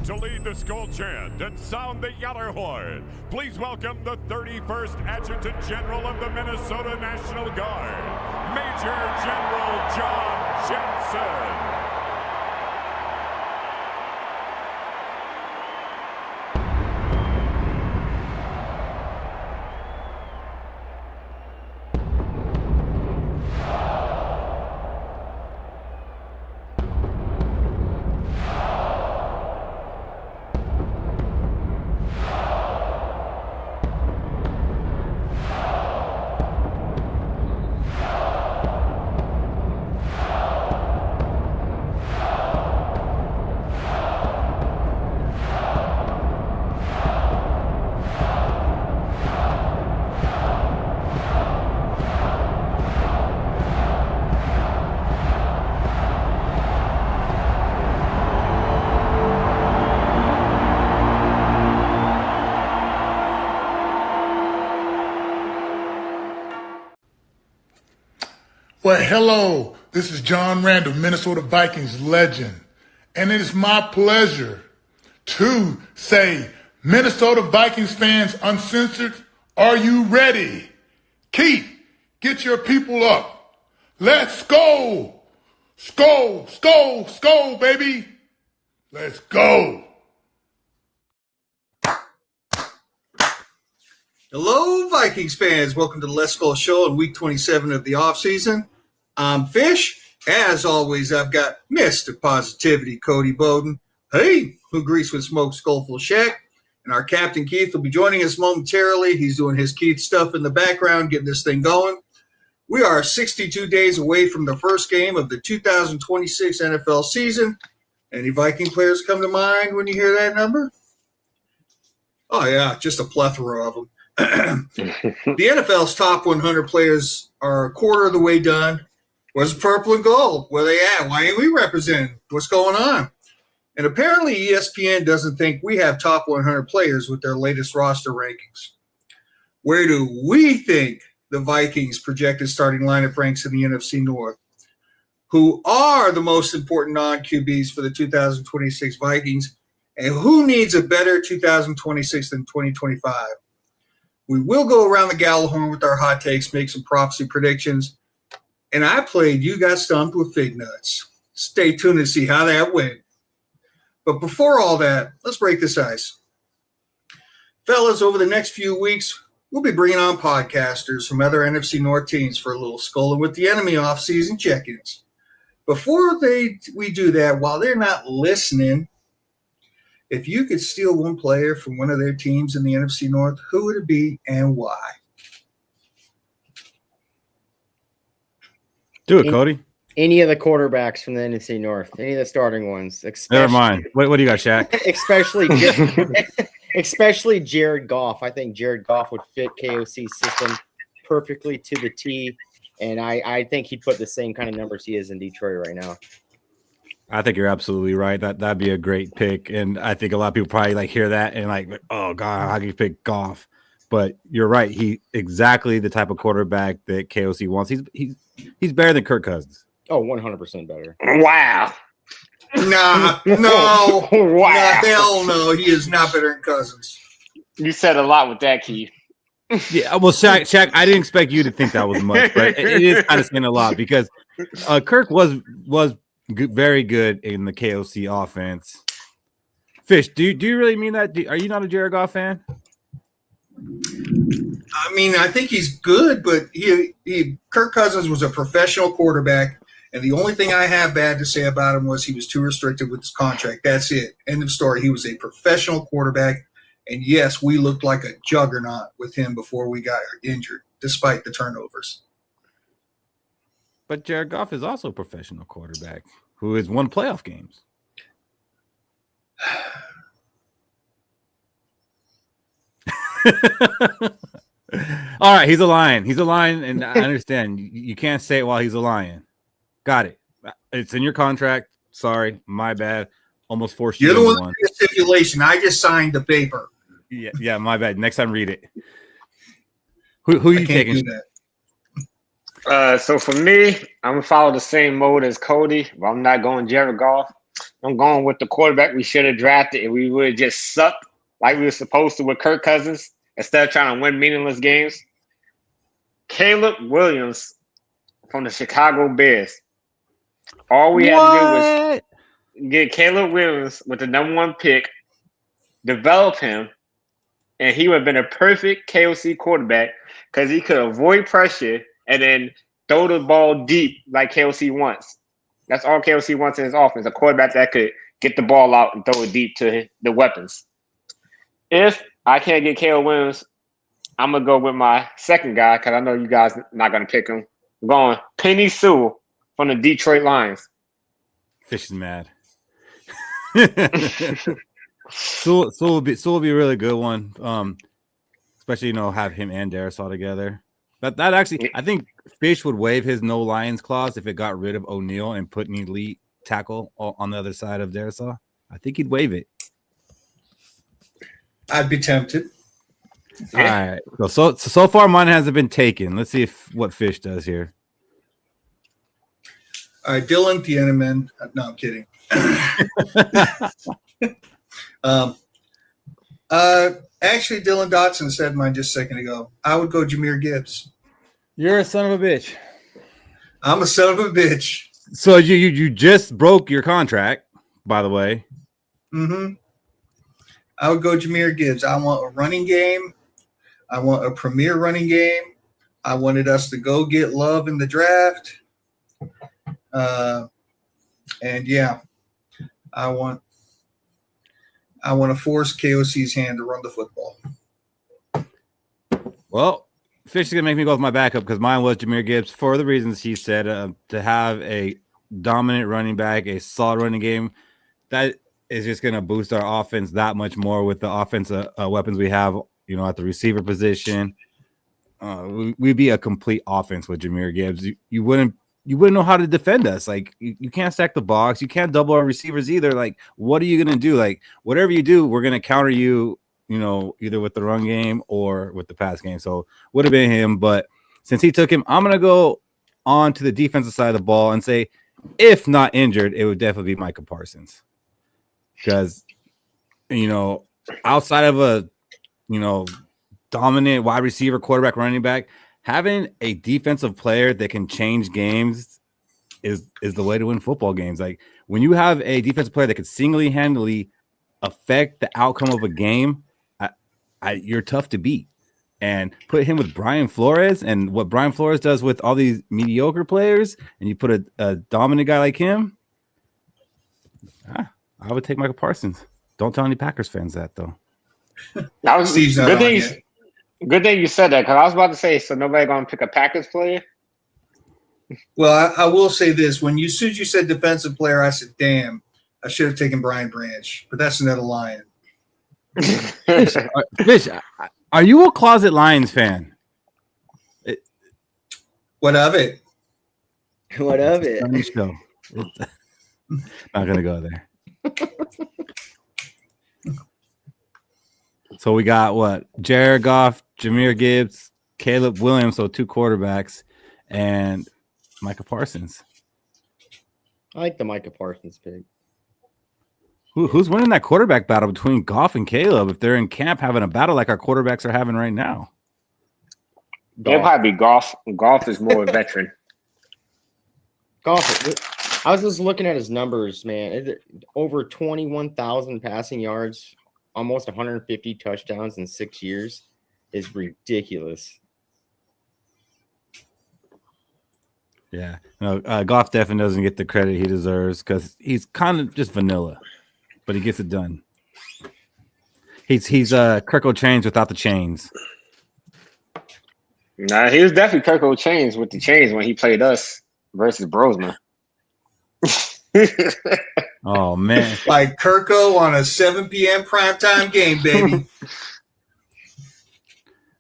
To lead the Skol chant and sound the gjallarhorn, please welcome the 31st Adjutant General of the Minnesota National Guard, Major General John Jensen. Well, hello, this is John Randall, Minnesota Vikings legend, and it is my pleasure to say, Minnesota Vikings fans uncensored, are you ready? Keith, get your people up. Let's go. Skol, skol, skol, baby. Let's go. Hello, Vikings fans. Welcome to the Let's Skol Show in week 27 of the offseason. I'm Fish. As always, I've got Mr. Positivity, Cody Bowden. Hey, who grease with smoke Skoleful Shack. And our captain, Keith, will be joining us momentarily. He's doing his Keith stuff in the background, getting this thing going. We are 62 days away from the first game of the 2026 NFL season. Any Viking players come to mind when you hear that number? Oh, yeah, just a plethora of them. The NFL's top 100 players are a quarter of the way done. Where's purple and gold? Where they at? Why ain't we representing? What's going on? And apparently ESPN doesn't think we have top 100 players with their latest roster rankings. Where do we think the Vikings projected starting lineup ranks in the NFC North? Who are the most important non-QBs for the 2026 Vikings? And who needs a better 2026 than 2025? We will go around the gjallarhorn with our hot takes, make some prophecy predictions. And I played You Got Stumped with Fignuts. Stay tuned to see how that went. But before all that, let's break this ice. Fellas, over the next few weeks, we'll be bringing on podcasters from other NFC North teams for a little Skoling with the Enemy off-season check-ins. Before we do that, while they're not listening, if you could steal one player from one of their teams in the NFC North, who would it be and why? Do it, Cody. Any of the quarterbacks from the NFC North, any of the starting ones. Never mind. What do you got, Shaq? especially Jared Goff. I think Jared Goff would fit KOC's system perfectly to the T, and I think he'd put the same kind of numbers he is in Detroit right now. I think you're absolutely right. That'd be a great pick, and I think a lot of people probably hear that and oh God, how can you pick Goff? But you're right. He exactly the type of quarterback that KOC wants. He's better than Kirk Cousins. Oh, 100% better. Wow. No. Wow. No, hell no. He is not better than Cousins. You said a lot with that, Keith. Yeah, well, Shaq, I didn't expect you to think that was much, but it is kind of saying a lot because Kirk was very good in the KOC offense. Fish, do you really mean that? Are you not a Jared Goff fan? I mean, I think he's good, but Kirk Cousins was a professional quarterback, and the only thing I have bad to say about him was he was too restricted with his contract. That's it. End of story. He was a professional quarterback, and yes, we looked like a juggernaut with him before we got injured, despite the turnovers. But Jared Goff is also a professional quarterback who has won playoff games. All right, he's a lion. He's a lion, and I understand. You can't say it while he's a lion. Got it. It's in your contract. Sorry, my bad. Almost forced you. You're the one that did the stipulation. I just signed the paper. Yeah, my bad. Next time, read it. Who are you taking? So for me, I'm gonna follow the same mode as Cody. But I'm not going Jared Goff. I'm going with the quarterback we should have drafted, and we would have just sucked like we were supposed to with Kirk Cousins instead of trying to win meaningless games. Caleb Williams from the Chicago Bears. All we had to do was get Caleb Williams with the number 1 pick, develop him, and he would have been a perfect KOC quarterback because he could avoid pressure and then throw the ball deep like KOC wants. That's all KOC wants in his offense, a quarterback that could get the ball out and throw it deep to the weapons. If I can't get Caleb Williams, I'm going to go with my second guy because I know you guys are not going to pick him. I'm going Penny Sewell from the Detroit Lions. Fish is mad. Sewell will be a really good one. Especially, have him and Darisaw together. That actually, I think Fish would waive his no Lions clause if it got rid of O'Neal and put an elite tackle on the other side of Darisaw. I think he'd waive it. I'd be tempted. Yeah. All right. So far, mine hasn't been taken. Let's see what Fish does here. All right, Dylan Thieneman. No, I'm kidding. Actually, Dylan Dotson said mine just a second ago. I would go Jahmyr Gibbs. You're a son of a bitch. I'm a son of a bitch. So you just broke your contract, by the way. Mm-hmm. I would go Jahmyr Gibbs. I want a running game. I want a premier running game. I wanted us to go get Love in the draft. And yeah, I want to force KOC's hand to run the football. Well, Fish is gonna make me go with my backup because mine was Jahmyr Gibbs for the reasons he said. To have a dominant running back, a solid running game, that is just gonna boost our offense that much more with the offensive weapons we have. At the receiver position, we'd be a complete offense with Jahmyr Gibbs. You wouldn't know how to defend us. Like you can't stack the box. You can't double our receivers either. Like, what are you going to do? Like, whatever you do, we're going to counter you, either with the run game or with the pass game. So would have been him. But since he took him, I'm going to go on to the defensive side of the ball and say, if not injured, it would definitely be Micah Parsons. Because, outside of a, dominant wide receiver, quarterback, running back, having a defensive player that can change games is the way to win football games. Like when you have a defensive player that can single-handedly affect the outcome of a game, you're tough to beat. And put him with Brian Flores and what Brian Flores does with all these mediocre players, and you put a dominant guy like him, I would take Michael Parsons. Don't tell any Packers fans that, though. That was good thing. Good thing you said that because I was about to say, so nobody gonna pick a Packers player. Well, I will say this: as soon as you said defensive player, I said, "Damn, I should have taken Brian Branch." But that's another Lion. Fish, are you a closet Lions fan? What of it? What of it? Show. Not gonna go there. So we got what? Jared Goff, Jahmyr Gibbs, Caleb Williams, so 2 quarterbacks, and Micah Parsons. I like the Micah Parsons pick. Who's winning that quarterback battle between Goff and Caleb if they're in camp having a battle like our quarterbacks are having right now? It'll probably be Goff. Goff is more a veteran. Goff, I was just looking at his numbers, man. Over 21,000 passing yards, almost 150 touchdowns in 6 years is ridiculous. Yeah. No, Goff definitely doesn't get the credit he deserves because he's kind of just vanilla, but he gets it done. He's Kirk O'Chains without the chains. Nah, he was definitely Kirk O'Chains with the chains when he played us versus Brosman. Oh, man. Like Kirko on a 7 p.m. primetime game, baby.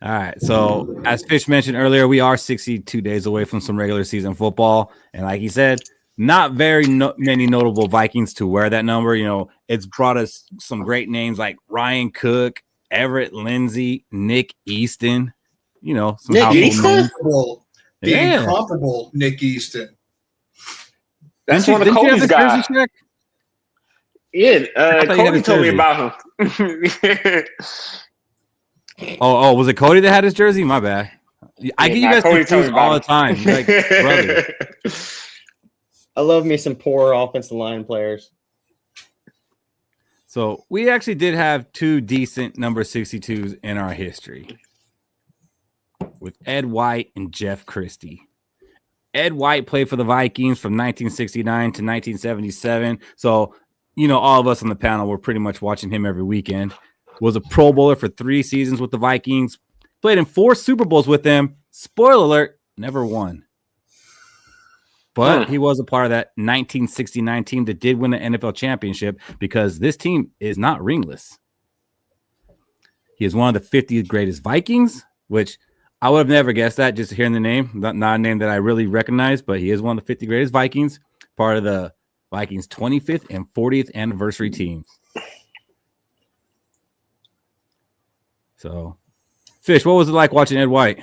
All right. So, as Fish mentioned earlier, we are 62 days away from some regular season football. And like he said, not very many notable Vikings to wear that number. It's brought us some great names like Ryan Cook, Everett Lindsay, Nick Easton. Some Nick Easton? The incomparable Nick Easton. That's one of Cody's guys. Yeah, I thought you had Cody his told me jersey. about him. Oh, was it Cody that had his jersey? My bad. I get you guys Cody told me confused all the about time. him. You're like brothers. I love me some poor offensive line players. So we actually did have two decent number 62s in our history with Ed White and Jeff Christie. Ed White played for the Vikings from 1969 to 1977. So, all of us on the panel were pretty much watching him every weekend. Was a Pro Bowler for 3 seasons with the Vikings. Played in 4 Super Bowls with them. Spoiler alert, never won. But he was a part of that 1969 team that did win the NFL championship because this team is not ringless. He is one of the 50 greatest Vikings, which I would have never guessed that just hearing the name. Not a name that I really recognize, but he is one of the 50 greatest Vikings, part of the Vikings' 25th and 40th anniversary teams. So, Fish, what was it like watching Ed White?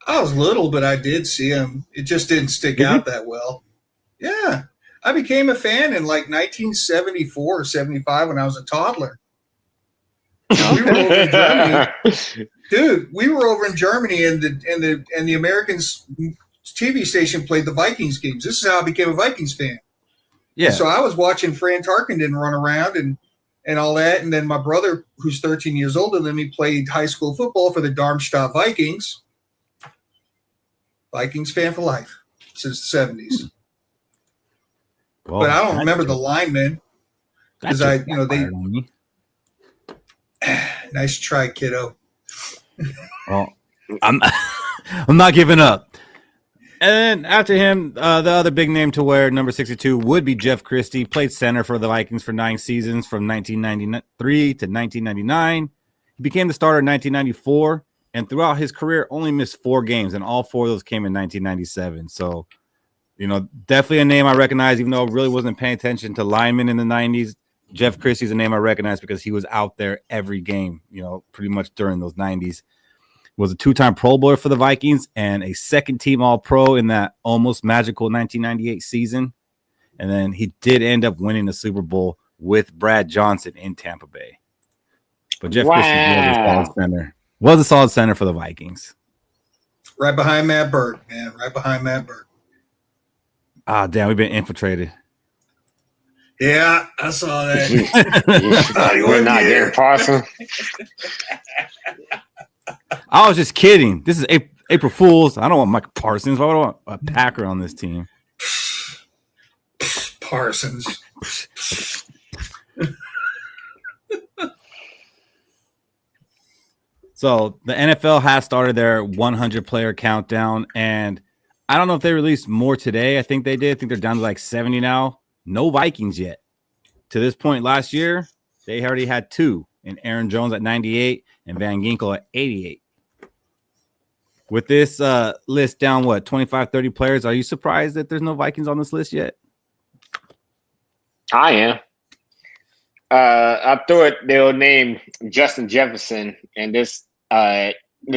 I was little, but I did see him. It just didn't stick out that well. Yeah. I became a fan in like 1974 or 75 when I was a toddler. We were over in Germany. Dude, we were over in Germany and the Americans TV station played the Vikings games. This is how I became a Vikings fan. Yeah. So I was watching Fran Tarkenton run around and all that. And then my brother, who's 13 years older than me, played high school football for the Darmstadt Vikings. Vikings fan for life since the 70s. Well, but I don't remember the linemen because they nice try, kiddo. Well, I'm not giving up. And then after him, the other big name to wear number 62 would be Jeff Christie. Played center for the Vikings for 9 seasons from 1993 to 1999. He became the starter in 1994. And throughout his career, only missed 4 games, and all 4 of those came in 1997. So, definitely a name I recognize, even though I really wasn't paying attention to linemen in the 90s. Jeff Christie's a name I recognize because he was out there every game, pretty much during those 90s. Was a 2-time Pro Bowler for the Vikings and a second-team All-Pro in that almost magical 1998 season. And then he did end up winning the Super Bowl with Brad Johnson in Tampa Bay. But Jeff Christie was a solid center. Was a solid center for the Vikings. Right behind Matt Bird, man. Right behind Matt Bird. Ah, damn, we've been infiltrated. Yeah, I saw that. We're not getting Parson. I was just kidding. This is April Fool's. I don't want Mike Parsons. Why would I want a Packer on this team? Parsons. So the NFL has started their 100-player countdown, and I don't know if they released more today. I think they did. I think they're down to like 70 now. No Vikings yet. To this point last year, they already had 2, and Aaron Jones at 98 and Van Ginkel at 88. With this list down, 25, 30 players, are you surprised that there's no Vikings on this list yet? I am. I thought they'll name Justin Jefferson in this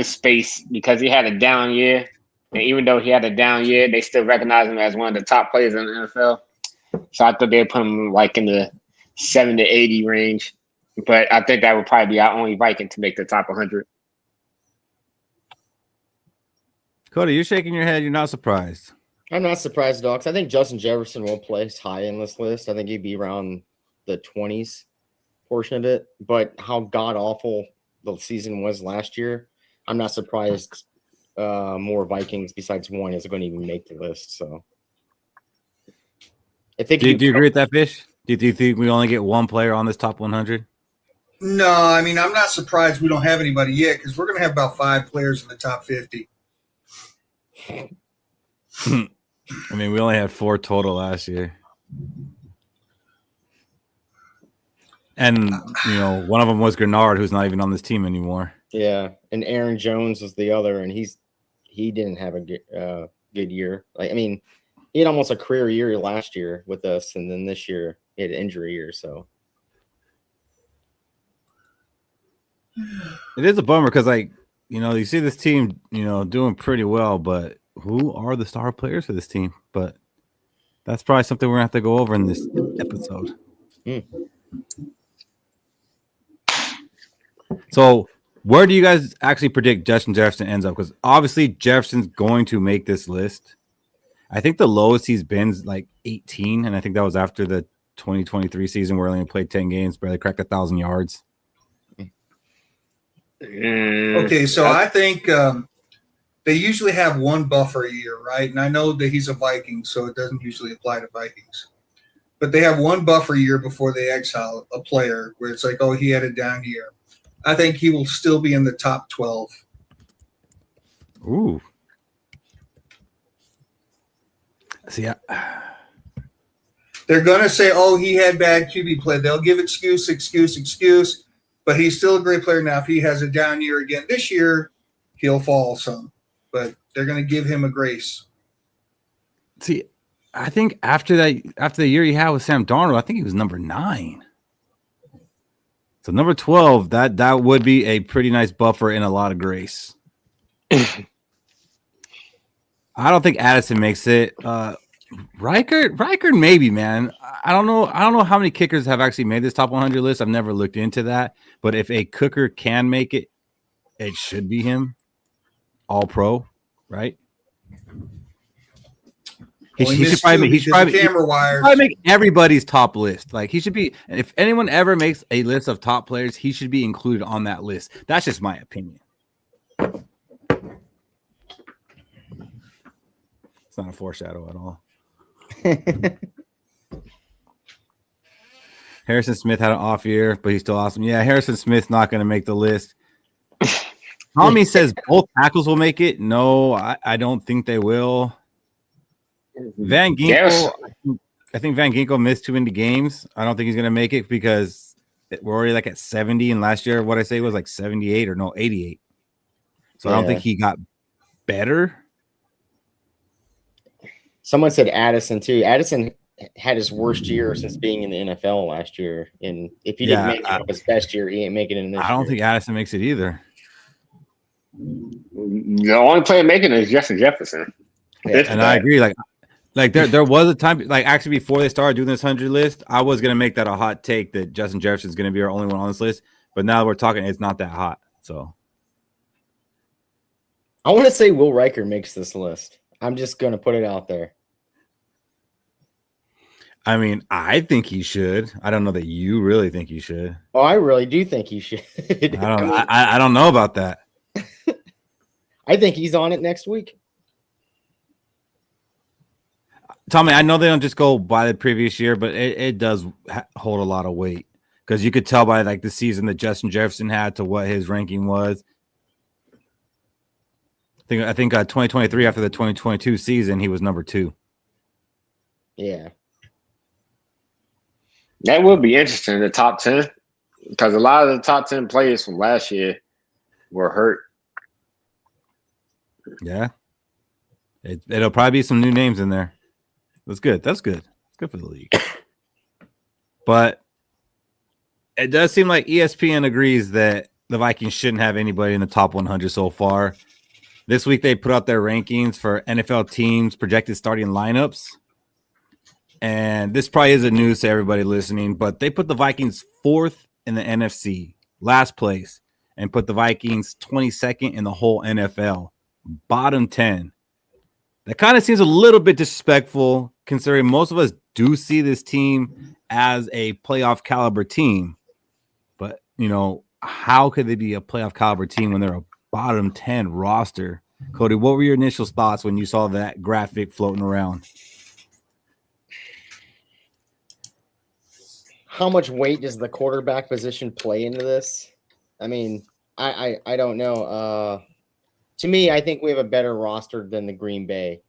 space because he had a down year. And even though he had a down year, they still recognize him as one of the top players in the NFL. So I thought they'd put him like in the 70 to 80 range. But I think that would probably be our only Viking to make the top 100. Cody, you're shaking your head. You're not surprised. I'm not surprised, dogs. I think Justin Jefferson will place high in this list. I think he'd be around the 20s portion of it. But how god-awful the season was last year, I'm not surprised more Vikings besides one is going to even make the list. So, I think. Do you agree with that, Fish? Do you think we only get one player on this top 100? No, I mean, I'm not surprised we don't have anybody yet because we're going to have about 5 players in the top 50. I mean, we only had 4 total last year. And, one of them was Grenard, who's not even on this team anymore. Yeah, and Aaron Jones was the other, and he didn't have a good year. He had almost a career year last year with us, and then this year he had an injury year. So it is a bummer because, you see this team, doing pretty well, but who are the star players for this team? But that's probably something we're going to have to go over in this episode. Mm. So, where do you guys actually predict Justin Jefferson ends up? Because obviously Jefferson's going to make this list. I think the lowest he's been is like 18, and I think that was after the 2023 season where he only played 10 games, barely cracked 1,000 yards. Okay, so I think they usually have one buffer a year, right? And I know that he's a Viking, so it doesn't usually apply to Vikings. But they have one buffer year before they exile a player where it's like, oh, he had a down year. I think he will still be in the top 12. Ooh. See, They're going to say, oh, he had bad QB play. They'll give excuse. But he's still a great player. Now, if he has a down year again this year, he'll fall some. But they're going to give him a grace. see, I think after the year he had with Sam Darnold, I think he was number 9. So number 12, that would be a pretty nice buffer and a lot of grace. I don't think Addison makes it. Reichert maybe, man. I don't know how many kickers have actually made this top 100 list. I've never looked into that. But if a kicker can make it, it should be him. All pro, right? He should probably make everybody's top list. Like he should be. And if anyone ever makes a list of top players, he should be included on that list. That's just my opinion. It's not a foreshadow at all. Harrison Smith had an off year, but he's still awesome. Yeah, Harrison Smith's not going to make the list. Tommy says both tackles will make it. No, I don't think they will. Van Ginkel, I think Van Ginkel missed too many games. I don't think he's going to make it because we're already like at 70, and last year what I say was like 78 or no 88. So I don't think he got better. Someone said Addison too. Addison had his worst year since being in the NFL last year, and if he didn't make it his best year, he ain't making it in this. I don't think Addison makes it either. The only player making it is Justin Jefferson. Yeah. And I agree. Like there was a time, like actually before they started doing this 100 list, I was gonna make that a hot take that Justin Jefferson is gonna be our only one on this list. But now we're talking, it's not that hot. So I want to say Will Riker makes this list. I'm just gonna put it out there. I mean, I think he should. I don't know that you really think he should. Oh, I really do think he should. I don't know about that. I think he's on it next week. Tommy, I know they don't just go by the previous year, but it does hold a lot of weight because you could tell by like the season that Justin Jefferson had to what his ranking was. I think 2023 after the 2022 season, he was number 2. Yeah. That would be interesting, the top 10, because a lot of the top 10 players from last year were hurt. Yeah. It'll probably be some new names in there. That's good. It's good for the league. But it does seem like ESPN agrees that the Vikings shouldn't have anybody in the top 100 so far. This week they put out their rankings for NFL teams' projected starting lineups. And this probably isn't news to everybody listening, but they put the Vikings 4th in the NFC, last place, and put the Vikings 22nd in the whole NFL, bottom 10. That kind of seems a little bit disrespectful considering most of us do see this team as a playoff caliber team. But, how could they be a playoff caliber team when they're a bottom 10 roster? Cody, what were your initial thoughts when you saw that graphic floating around? How much weight does the quarterback position play into this? I mean, I don't know. To me, I think we have a better roster than the Green Bay,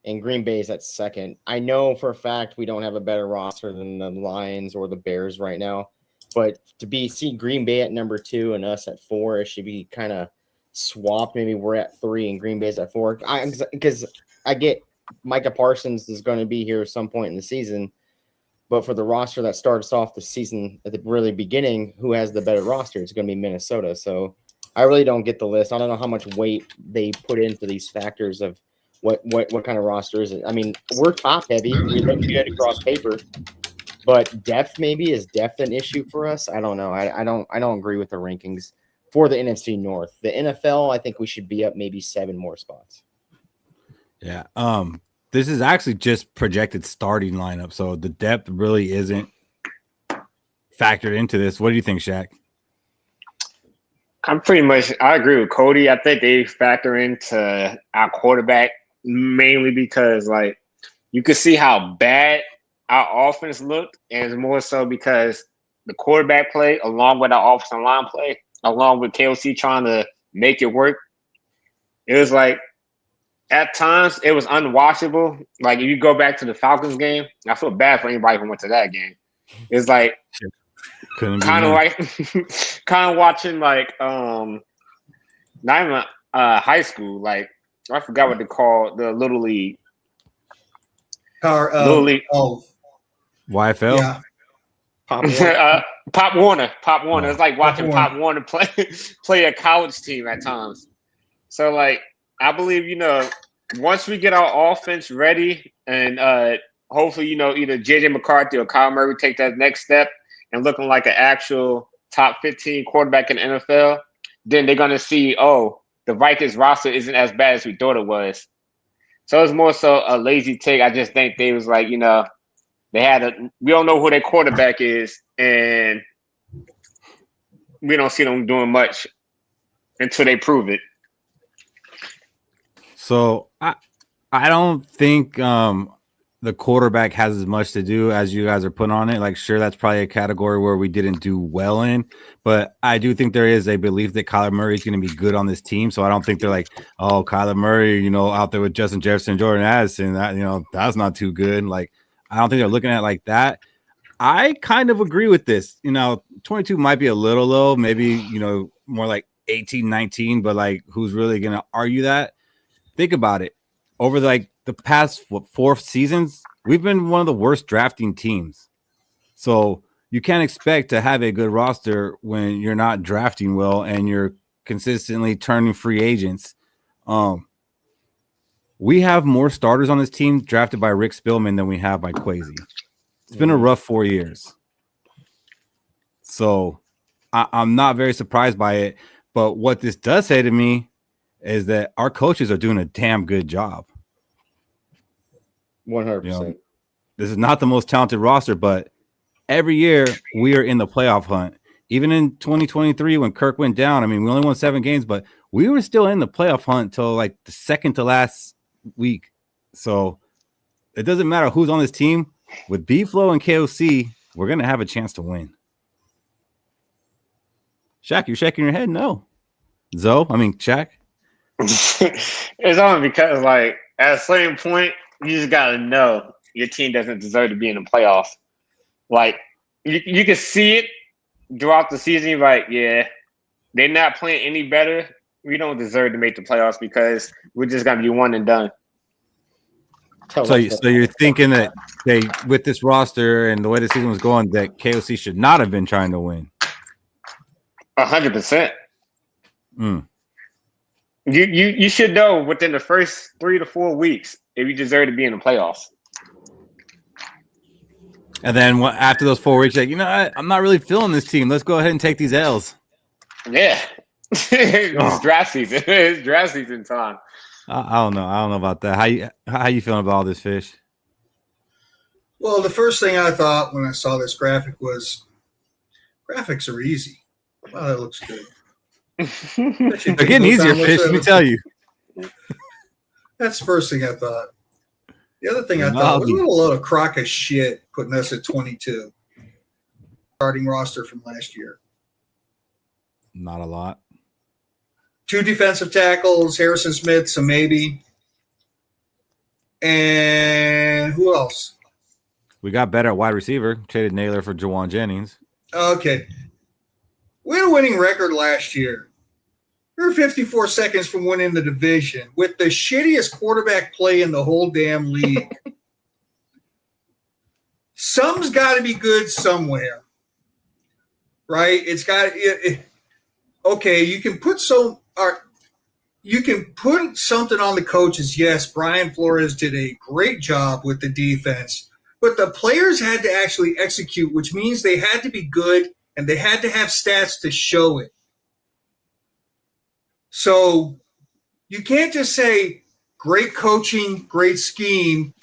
and Green Bay is at second. I know for a fact we don't have a better roster than the Lions or the Bears right now, but to see Green Bay at number 2 and us at 4, it should be kind of swapped. Maybe we're at 3 and Green Bay's at 4. Because I get Micah Parsons is going to be here at some point in the season, but for the roster that starts off the season at the really beginning, who has the better roster? It's going to be Minnesota. So I really don't get the list. I don't know how much weight they put into these factors of what kind of roster is it. I mean, we're top heavy. We look good across paper, But depth, maybe, is depth an issue for us? I don't know. I don't agree with the rankings for the NFC North. The NFL, I think we should be up maybe 7 more spots. Yeah. This is actually just projected starting lineup, so the depth really isn't factored into this. What do you think, Shaq? I agree with Cody. I think they factor into our quarterback mainly because, like, you could see how bad our offense looked, and it's more so because the quarterback play, along with our offensive line play, along with KOC trying to make it work, it was like at times it was unwatchable. Like if you go back to the Falcons game, I feel bad for anybody who went to that game. It's like kind of watching like not even high school. Like I forgot what they call the little league. Little league. Oh, YFL. yeah. Pop Warner. It's like watching Pop Warner play a college team at times. So like I believe, once we get our offense ready and hopefully, either JJ McCarthy or Kyle Murray take that next step and looking like an actual top 15 quarterback in the NFL, then they're gonna see, the Vikings roster isn't as bad as we thought it was. So it's more so a lazy take. I just think they was like, we don't know who their quarterback is, and we don't see them doing much until they prove it. So I don't think the quarterback has as much to do as you guys are putting on it. Like, sure, that's probably a category where we didn't do well in, but I do think there is a belief that Kyler Murray is going to be good on this team. So I don't think they're like, oh, Kyler Murray, out there with Justin Jefferson and Jordan Addison, that, that's not too good. Like, I don't think they're looking at it like that. I kind of agree with this. 22 might be a little low, maybe, more like 18, 19, but like, who's really going to argue that? Think about it. Over the past 4 seasons, we've been one of the worst drafting teams. So you can't expect to have a good roster when you're not drafting well and you're consistently turning free agents. We have more starters on this team drafted by Rick Spielman than we have by Kwesi. It's been a rough 4 years. So I'm not very surprised by it. But what this does say to me is that our coaches are doing a damn good job. 100%. This is not the most talented roster, but every year we are in the playoff hunt. Even in 2023, when Kirk went down, I mean, we only won 7 games, but we were still in the playoff hunt until like the second to last week. So it doesn't matter who's on this team. With B-Flow and KOC, we're going to have a chance to win. Shaq, you're shaking your head? No. Shaq? It's only because, like, at a certain point, you just got to know your team doesn't deserve to be in the playoffs. Like, you can see it throughout the season. You're like, yeah, they're not playing any better. We don't deserve to make the playoffs because we're just going to be one and done. So you're thinking that with this roster and the way the season was going, that KOC should not have been trying to win? 100%. You should know within the first 3 to 4 weeks if you deserve to be in the playoffs. And then after those 4 weeks, like, I'm not really feeling this team. Let's go ahead and take these L's. Yeah. It's draft season. It's draft season time. I don't know. I don't know about that. How you feeling about all this, Fish? Well, the first thing I thought when I saw this graphic was graphics are easy. Wow, that looks good. They're getting easier, Fish. Let me tell you. That's the first thing I thought. The other thing I thought was a load of crock of shit putting us at 22. Starting roster from last year. Not a lot. 2 defensive tackles, Harrison Smith, so maybe. And who else? We got better at wide receiver. Traded Naylor for Jawan Jennings. Okay. We had a winning record last year. We were 54 seconds from winning the division with the shittiest quarterback play in the whole damn league. Some's got to be good somewhere, right? It's got okay, you can put something on the coaches. Yes, Brian Flores did a great job with the defense, But the players had to actually execute, which means they had to be good and they had to have stats to show it. So you can't just say great coaching, great scheme,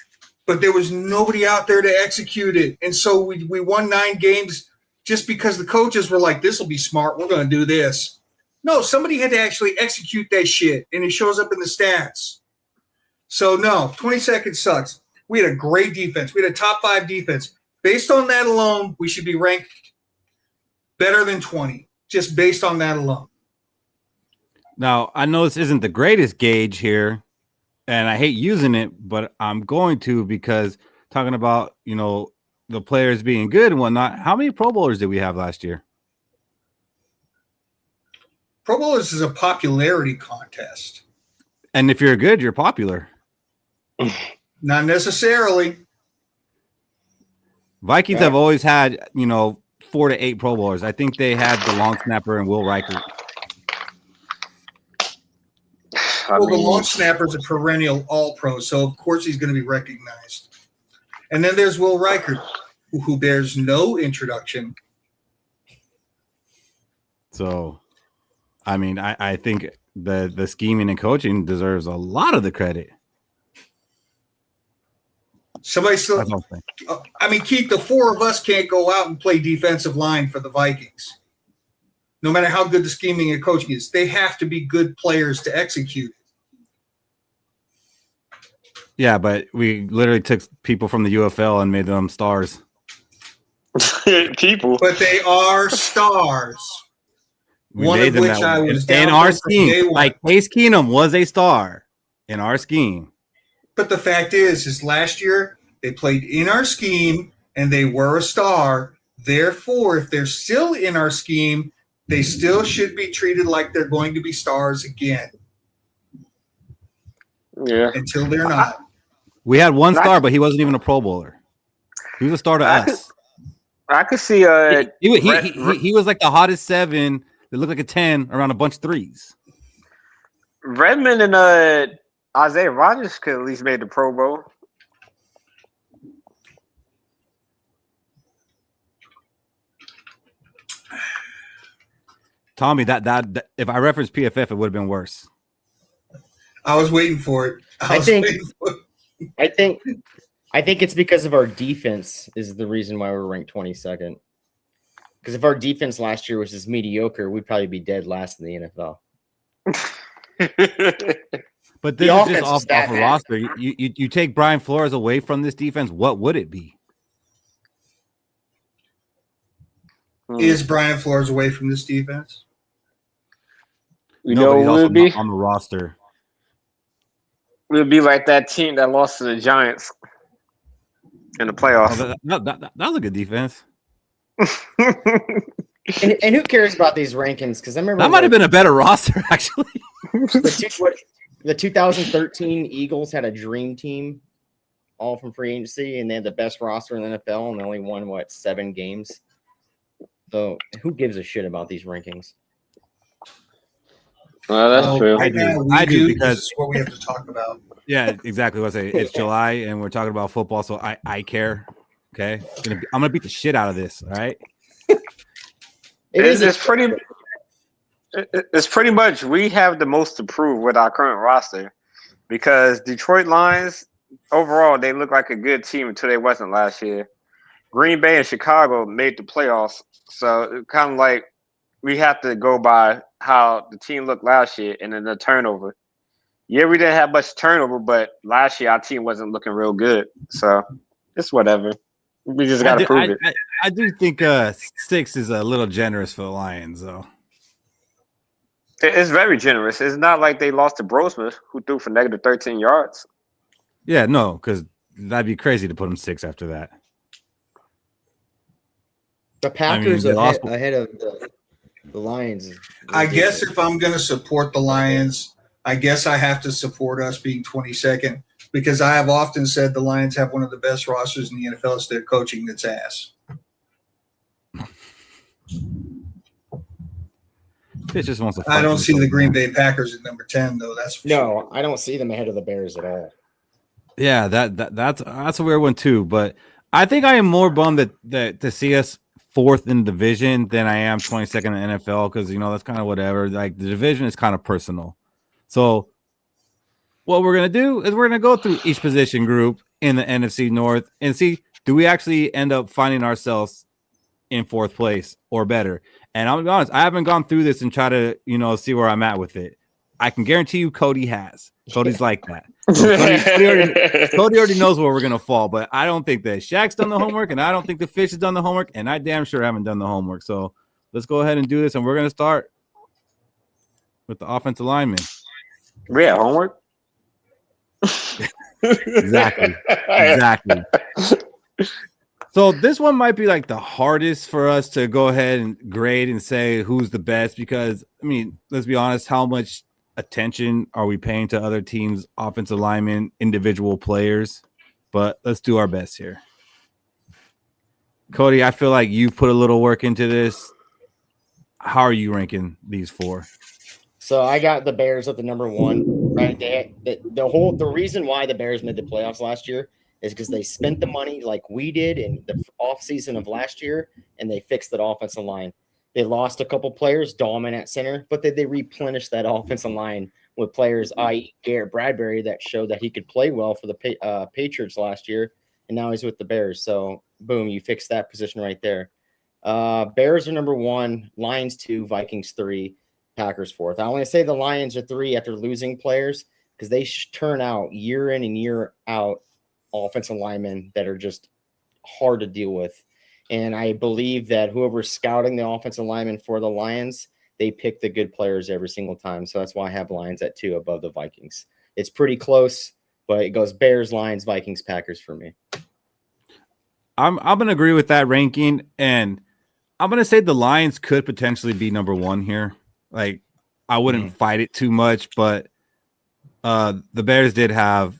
but there was nobody out there to execute it. And so we won 9 games just because the coaches were like, this will be smart. We're going to do this. No, somebody had to actually execute that shit, and it shows up in the stats. So, no, 22nd sucks. We had a great defense. We had a top 5 defense. Based on that alone, we should be ranked better than 20, just based on that alone. Now, I know this isn't the greatest gauge here, and I hate using it, but I'm going to because talking about, the players being good and whatnot, how many Pro Bowlers did we have last year? Pro Bowlers is a popularity contest. And if you're good, you're popular. Not necessarily. Vikings have always had, 4 to 8 Pro Bowlers. I think they had the long snapper and Will Reichert. Well, the long snapper is a perennial All-Pro, so of course he's going to be recognized. And then there's Will Reichert, who bears no introduction. So, I think the scheming and coaching deserves a lot of the credit. Somebody still, Keith, the 4 of us can't go out and play defensive line for the Vikings. No matter how good the scheming and coaching is, they have to be good players to execute. Yeah, but we literally took people from the UFL and made them stars. People. But they are stars. We one of which I was in our scheme. Like Case Keenum was a star in our scheme. But the fact is last year they played in our scheme and they were a star. Therefore, if they're still in our scheme, they still should be treated like they're going to be stars again. Yeah. Until they're not. We had one star, but he wasn't even a Pro Bowler. He was a star to us. I could see he was like the hottest 7 that looked like a 10 around a bunch of 3s. Redmond and Isaiah Rodgers could at least made the Pro Bowl. Tommy, that if I referenced PFF, it would have been worse. I was waiting for it. I think it's because of our defense is the reason why we're ranked 22nd. Because if our defense last year was just mediocre, we'd probably be dead last in the NFL. But this is just off a roster. You take Brian Flores away from this defense, what would it be? Is Brian Flores away from this defense? He's also not on the roster. We'll be like that team that lost to the Giants in the playoffs. That was a good defense. and who cares about these rankings? Because I remember that might have been a better roster, actually. The 2013 Eagles had a dream team, all from free agency, and they had the best roster in the NFL, and they only won 7 games. So who gives a shit about these rankings? Well, that's true. I do because it's what we have to talk about. Yeah, exactly. What I say. It's July, and we're talking about football, so I care. Okay, I'm gonna beat the shit out of this. All right. It's pretty much we have the most to prove with our current roster because Detroit Lions overall they look like a good team until they wasn't last year. Green Bay and Chicago made the playoffs, so it's kind of like we have to go by how the team looked last year and then the turnover. Yeah, we didn't have much turnover, but last year our team wasn't looking real good, so it's whatever. We just got to prove it. I do think 6 is a little generous for the Lions, though. It's very generous. It's not like they lost to Brosman, who threw for negative 13 yards. Yeah, no, because that'd be crazy to put them 6 after that. The Packers ahead of the Lions. I guess if I'm going to support the Lions, I guess I have to support us being 22nd. Because I have often said the Lions have one of the best rosters in the NFL. It's their coaching that's ass. It just wants to. I don't see the Green Bay Packers at number 10, though. That's for sure. I don't see them ahead of the Bears at all. Yeah, that's a weird one too. But I think I am more bummed that to see us 4th in the division than I am 22nd in the NFL because, that's kind of whatever. Like, the division is kind of personal. So what we're going to do is we're going to go through each position group in the NFC North and see, do we actually end up finding ourselves in 4th place or better? And I'm going to be honest, I haven't gone through this and try to, see where I'm at with it. I can guarantee you Cody has. Cody's like that. So Cody already knows where we're going to fall, but I don't think that Shaq's done the homework, and I don't think the Fish has done the homework, and I damn sure haven't done the homework. So let's go ahead and do this, and we're going to start with the offensive lineman. We have homework? Exactly. So this one might be like the hardest for us to go ahead and grade and say who's the best because, let's be honest, how much attention are we paying to other teams' offensive linemen, individual players? But let's do our best here. Cody, I feel like you've put a little work into this. How are you ranking these 4? So I got the Bears at the number 1, right? The reason why the Bears made the playoffs last year is because they spent the money like we did in the offseason of last year, and they fixed that offensive line. They lost a couple players, Dahlman at center, but they replenished that offensive line with players, i.e. Garrett Bradbury, that showed that he could play well for the Patriots last year, and now he's with the Bears. So, boom, you fixed that position right there. Bears are number 1, Lions 2, Vikings 3, Packers 4th. I want to say the Lions are 3 after losing players because they turn out year in and year out offensive linemen that are just hard to deal with. And I believe that whoever's scouting the offensive lineman for the Lions, they pick the good players every single time. So that's why I have Lions at 2 above the Vikings. It's pretty close, but it goes Bears, Lions, Vikings, Packers for me. I'm going to agree with that ranking, and I'm going to say the Lions could potentially be number 1 here. Like, I wouldn't fight it too much, but the Bears did have,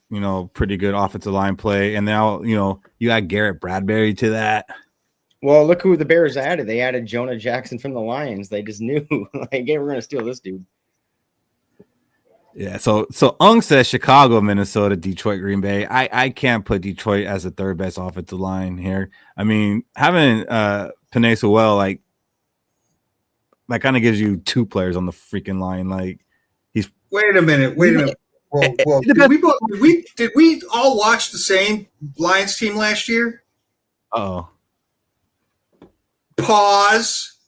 pretty good offensive line play, and now, you add Garrett Bradbury to that. Well, look who the Bears added. They added Jonah Jackson from the Lions. They just knew, like, hey, we're going to steal this dude. Yeah, so Ung says Chicago, Minnesota, Detroit, Green Bay. I can't put Detroit as the 3rd best offensive line here. Having Penei Sewell, like, that kind of gives you 2 players on the freaking line. Like, he's Wait a minute. Whoa. Did we all watch the same Lions team last year? Uh-oh. Pause.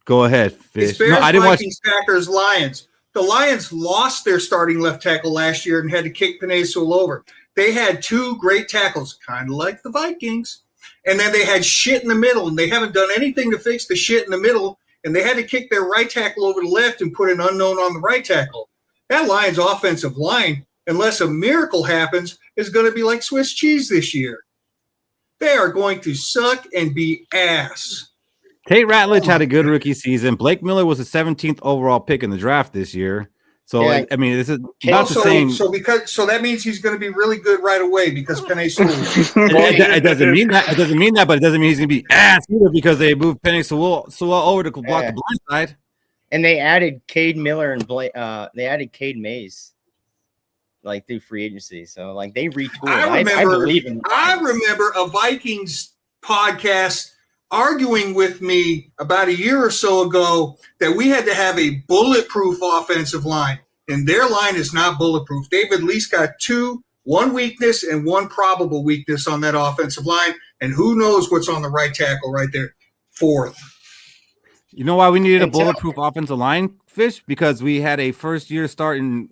Go ahead, Fish. It's Bears, Vikings, Packers, Lions. The Lions lost their starting left tackle last year and had to kick Penei Sewell over. They had 2 great tackles, kind of like the Vikings. And then they had shit in the middle, and they haven't done anything to fix the shit in the middle. And they had to kick their right tackle over the left and put an unknown on the right tackle. That Lions offensive line, unless a miracle happens, is going to be like Swiss cheese this year. They are going to suck and be ass. Tate Ratledge had a good rookie season. Blake Miller was the 17th overall pick in the draft this year. So, Yeah. this is not the same. So that means he's going to be really good right away because Penei Sewell. It doesn't mean that. It doesn't mean that, but it doesn't mean he's going to be ass either because they moved Penei Sewell over to block the blind side. And they added Cade Miller and they added Cade Mays, like, through free agency. So, like, they retooled. I believe in. I remember a Vikings podcast arguing with me about a year or so ago that we had to have a bulletproof offensive line, and their line is not bulletproof. They've at least got 2, 1 weakness and 1 probable weakness on that offensive line, and who knows what's on the right tackle right there. 4th. You know why we needed a bulletproof offensive line, Fish? Because we had a first-year starting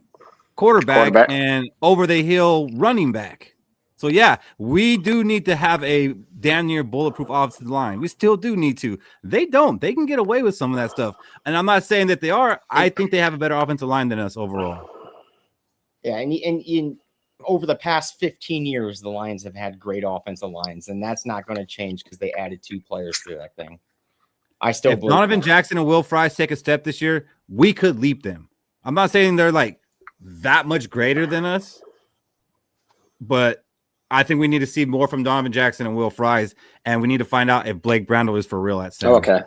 quarterback and over-the-hill running back. So, yeah, we do need to have a damn near bulletproof offensive line. We still do need to. They don't. They can get away with some of that stuff. And I'm not saying that they are. I think they have a better offensive line than us overall. Yeah, and over the past 15 years, the Lions have had great offensive lines, and that's not going to change because they added 2 players to that thing. I still believe Donovan Jackson and Will Fries take a step this year, we could leap them. I'm not saying they're like that much greater than us, but I think we need to see more from Donovan Jackson and Will Fries, and we need to find out if Blake Brandel is for real at center. Okay.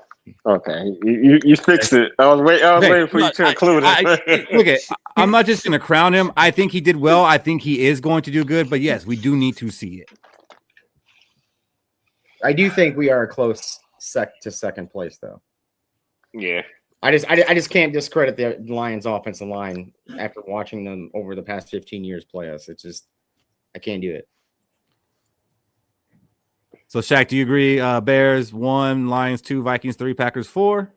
You fixed it. I was waiting for you to include it. I'm not just going to crown him. I think he did well. I think he is going to do good, but yes, we do need to see it. I do think we are close to second place, though. Yeah. I just can't discredit the Lions' offensive line after watching them over the past 15 years play us. It's just I can't do it. So, Shaq, do you agree? Bears 1, Lions 2, Vikings 3, Packers 4.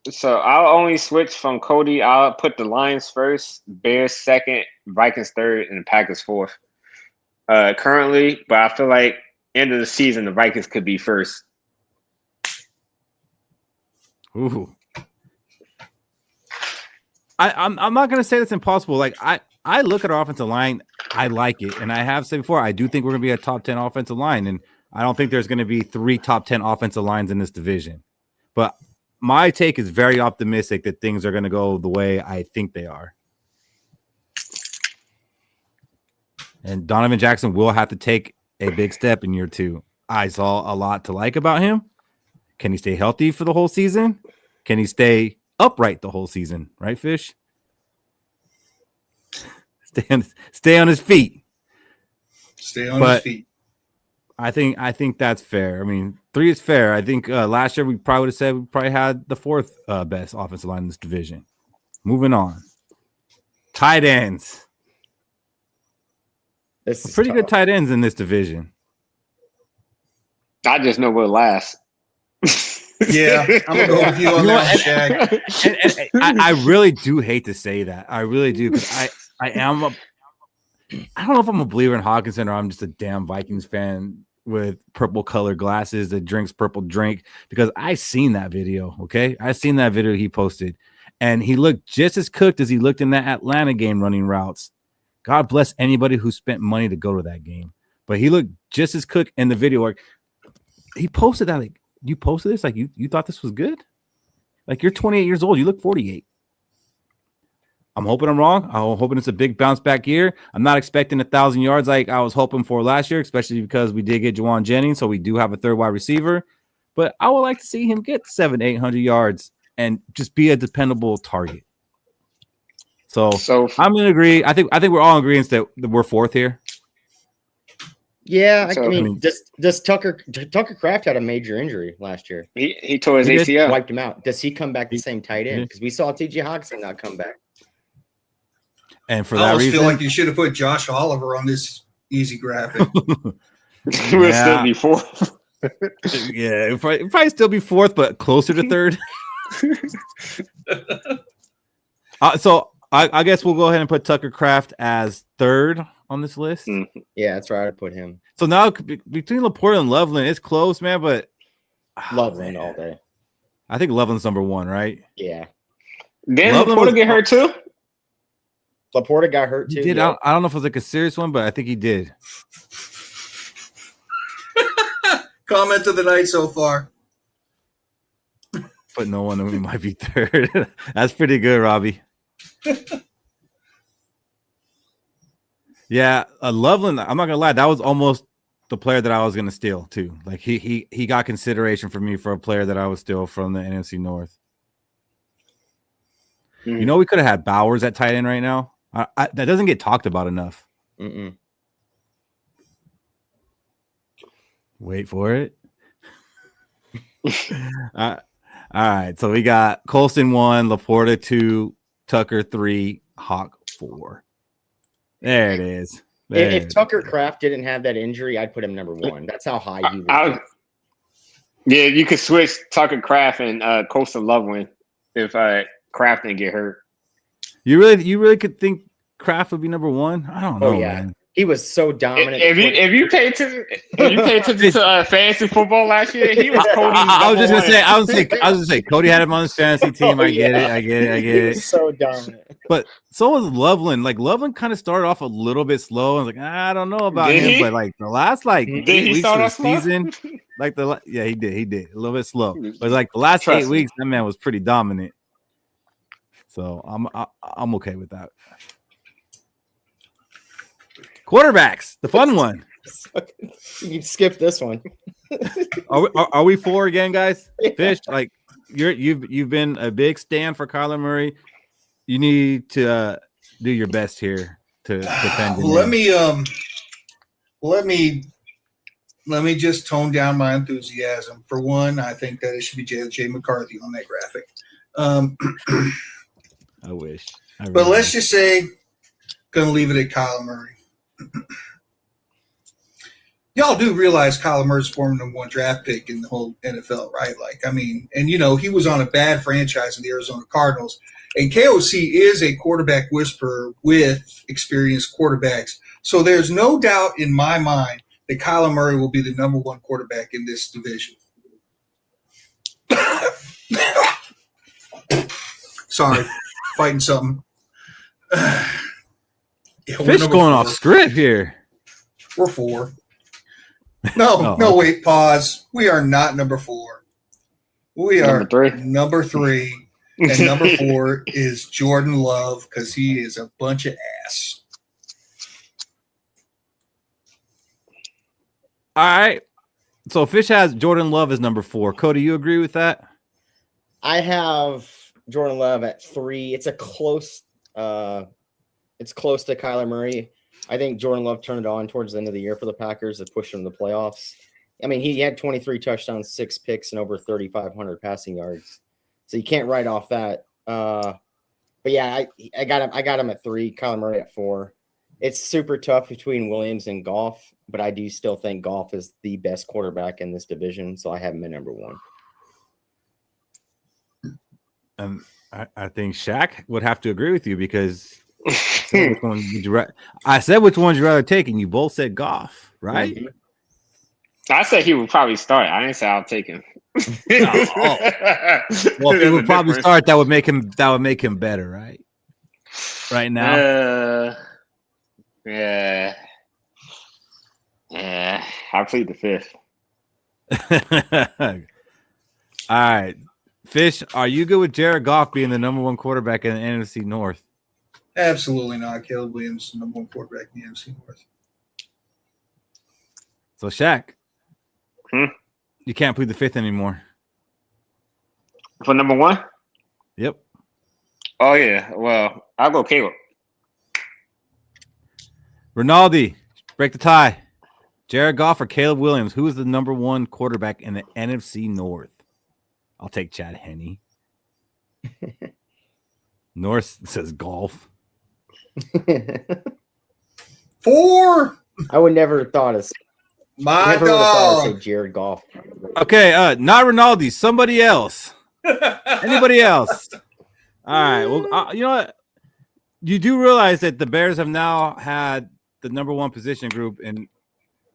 So I'll only switch from Cody. I'll put the Lions first, Bears second, Vikings third, and the Packers fourth. Currently, but I feel like end of the season the Vikings could be first. Ooh. I'm not gonna say that's impossible. Like I look at our offensive line, I like it, and I have said before, I do think we're gonna be a top 10 offensive line, and I don't think there's gonna be 3 top 10 offensive lines in this division. But my take is very optimistic that things are gonna go the way I think they are. And Donovan Jackson will have to take a big step in year 2. I saw a lot to like about him. Can he stay healthy for the whole season? Can he stay upright the whole season? Right, Fish? Stay on his feet. Stay on his feet. I think that's fair. I mean, 3 is fair. I think last year we probably would have said we probably had the 4th best offensive line in this division. Moving on. Tight ends. Pretty good tight ends in this division. I just know we'll last. Yeah, I'm gonna go with you on that, Shaq. And I really do hate to say that. I really do, because I don't know if I'm a believer in Hawkinson or I'm just a damn Vikings fan with purple colored glasses that drinks purple drink, because I seen that video. Okay, I seen that video he posted, and he looked just as cooked as he looked in that Atlanta game running routes. God bless anybody who spent money to go to that game, but he looked just as cooked in the video. Like, he posted that, like, you posted this, like you thought this was good? Like, you're 28 years old, you look 48. I'm hoping I'm wrong. I'm hoping it's a big bounce back year. I'm not expecting 1,000 yards like I was hoping for last year, especially because we did get Juwan Jennings, so we do have a third wide receiver. But I would like to see him get 700-800 yards and just be a dependable target. So I'm gonna agree. I think we're all in agreement that we're 4th here. Yeah, I mean, does Tucker Kraft had a major injury last year? He tore his ACL. Wiped him out. Does he come back the same tight end? Because we saw T.J. Hawkinson not come back. And for I that almost reason, feel like you should have put Josh Oliver on this easy graphic. We'll still be 4th. Yeah, it'll probably still be 4th, but closer to 3rd. So I guess we'll go ahead and put Tucker Kraft as 3rd on this list. Yeah, that's where I would put him. So now between Laporte and Loveland, it's close, man. But Loveland all day. I think Loveland's number 1, right? Yeah. Didn't Laporte get hurt too? Laporte got hurt too. He did. Yeah. I don't know if it was like a serious one, but I think he did. Comment of the night so far. But no one who might be 3rd. That's pretty good, Robbie. Yeah, Loveland, I'm not gonna lie, that was almost the player that I was gonna steal too. Like he got consideration for me for a player that I would steal from the NFC North. You know, we could have had Bowers at tight end right now. That doesn't get talked about enough. Wait for it. All right, so we got Colston 1, Laporta 2, Tucker 3, Hawk 4. There it is. If Tucker Kraft didn't have that injury, I'd put him number 1. That's how high you would. Yeah, you could switch Tucker Kraft and Colston Loveland if Kraft didn't get hurt. You really could think Kraft would be number 1? I don't know. Oh, yeah. Man. He was so dominant. If you paid attention to fantasy football last year, he was Cody's I was gonna say Cody had him on his fantasy team. I get it. He was so dominant. But so was Loveland. Like, Loveland kind of started off a little bit slow. I was like, I don't know about him, but like the last 8 weeks of the season, he did a little bit slow. But like the last 8 weeks, that man was pretty dominant. So I'm okay with that. Quarterbacks, the fun one. You can skip this one. Are we 4 again, guys? Fish, like you've been a big stand for Kyler Murray. You need to do your best here to defend him. Let me let me just tone down my enthusiasm. For one, I think that it should be J. McCarthy on that graphic. I wish. But let's just say, going to leave it at Kyler Murray. Y'all do realize Kyler Murray's former #1 draft pick in the whole NFL, right? Like, I mean, and you know, he was on a bad franchise in the Arizona Cardinals. And KOC is a quarterback whisperer with experienced quarterbacks. So there's no doubt in my mind that Kyler Murray will be the #1 quarterback in this division. Sorry, fighting something. Fish going off script here. We're 4. No, wait, pause. We are not number 4. We are number 3. And number 4 is Jordan Love because he is a bunch of ass. All right. So Fish has Jordan Love as number 4. Cody, you agree with that? I have Jordan Love at 3. It's close to Kyler Murray. I think Jordan Love turned it on towards the end of the year for the Packers that pushed them to the playoffs. I mean, he had 23 touchdowns, 6 picks, and over 3,500 passing yards. So you can't write off that. But yeah, I got him at 3, Kyler Murray at 4. It's super tough between Williams and Goff, but I do still think Goff is the best quarterback in this division, so I have him at number 1. I think Shaq would have to agree with you because I said which ones you'd rather take, and you both said Goff, right? Mm-hmm. I said he would probably start. I didn't say I'll take him. Well, if he would probably start, that would make him better, right? Right now. Yeah. I plead the 5th. All right. Fish, are you good with Jared Goff being the #1 quarterback in the NFC North? Absolutely not. Caleb Williams, #1 quarterback in the NFC North. So, Shaq, you can't plead the 5th anymore. For #1? Yep. Oh, yeah. Well, I'll go Caleb. Rinaldi, break the tie. Jared Goff or Caleb Williams? Who is the #1 quarterback in the NFC North? I'll take Chad Henne. North says golf. 4. I would never have thought of My dog. Say Jared Goff. Okay, not Rinaldi. Somebody else. Anybody else? All right. Well, you know what? You do realize that the Bears have now had the #1 position group in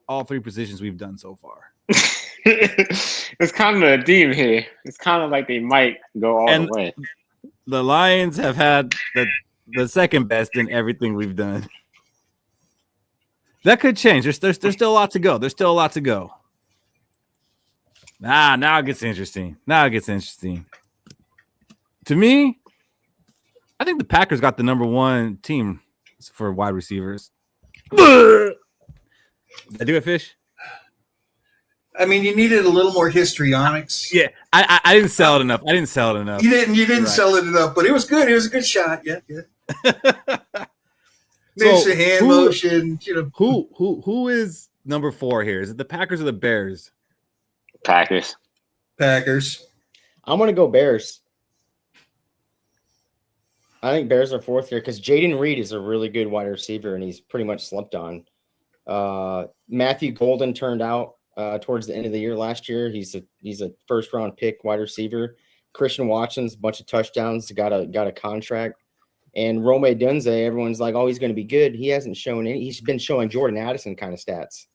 all 3 positions we've done so far. It's kind of a theme here. It's kind of like they might go all the way. The Lions have had the second best in everything we've done. That could change. There's still a lot to go. There's still a lot to go. Now it gets interesting. To me, I think the Packers got the #1 team for wide receivers. Did I do it, Fish? I mean, you needed a little more histrionics. Yeah, I didn't sell it enough. You didn't sell it enough, but it was good. It was a good shot. Yeah. There's a hand motion. You know, who is number 4 here? Is it the Packers or the Bears? Packers. I'm gonna go Bears. I think Bears are 4th here because Jaden Reed is a really good wide receiver and he's pretty much slept on. Matthew Golden turned out towards the end of the year last year. He's a first-round pick wide receiver. Christian Watson's a bunch of touchdowns, got a contract. And Rome Dunze, everyone's like, oh, he's going to be good. He hasn't shown any. He's been showing Jordan Addison kind of stats.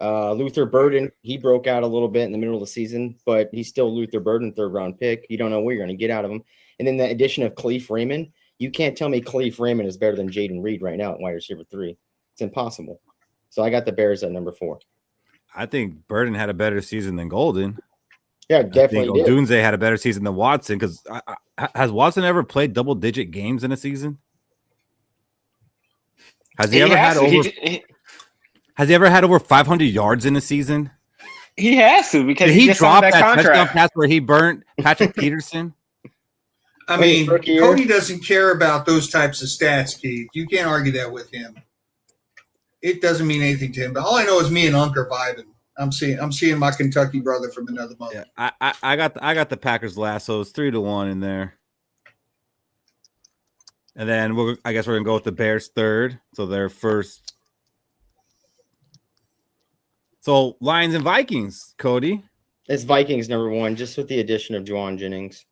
Luther Burden, he broke out a little bit in the middle of the season, but he's still Luther Burden, 3rd-round pick. You don't know what you're going to get out of him. And then the addition of Khalif Raymond, you can't tell me Khalif Raymond is better than Jaden Reed right now at wide receiver 3. It's impossible. So I got the Bears at number 4. I think Burden had a better season than Golden. Yeah, definitely. Dunze had a better season than Watson because has Watson ever played double-digit games in a season? Has he ever had over 500 yards in a season? He has to because he dropped that contract. touchdown pass where he burnt Patrick Peterson. I mean, Cody doesn't care about those types of stats, Keith. You can't argue that with him. it doesn't mean anything to him. But all I know is me and Unc are vibing. I'm seeing my Kentucky brother from another mother. Yeah, I got the Packers last, so it's 3-1 in there. And then I guess we're gonna go with the Bears third, so they're first. So Lions and Vikings, Cody. It's Vikings number 1, just with the addition of Juwan Jennings.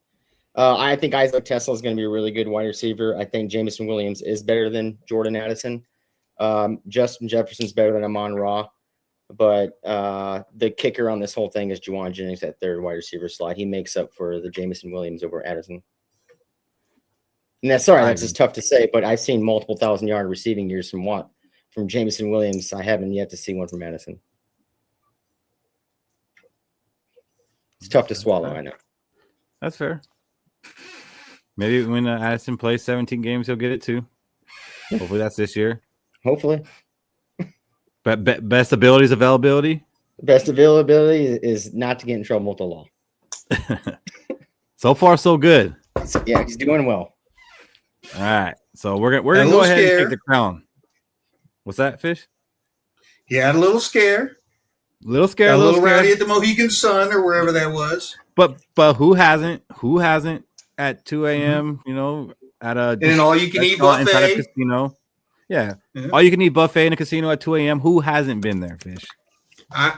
I think Isaac Tesla is going to be a really good wide receiver. I think Jamison Williams is better than Jordan Addison. Justin Jefferson's better than Amon-Ra. But the kicker on this whole thing is Juwan Jennings at third wide receiver slot. He makes up for the Jamison Williams over Addison. And that's just tough to say, but I've seen multiple 1,000-yard receiving years from Jamison Williams. I haven't yet to see one from Addison. It's tough to swallow, I know. That's fair. Maybe when Addison plays 17 games, he'll get it too. Hopefully that's this year. Hopefully. But best abilities, availability? Best availability is not to get in trouble with the law. So far, so good. So, yeah, he's doing well. All right. So we're gonna go ahead and take the crown. What's that, Fish? He had a little scare. A little scared. A little rowdy at the Mohegan Sun or wherever that was. But who hasn't? Who hasn't at 2 a.m., you know, at a and all you can eat buffet inside a casino? Yeah. All you can eat buffet in a casino at 2 a.m. Who hasn't been there, Fish? I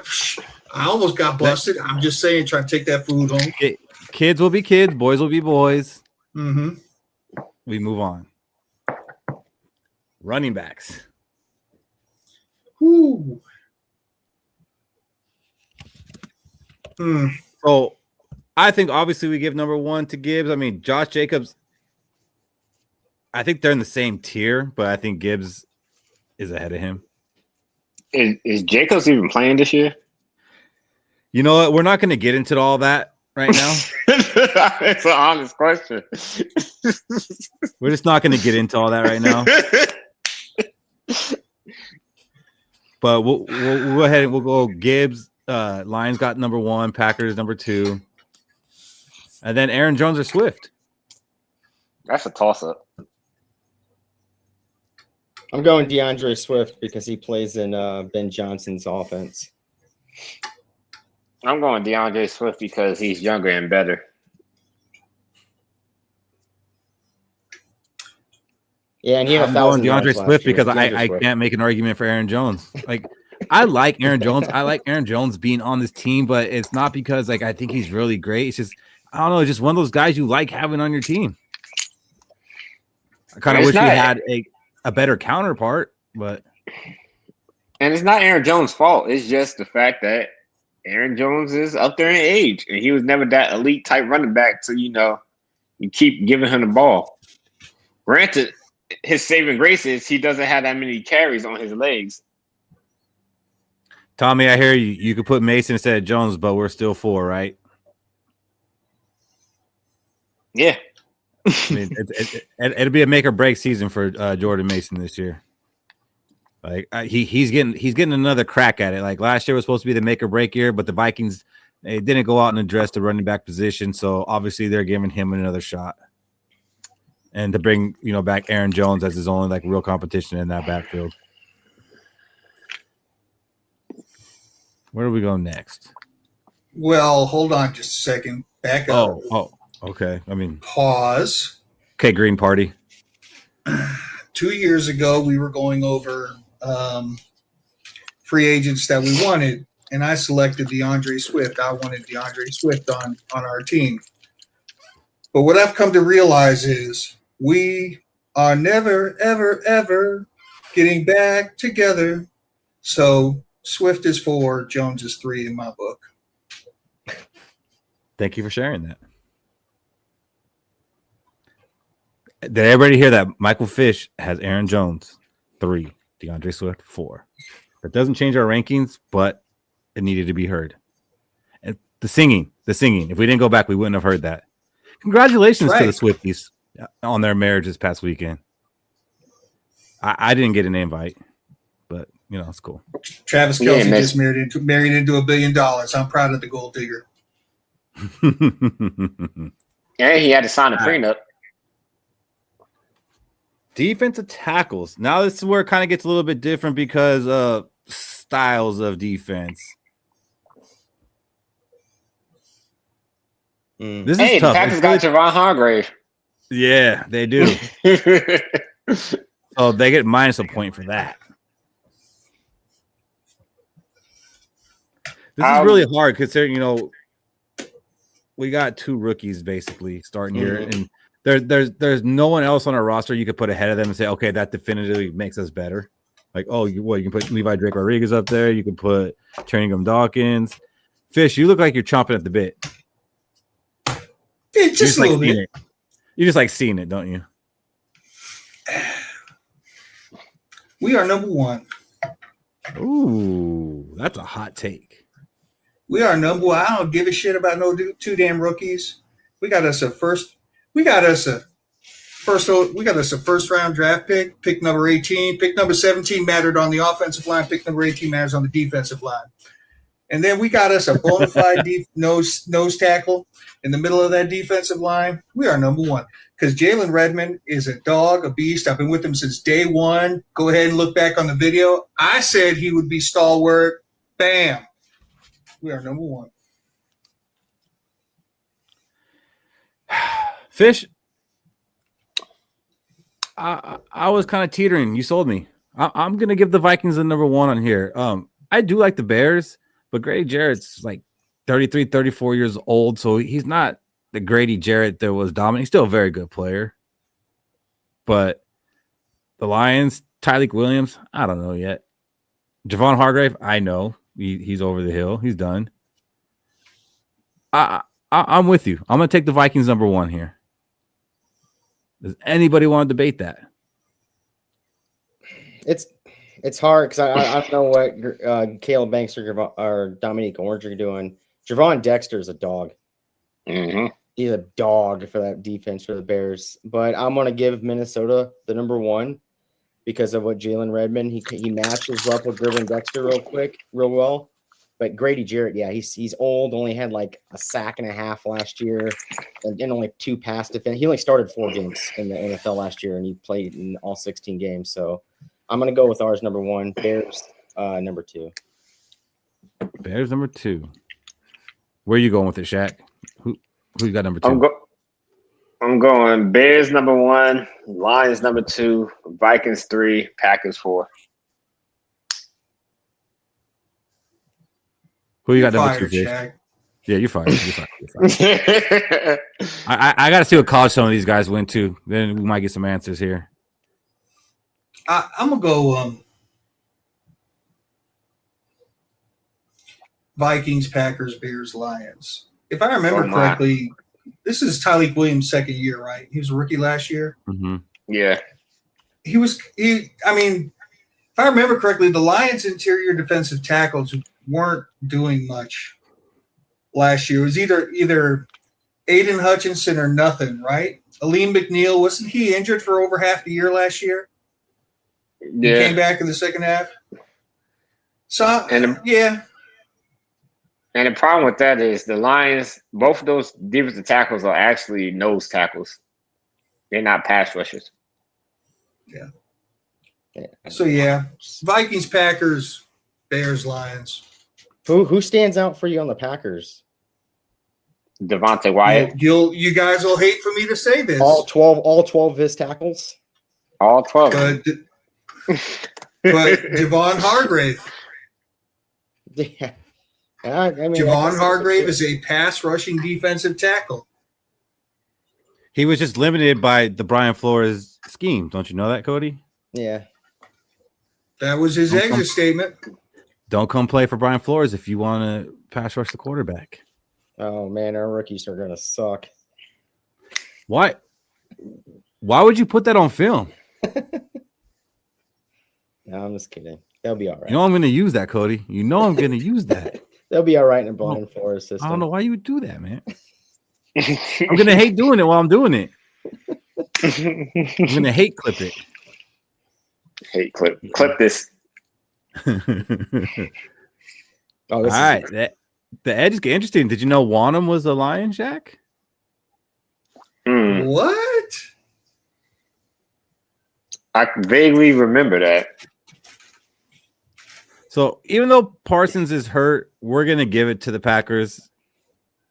almost got busted. I'm just saying, trying to take that food home. Kids will be kids, boys will be boys. Mm-hmm. We move on. Running backs. Whoo. So I think obviously we give number 1 to Gibbs. I mean, Josh Jacobs, I think they're in the same tier, but I think Gibbs is ahead of him. Is Jacobs even playing this year? You know what? We're not going to get into all that right now. It's an honest question. We're just not going to get into all that right now. But we'll go ahead and we'll go Gibbs. Lions got number 1, Packers number 2. And then Aaron Jones or Swift. That's a toss-up. I'm going DeAndre Swift because he plays in Ben Johnson's offense. I'm going DeAndre Swift because he's younger and better. Yeah, and he had I'm going DeAndre Swift because I can't make an argument for Aaron Jones. Like, I like Aaron Jones. I like Aaron Jones being on this team, but it's not because like I think he's really great. It's just I don't know, just one of those guys you like having on your team. I kind of wish we had a better counterpart, but and it's not Aaron Jones' fault. It's just the fact that Aaron Jones is up there in age, and he was never that elite type running back. So you keep giving him the ball. Granted, his saving grace is he doesn't have that many carries on his legs. Tommy, I hear you. You could put Mason instead of Jones, but we're still 4, right? Yeah. I mean, it'll be a make or break season for Jordan Mason this year. Like he's getting another crack at it. Like last year was supposed to be the make or break year, but the Vikings they didn't go out and address the running back position, so obviously they're giving him another shot. And to bring back Aaron Jones as his only like real competition in that backfield. Where do we go next? Well, hold on just a second. Back up. Oh, okay. I mean, pause. Okay, Green Party. 2 years ago, we were going over free agents that we wanted, and I selected DeAndre Swift. I wanted DeAndre Swift on our team. But what I've come to realize is we are never, ever, ever getting back together. So Swift is 4, Jones is 3 in my book. Thank you for sharing that. Did everybody hear that? Michael Fish has Aaron Jones 3, DeAndre Swift 4. That doesn't change our rankings, but it needed to be heard. And the singing. If we didn't go back, we wouldn't have heard that. Congratulations to the Swifties on their marriage this past weekend. I didn't get an invite, but it's cool. Travis Kelce just married into $1 billion. I'm proud of the gold digger. Yeah, he had to sign a prenup. Defensive tackles. Now this is where it kind of gets a little bit different because of styles of defense. This Hey, is the tough. Packers got Javon Hargrave. Yeah, they do. Oh, they get minus a point for that. This is really hard considering, we got two rookies basically starting here, and there's no one else on our roster you could put ahead of them and say, okay, that definitively makes us better. Like, you can put Levi Drake Rodriguez up there, you can put Turningham Dawkins. Fish, you look like you're chomping at the bit. Yeah, just a little bit. You just like seeing it, don't you? We are number one. Ooh, that's a hot take. We are number one. I don't give a shit about no two damn rookies. We got us a first round draft pick number 18. Pick number 17 mattered on the offensive line. Pick number 18 matters on the defensive line. And then we got us a bona fide nose tackle in the middle of that defensive line. We are number one because Jalen Redmond is a dog, a beast. I've been with him since day one. Go ahead and look back on the video. I said he would be stalwart. Bam. We are number one. Fish, I was kind of teetering. You sold me. I'm going to give the Vikings the number one on here. I do like the Bears. But Grady Jarrett's like 33, 34 years old, so he's not the Grady Jarrett that was dominant. He's still a very good player. But the Lions, Tyreek Williams, I don't know yet. Javon Hargrave, I know. He's over the hill. He's done. I'm with you. I'm going to take the Vikings number one here. Does anybody want to debate that? It's hard because I don't know what Caleb Banks or Dominique Orange are doing. Javon Dexter is a dog. Mm-hmm. He's a dog for that defense for the Bears. But I'm going to give Minnesota the number one because of what Jalen Redmond. He matches up with Griffin Dexter real well. But Grady Jarrett, yeah, he's old. Only had like a sack and a half last year, and only 2 pass defense. He only started 4 games in the NFL last year, and he played in all 16 games. So I'm going to go with ours number one. Bears number 2. Bears number 2. Where are you going with it, Shaq? Who you got number 2? I'm going Bears number 1, Lions number 2, Vikings 3, Packers 4. Who you got number 2, Shaq? Yeah, you're fired. I got to see what college some of these guys went to. Then we might get some answers here. I'm going to go Vikings, Packers, Bears, Lions. If I remember correctly, this is Tyreek Williams' second year, right? He was a rookie last year. Mm-hmm. Yeah. If I remember correctly, the Lions' interior defensive tackles weren't doing much last year. It was either Aiden Hutchinson or nothing, right? Aleem McNeil, wasn't he injured for over half the year last year? Yeah. He came back in the second half. So, yeah. And the problem with that is the Lions, both of those defensive tackles are actually nose tackles. They're not pass rushers. Yeah. So, yeah. Vikings, Packers, Bears, Lions. Who stands out for you on the Packers? Devontae Wyatt. You guys will hate for me to say this. All 12 of his tackles? All 12. But Javon Hargrave. Yeah. Javon Hargrave is a pass rushing defensive tackle. He was just limited by the Brian Flores scheme. Don't you know that, Cody? Yeah. That was his exit statement. Don't come play for Brian Flores if you want to pass rush the quarterback. Oh, man, our rookies are going to suck. Why would you put that on film? No, I'm just kidding. They'll be all right. You know I'm going to use that, Cody. You know I'm going to use that. They'll be all right in a Brian Flores system. I don't know why you would do that, man. I'm going to hate doing it while I'm doing it. I'm going to hate clip it. Hate clip this. All right. The edge is interesting. Did you know Wanham was a Lion, Shaq? What? I vaguely remember that. So even though Parsons is hurt, we're gonna give it to the Packers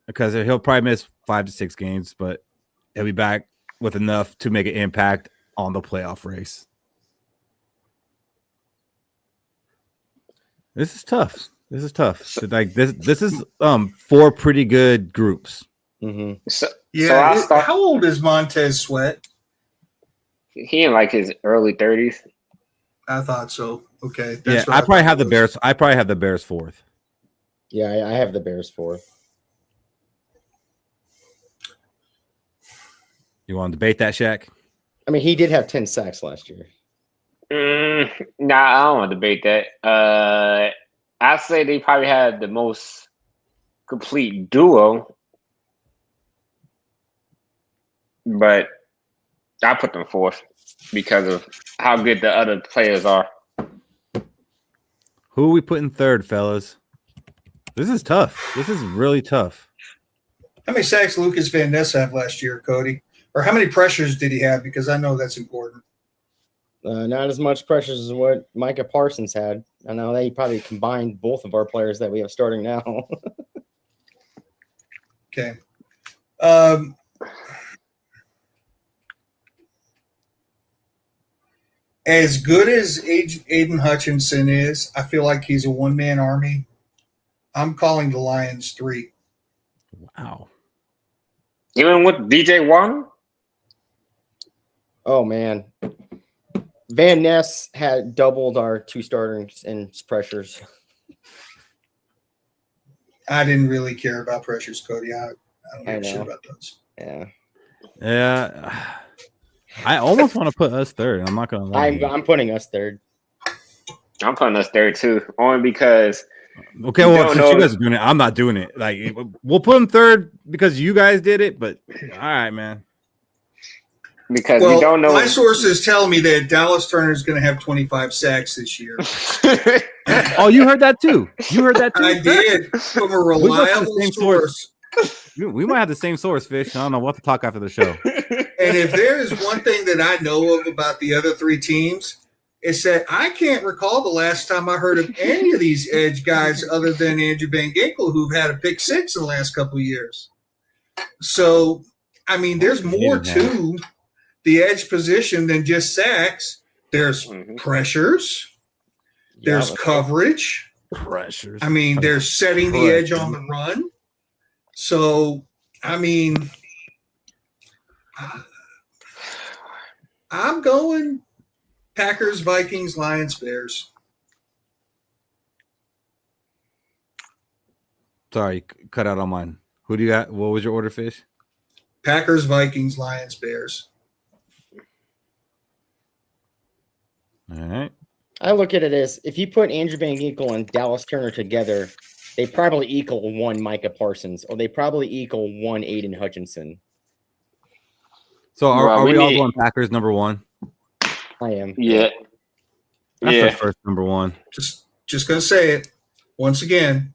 because he'll probably miss 5 to 6 games, but he'll be back with enough to make an impact on the playoff race. This is tough. Like this is 4 pretty good groups. Mm-hmm. So Yeah. I'll start. How old is Montez Sweat? He in like his early 30s. I thought so. Okay. Yeah, That's what I probably thought have it the was. Bears. I probably have the Bears 4th. Yeah, I have the Bears 4th. You want to debate that, Shaq? I mean, he did have 10 sacks last year. Nah, I don't want to debate that. I'd say they probably had the most complete duo, but I put them 4th because of how good the other players are. Who are we putting 3rd, fellas? This is tough. This is really tough. How many sacks Lucas Van Ness have last year, Cody? Or how many pressures did he have? Because I know that's important. Not as much pressures as what Micah Parsons had. I know they probably combined both of our players that we have starting now. Okay. As good as Aiden Hutchinson is, I feel like he's a one-man army. I'm calling the Lions 3. Wow. Even with DJ Warner? Oh, man. Van Ness had doubled our 2 starters in pressures. I didn't really care about pressures, Cody. I don't give a shit know. about those. Yeah. Yeah. I almost want to put us 3rd. I'm not gonna lie. I'm putting us 3rd. I'm putting us 3rd too, only because Okay, well, since you guys are doing it, I'm not doing it. Like, we'll put him 3rd because you guys did it. But all right, man. Because we don't know. My sources tell me that Dallas Turner is going to have 25 sacks this year. Oh, you heard that too. You heard that too. I did from a We must have reliable the same source. We might have the same source, Fish. I don't know. We'll have to talk after the show. And if there is one thing that I know of about the other 3 teams, it's that I can't recall the last time I heard of any of these edge guys other than Andrew Van Ginkel who've had a pick 6 in the last couple of years. So, I mean, there's more to the edge position than just sacks. There's pressures. There's coverage. Pressures. I mean, there's setting the edge on the run. So, I mean, I'm going Packers, Vikings, Lions, Bears. Sorry, cut out on mine. Who do you got? What was your order, Fish? Packers, Vikings, Lions, Bears. All right. I look at it as if you put Andrew Van Ginkel and Dallas Turner together, they probably equal 1 Micah Parsons, or they probably equal 1 Aiden Hutchinson. So are we all going Packers number 1? I am. Yeah. That's the first number 1. Just gonna say it once again.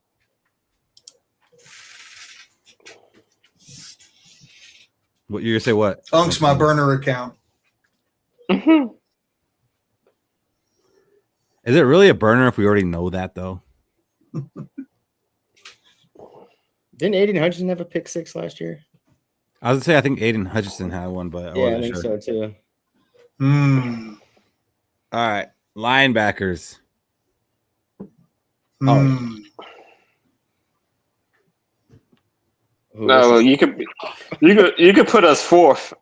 What you're gonna say? What? Unk's my burner account. Is it really a burner if we already know that though? Didn't Aiden Hutchinson have a pick 6 last year? I was gonna say I think Aiden Hutchinson had one, but I think so too. Hmm. All right, linebackers. Hmm. No, you could put us 4th.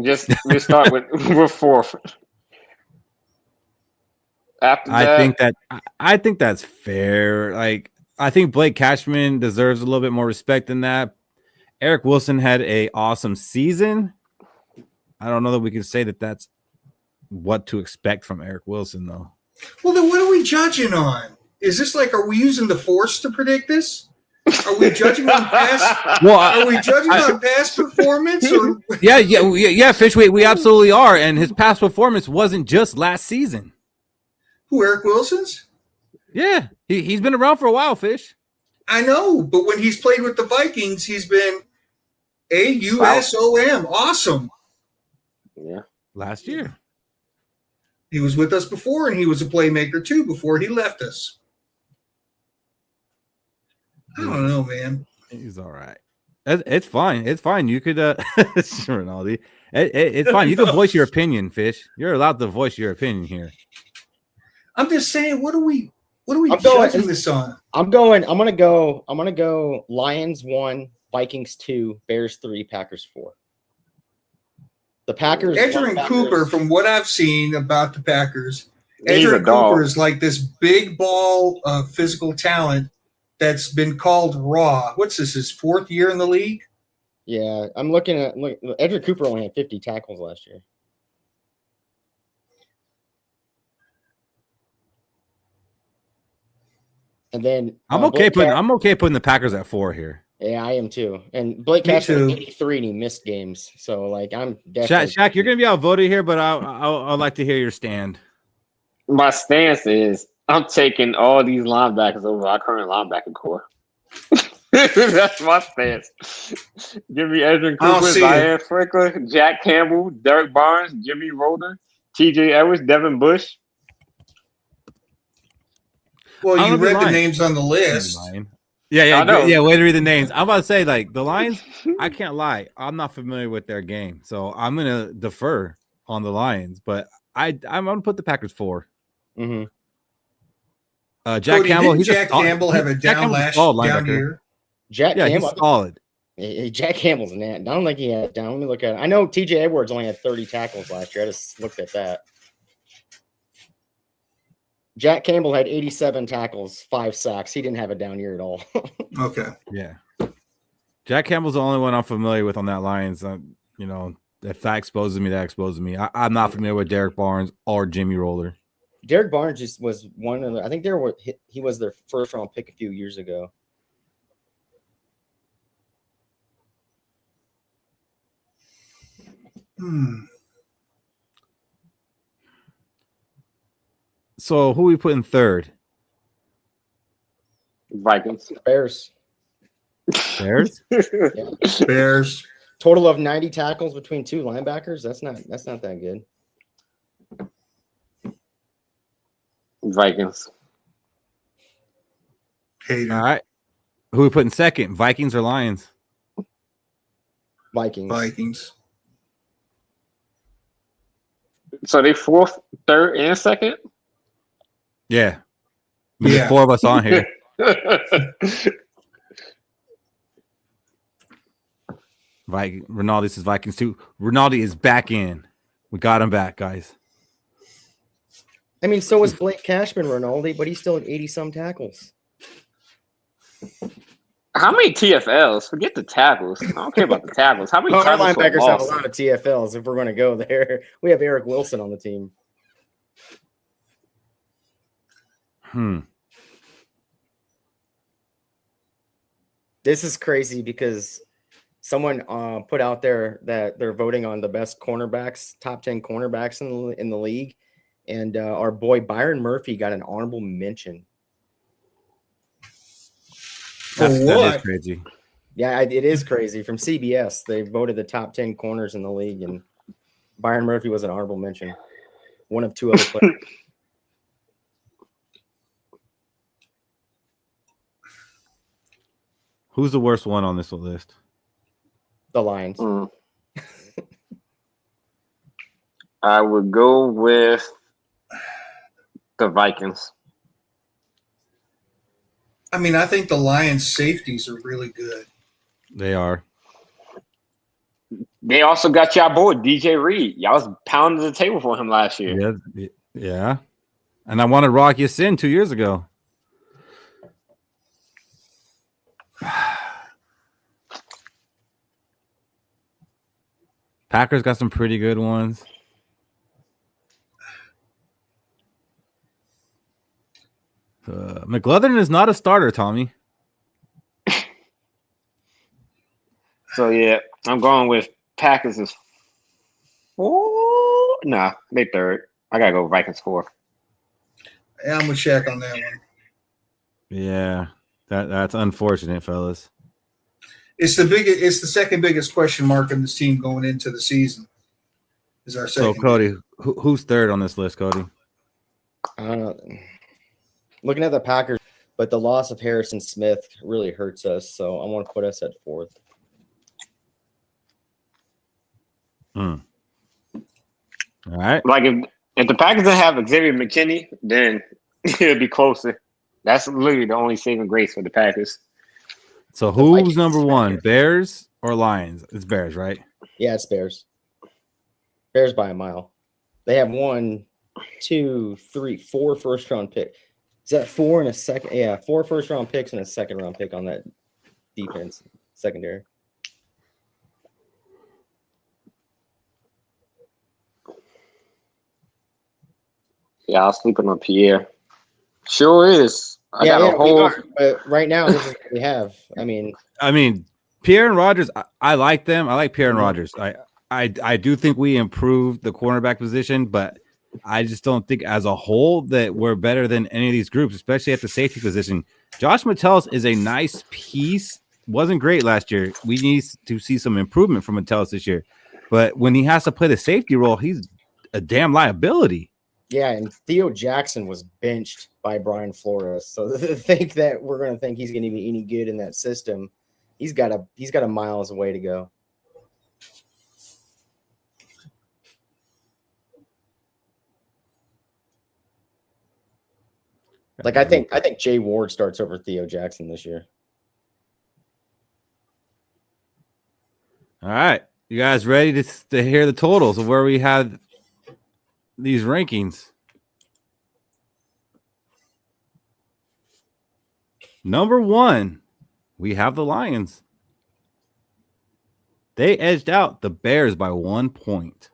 Just start with we're 4th. After that, I think that's fair. Like, I think Blake Cashman deserves a little bit more respect than that. Eric Wilson had an awesome season. I don't know that we can say that that's what to expect from Eric Wilson, though. Well, then what are we judging on? Is this like, are we using the force to predict this? Are we judging on past? Are we judging on past performance? Or? Yeah, Fish. We absolutely are, and his past performance wasn't just last season. Who, Eric Wilson's? Yeah, he's been around for a while, Fish. I know, but when he's played with the Vikings, he's been AUSOM. Awesome. Yeah. Last year. He was with us before, and he was a playmaker too before he left us. I don't know, man. He's all right. It's fine. It's fine. You could Ronaldo. It's fine. You can voice your opinion, Fish. You're allowed to voice your opinion here. I'm just saying, what are we I'm judging this on? I'm gonna go Lions 1, Vikings 2, Bears 3, Packers 4. The Packers. Edgerrin Cooper, from what I've seen about the Packers, He's a Edgerrin dog. Cooper is like this big ball of physical talent that's been called raw. What's this, his 4th year in the league? Yeah, I'm looking at Edgerrin Cooper only had 50 tackles last year. And then I'm okay putting the Packers at 4 here. Yeah, I am too. And Blake Me Cashman too. 83 and he missed games. So like I'm definitely Shaq, you're gonna be outvoted here, but I'd like to hear your stand. My stance is I'm taking all these linebackers over our current linebacker core. That's my stance. Give me Edgerrin I don't Cooper, see Zaire Franklin, Jack Campbell, Derek Barnes, Jimmy Roder, TJ Edwards, Devin Bush. Well, I you don't know the read the Lions. names on the list. Yeah, I know. yeah. Way to read the names. I'm about to say, like, the Lions. I can't lie. I'm not familiar with their game, so I'm gonna defer on the Lions. But I'm gonna put the Packers 4. Mm-hmm. Jack Cody, Campbell. didn't Jack Campbell have a Jack down Campbell's a solid down linebacker. year? Jack Yeah, Campbell. he's solid. Jack Campbell's an ant. I don't think he had down. Let me look at it. I know TJ Edwards only had 30 tackles last year. I just looked at that. Jack Campbell had 87 tackles, 5 sacks. He didn't have a down year at all. Okay. Yeah. Jack Campbell's the only one I'm familiar with on that Lions. You know, if that exposes me, that exposes me. I'm not familiar with Derek Barnes or Jimmy Roller. Derek Barnes just was one of the, I think he was their first round pick a few years ago. So who we put in 3rd? Vikings. Bears. Bears? Yeah. Bears. Total of 90 tackles between 2 linebackers. That's not that good. Vikings. Hater. All right. Who we put in 2nd? Vikings or Lions? Vikings. Vikings. So they 4th, 3rd, and 2nd? Yeah. There's Yeah. 4 of us on here. Ronaldo says Vikings too. Ronaldo is back in. We got him back, guys. I mean, so was Blake Cashman, Ronaldo, but he still had 80 some tackles. How many TFLs? Forget the tackles. I don't care about the tackles. How many Our tackles for linebackers have a loss? lot of TFLs if we're going to go there. We have Eric Wilson on the team. This is crazy because someone put out there that they're voting on the best cornerbacks, top 10 cornerbacks in the league. And our boy Byron Murphy got an honorable mention. For That what? is crazy. Yeah, it is crazy. From CBS, they voted the top 10 corners in the league, and Byron Murphy was an honorable mention. One of 2 other players. Who's the worst one on this list? The Lions. I would go with the Vikings. I mean, I think the Lions' safeties are really good. They are. They also got y'all boy DJ Reed. Y'all was pounding the table for him last year. Yeah. And I wanted Rock Ya-Sin 2 years ago. Packers got some pretty good ones. McLovin is not a starter, Tommy. So yeah, I'm going with Packers is 4. Nah, they 3rd. I gotta go Vikings 4th. Yeah, I'm with Shaq on that one. Yeah, that's unfortunate, fellas. It's the second biggest question mark in this team going into the season. Is our So second. Cody, Who's third on this list, Cody? Looking at the Packers, but the loss of Harrison Smith really hurts us. So I want to put us at fourth. All right. Like if the Packers didn't have Xavier McKinney, then it'd be closer. That's literally the only saving grace for the Packers. So who's number one, Bears or Lions? It's Bears, right? Yeah, it's Bears. Bears by a mile. They have 1, 2, 3, 4 first-round picks. Is that 4 and a second? Yeah, 4 first-round picks and a second-round pick on that defense secondary. Yeah, I was sleeping on Pierre. Sure is. I got a whole. But right now, this is what we have. I mean, Pierre and Rodgers. I like them. I like Pierre and Rodgers. I do think we improved the cornerback position, but I just don't think as a whole that we're better than any of these groups, especially at the safety position. Josh Metellus is a nice piece. Wasn't great last year. We need to see some improvement from Metellus this year. But when he has to play the safety role, he's a damn liability. yeah, and Theo Jackson was benched by Brian Flores. So to think that we're going to think he's going to be any good in that system, he's got a miles away to go. Like I think Jay Ward starts over Theo Jackson this year. All right. You guys ready to hear the totals of where we had these rankings? Number one, we have the Lions. They edged out the Bears by 1 point.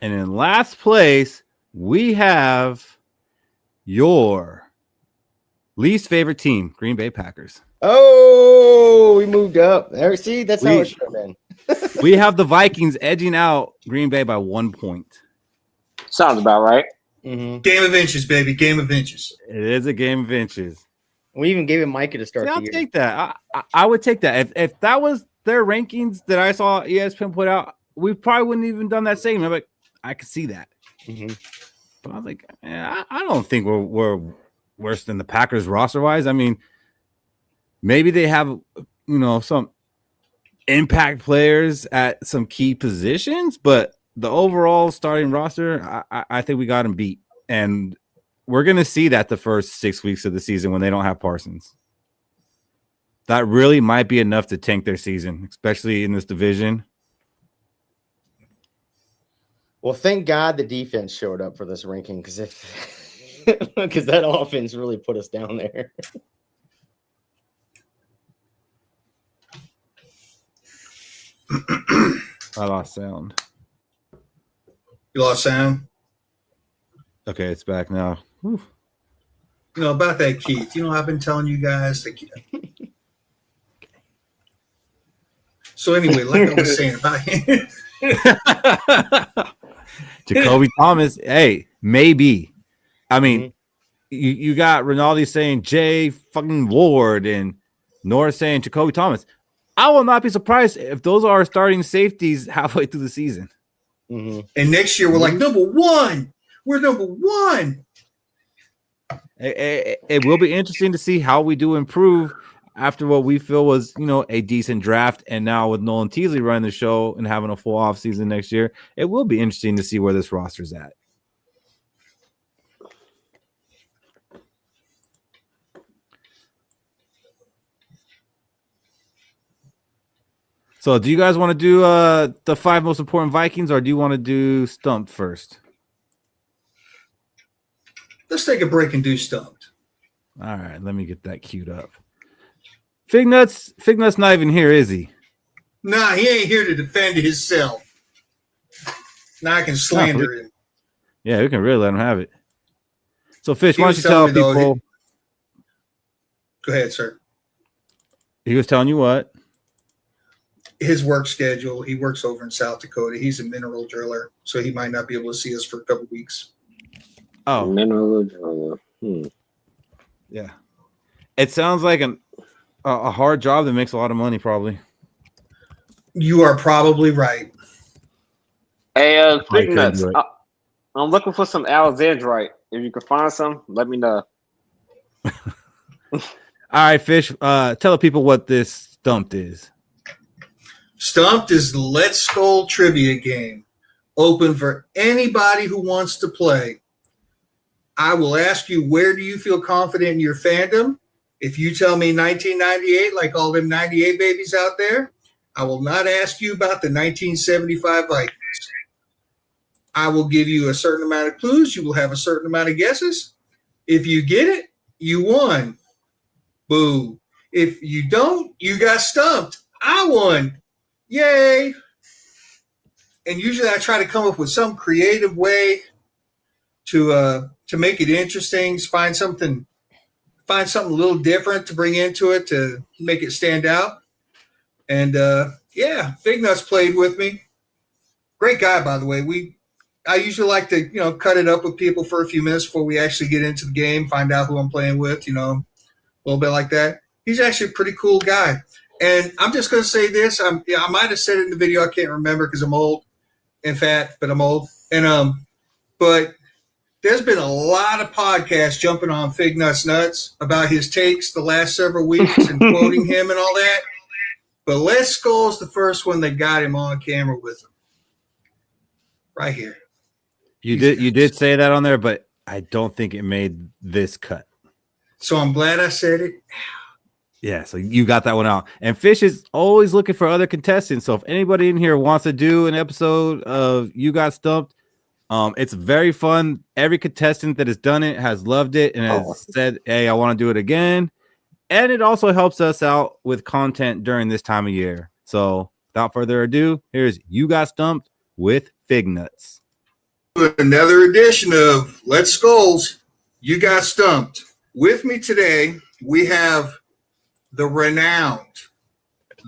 And in last place, we have your least favorite team, Green Bay Packers. Oh, we moved up. There, see, that's how it should have been. We have the Vikings edging out Green Bay by 1 point. Sounds about right. Mm-hmm. Game of inches, baby. Game of inches. It is a game of inches. We even gave him Micah to start Yeah, the I'll year. take that. I would take that. If that was their rankings that I saw ESPN put out, we probably wouldn't even done that segment. But I could see that. Mm-hmm. But I was like, I don't think we're worse than the Packers roster wise. I mean, maybe they have some impact players at some key positions, but the overall starting roster, I think we got them beat, and we're gonna see that the first 6 weeks of the season when they don't have Parsons. That really might be enough to tank their season, especially in this division. Well, thank God the defense showed up for this ranking because that offense really put us down there. I lost sound. You lost sound? Okay, it's back now. Whew. You know, about that, Keith. You know, I've been telling you guys that. So anyway, like I was saying about him. Jacoby Thomas, hey, maybe. I mean, you got Rinaldi saying Jay fucking Ward and Norris saying Jacoby Thomas. I will not be surprised if those are starting safeties halfway through the season. Mm-hmm. And next year we're like number one. We're number one. It will be interesting to see how we do improve after what we feel was, a decent draft. And now with Nolan Teasley running the show and having a full off season next year, it will be interesting to see where this roster's at. So do you guys want to do the 5 most important Vikings, or do you want to do Stumped first? Let's take a break and do Stumped. All right, let me get that queued up. Fignuts not even here, is he? Nah, he ain't here to defend himself. Now I can slander him. Yeah, we can really let him have it. So, Fish, He why don't was you tell telling me, though, people? Go ahead, sir. He was telling you what? His work schedule. He works over in South Dakota. He's a mineral driller, so he might not be able to see us for a couple weeks. Oh, Mineral driller. yeah. It sounds like a hard job that makes a lot of money, probably. You are probably right. Hey, Probably couldn't Fignuts. do it. I'm looking for some Alexandrite. If you can find some, let me know. All right, Fish. Tell the people what this Stumped is. Stumped is the Let's Skol trivia game, open for anybody who wants to play. I will ask you, where do you feel confident in your fandom? If you tell me 1998, like all them 98 babies out there, I will not ask you about the 1975 Vikings. I will give you a certain amount of clues. You will have a certain amount of guesses. If you get it, you won. Boo. If you don't, you got stumped. I won. Yay. And usually I try to come up with some creative way to make it interesting, find something a little different to bring into it to make it stand out. And Fignuts played with me. Great guy, by the way. I usually like to, cut it up with people for a few minutes before we actually get into the game, find out who I'm playing with, a little bit like that. He's actually a pretty cool guy. And I'm just going to say this. I might have said it in the video. I can't remember because I'm old and fat, but I'm old. And but there's been a lot of podcasts jumping on Fignuts nuts about his takes the last several weeks and quoting him and all that. But Let's Skol is the first one that got him on camera with him. Right here. You did say that on there, but I don't think it made this cut. So I'm glad I said it. Yeah, so you got that one out. And Fish is always looking for other contestants. So if anybody in here wants to do an episode of You Got Stumped, it's very fun. Every contestant that has done it has loved it and has said, hey, I want to do it again. And it also helps us out with content during this time of year. So without further ado, here's You Got Stumped with Fignuts. Another edition of Let's Skol's You Got Stumped. With me today, we have the renowned,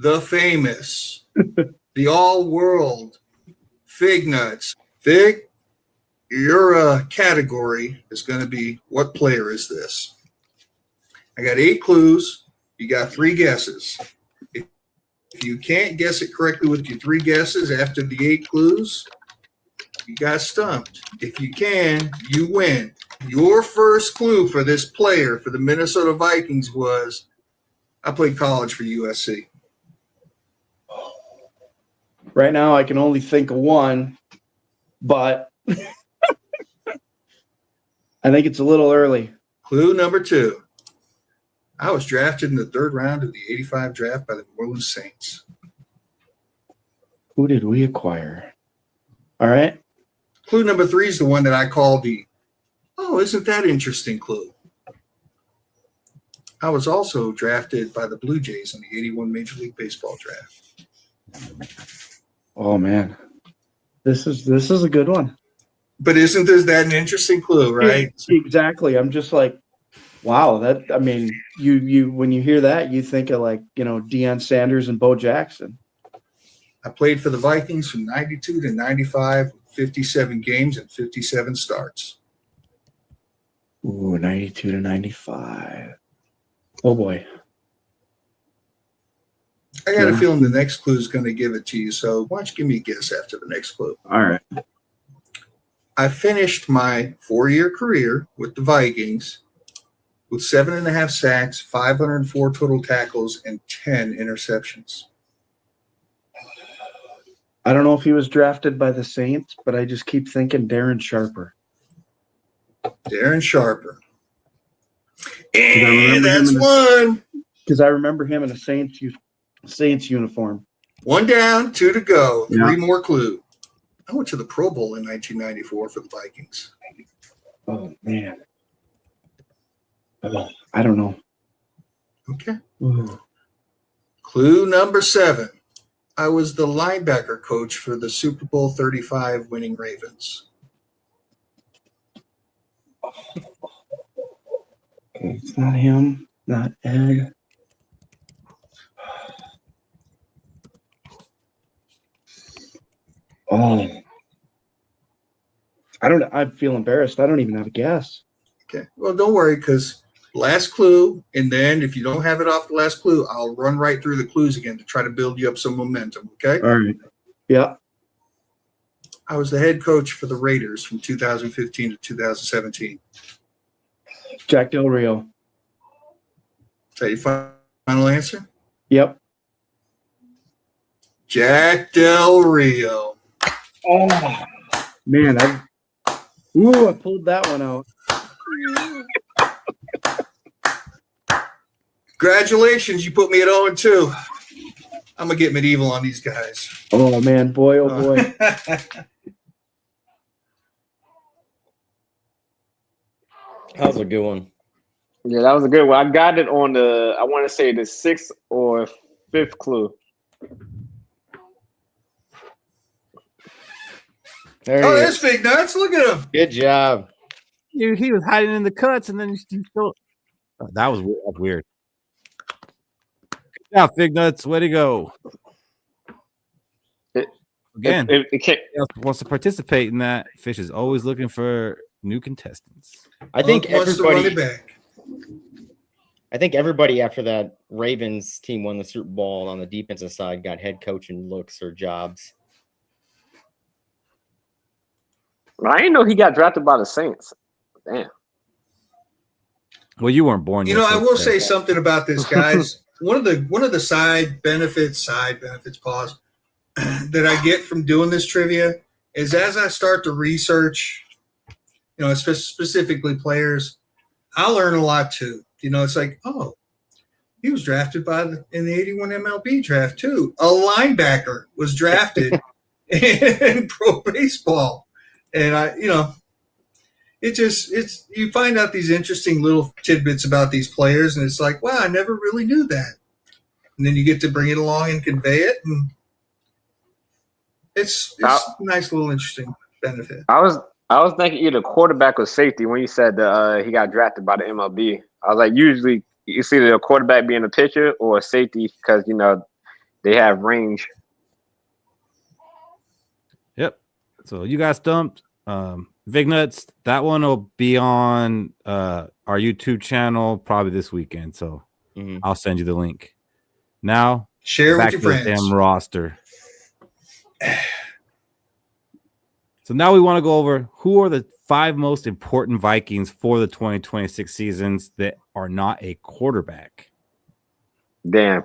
the famous, the all-world Fignuts. Fig, your category is going to be, what player is this? I got 8 clues. You got 3 guesses. If you can't guess it correctly with your 3 guesses after the 8 clues, you got stumped. If you can, you win. Your first clue for this player for the Minnesota Vikings was, I played college for USC. Right now, I can only think of one, but I think it's a little early. Clue number 2. I was drafted in the 3rd round of the 85 draft by the New Orleans Saints. Who did we acquire? All right. Clue number 3 is the one that I called the, isn't that interesting clue. I was also drafted by the Blue Jays in the 81 Major League Baseball draft. Oh man, this is a good one. But isn't that an interesting clue, right? Exactly. I'm just like, wow. You when you hear that, you think of Deion Sanders and Bo Jackson. I played for the Vikings from 92 to 95, 57 games and 57 starts. Ooh, 92 to 95. Oh boy. I got a feeling the next clue is going to give it to you. So why don't you give me a guess after the next clue? All right. I finished my 4-year career with the Vikings with 7.5 sacks, 504 total tackles, and 10 interceptions. I don't know if he was drafted by the Saints, but I just keep thinking Darren Sharper. Darren Sharper. And that's one. Because I remember him in a Saints uniform. 1 down, 2 to go. Yeah. 3 more clues. I went to the Pro Bowl in 1994 for the Vikings. Oh, man. I don't know. Okay. Ooh. Clue number 7. I was the linebacker coach for the Super Bowl 35 winning Ravens. It's not him, not Ed. Oh. I feel embarrassed. I don't even have a guess. Okay. Well, don't worry, because last clue, and then if you don't have it off the last clue, I'll run right through the clues again to try to build you up some momentum, okay? All right. Yeah. I was the head coach for the Raiders from 2015 to 2017. Jack Del Rio. Is that your final answer? Yep. Jack Del Rio. Oh, man. I pulled that one out. Congratulations, you put me at 0-2. I'm going to get medieval on these guys. Oh, man. Boy, oh, boy. That was a good one. Yeah, that was a good one. I got it on I want to say the 6th or 5th clue. There's Fignuts. Look at him. Good job. He was hiding in the cuts, and then he still. Oh, that was weird. Good job, Fignuts. Way to go. Again, wants to participate in that. Fish is always looking for new contestants. I think wants to run it back. I think everybody after that Ravens team won the Super Bowl on the defensive side got head coaching looks or jobs. I didn't know he got drafted by the Saints. Damn. Well, you weren't born yet. I will say something about this, guys. One of the side benefits, pause, that I get from doing this trivia is as I start to research, specifically players, I learn a lot too. It's like, oh, he was drafted in the 81 MLB draft too. A linebacker was drafted in pro baseball. And you find out these interesting little tidbits about these players, and it's like, wow, I never really knew that. And then you get to bring it along and convey it, and it's a nice little interesting benefit. I was thinking either quarterback or safety when you said he got drafted by the MLB. I was like, usually you see the quarterback being a pitcher or a safety because they have range. Yep. So you got stumped. Fignuts, that one will be on our YouTube channel probably this weekend. So I'll send you the link. Now share back with your to friends. The damn roster. So now we want to go over who are the 5 most important Vikings for the 2026 seasons that are not a quarterback. Damn.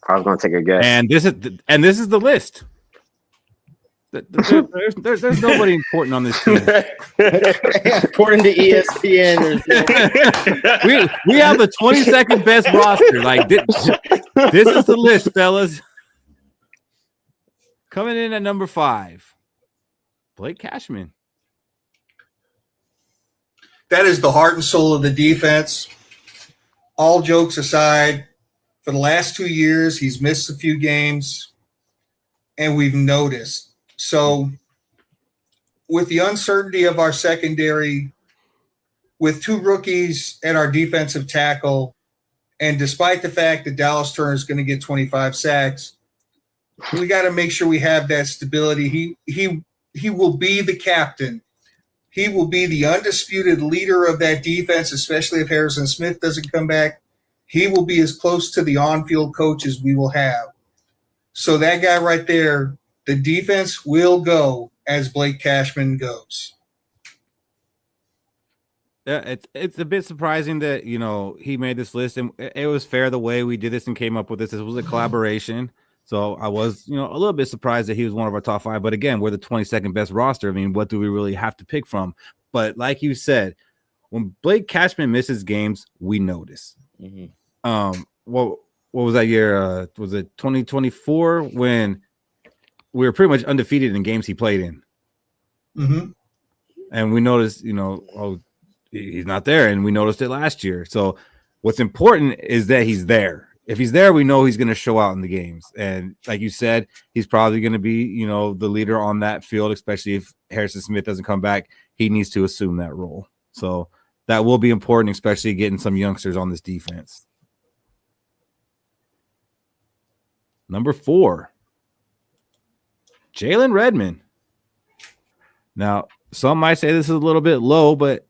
I was going to take a guess. And this is the list. There's nobody important on this team. According to ESPN, we have the 22nd best roster. Like this is the list, fellas. Coming in at number 5, Blake Cashman. That is the heart and soul of the defense. All jokes aside, for the last 2 years, he's missed a few games, and we've noticed. So with the uncertainty of our secondary, with 2 rookies at our defensive tackle, and despite the fact that Dallas Turner is going to get 25 sacks, we got to make sure we have that stability. He will be the captain. He will be the undisputed leader of that defense, especially if Harrison Smith doesn't come back. He will be as close to the on-field coach as we will have. So that guy right there, the defense will go as Blake Cashman goes. Yeah, it's a bit surprising that he made this list, and it was fair the way we did this and came up with this. This was a collaboration. So I was, a little bit surprised that he was one of our top 5. But again, we're the 22nd best roster. I mean, what do we really have to pick from? But like you said, when Blake Cashman misses games, we notice. Mm-hmm. What was that year? Was it 2024 when we were pretty much undefeated in games he played in? Mm-hmm. And we noticed, he's not there. And we noticed it last year. So what's important is that he's there. If he's there, we know he's going to show out in the games. And like you said, he's probably going to be, the leader on that field, especially if Harrison Smith doesn't come back. He needs to assume that role. So that will be important, especially getting some youngsters on this defense. Number 4, Jalen Redmond. Now, some might say this is a little bit low, but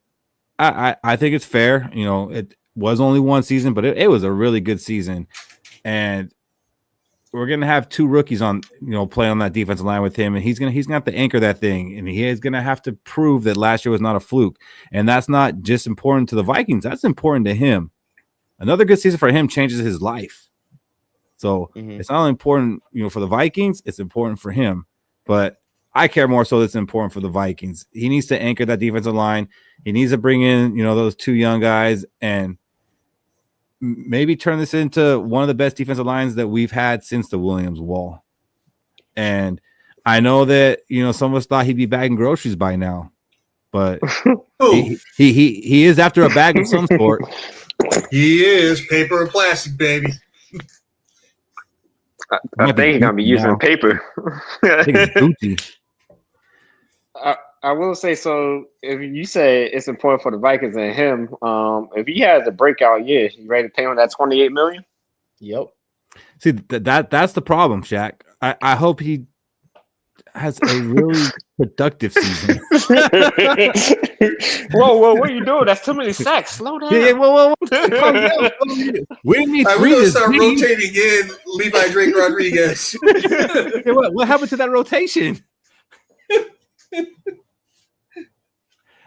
I think it's fair. You know, it was only one season, but it was a really good season, and we're gonna have two rookies on, play on that defensive line with him, and he's gonna have to anchor that thing, and he is gonna have to prove that last year was not a fluke, and that's not just important to the Vikings. That's important to him. Another good season for him changes his life. So it's not only important, for the Vikings, it's important for him. But I care more so that's important for the Vikings. He needs to anchor that defensive line. He needs to bring in, those two young guys and maybe turn this into one of the best defensive lines that we've had since the Williams Wall. And I know that, some of us thought he'd be bagging groceries by now, but he is after a bag of some sort. He is paper or plastic, baby. I think he's gonna be using paper. I think it's Gucci. I will say, so if you say it's important for the Vikings and him, if he has a breakout year, you ready to pay him that $28 million? Yep. See, that's the problem, Shaq. I hope he has a really productive season. Whoa, what are you doing? That's too many sacks. Slow down. Yeah, whoa. Calm down. We didn't need We're gonna start rotating in Levi Drake Rodriguez. Yeah, what happened to that rotation?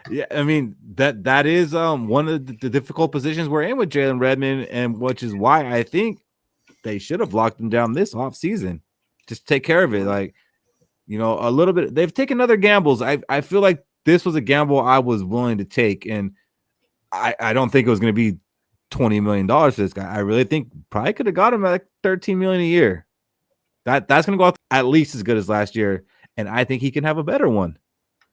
Yeah, I mean that is one of the difficult positions we're in with Jalen Redmond, and which is why I think they should have locked him down this offseason. Just take care of it. Like, a little bit. They've taken other gambles. I feel like this was a gamble I was willing to take, and I don't think it was going to be $20 million for this guy. I really think probably could have got him at like $13 million a year. That's going to go out at least as good as last year, and I think he can have a better one.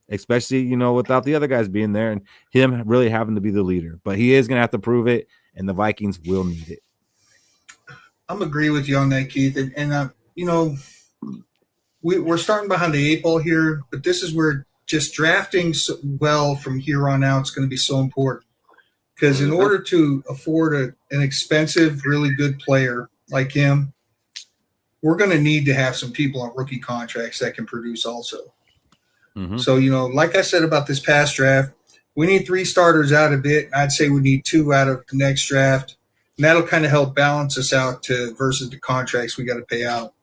Especially, without the other guys being there and him really having to be the leader. But he is going to have to prove it, and the Vikings will need it. I'm agree with you on that, Keith. And we're starting behind the eight ball here, but this is where just drafting well from here on out is going to be so important. Because in order to afford an expensive, really good player like him, we're going to need to have some people on rookie contracts that can produce also. So, like I said about this past draft, we need 3 starters out of it. I'd say we need 2 out of the next draft. And that'll kind of help balance us out versus the contracts we got to pay out.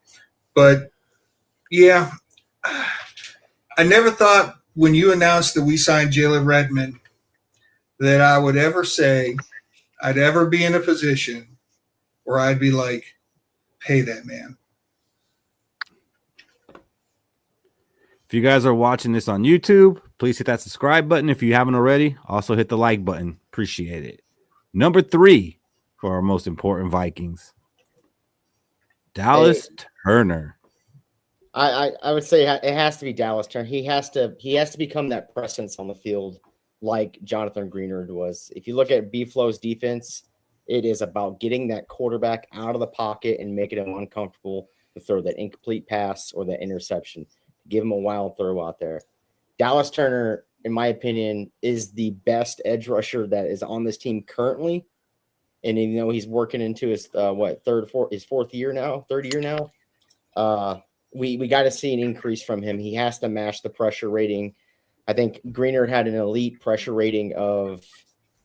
But, yeah, I never thought when you announced that we signed Jalen Redmond that I would ever say I'd ever be in a position where I'd be like, pay that man. If you guys are watching this on YouTube, please hit that subscribe button. If you haven't already, also hit the like button. Appreciate it. Number 3 for our most important Vikings, Dallas Turner. I would say it has to be Dallas Turner. He has to become that presence on the field like Jonathan Greenard was. If you look at B-Flow's defense, it is about getting that quarterback out of the pocket and making him uncomfortable to throw that incomplete pass or that interception. Give him a wild throw out there. Dallas Turner, in my opinion, is the best edge rusher that is on this team currently. And he's working into his third year now. We got to see an increase from him. He has to match the pressure rating. I think Greenard had an elite pressure rating of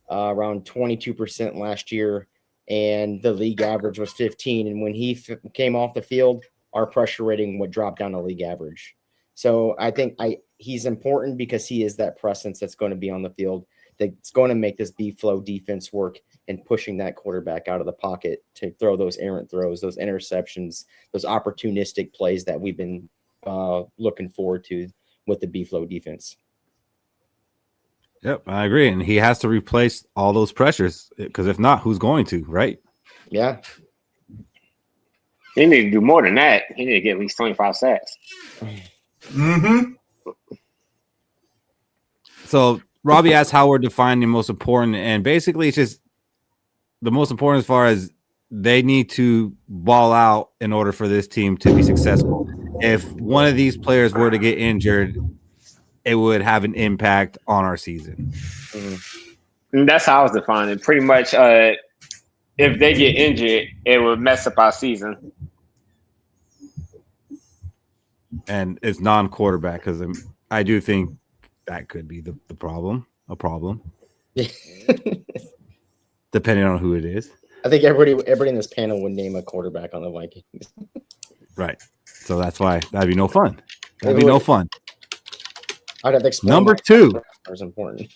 around 22% last year, and the league average was 15. And when he came off the field, our pressure rating would drop down to league average. So I think he's important because he is that presence that's going to be on the field that's going to make this B-Flow defense work and pushing that quarterback out of the pocket to throw those errant throws, those interceptions, those opportunistic plays that we've been looking forward to with the B-Flow defense. Yep, I agree. And he has to replace all those pressures because if not, who's going to, right? Yeah. He need to do more than that. He need to get at least 25 sacks. Mm-hmm. So Robbie asked how we're defining the most important, and basically it's just the most important as far as they need to ball out in order for this team to be successful. If one of these players were to get injured, it would have an impact on our season. And that's how I was defining it. Pretty much, if they get injured, it would mess up our season. And it's non-quarterback because I do think that could be a problem. depending on who it is. I think everybody in this panel would name a quarterback on the Vikings. Right. So that's why that'd be no fun. That'd be no fun. I'd have to explain. Number 2 is important.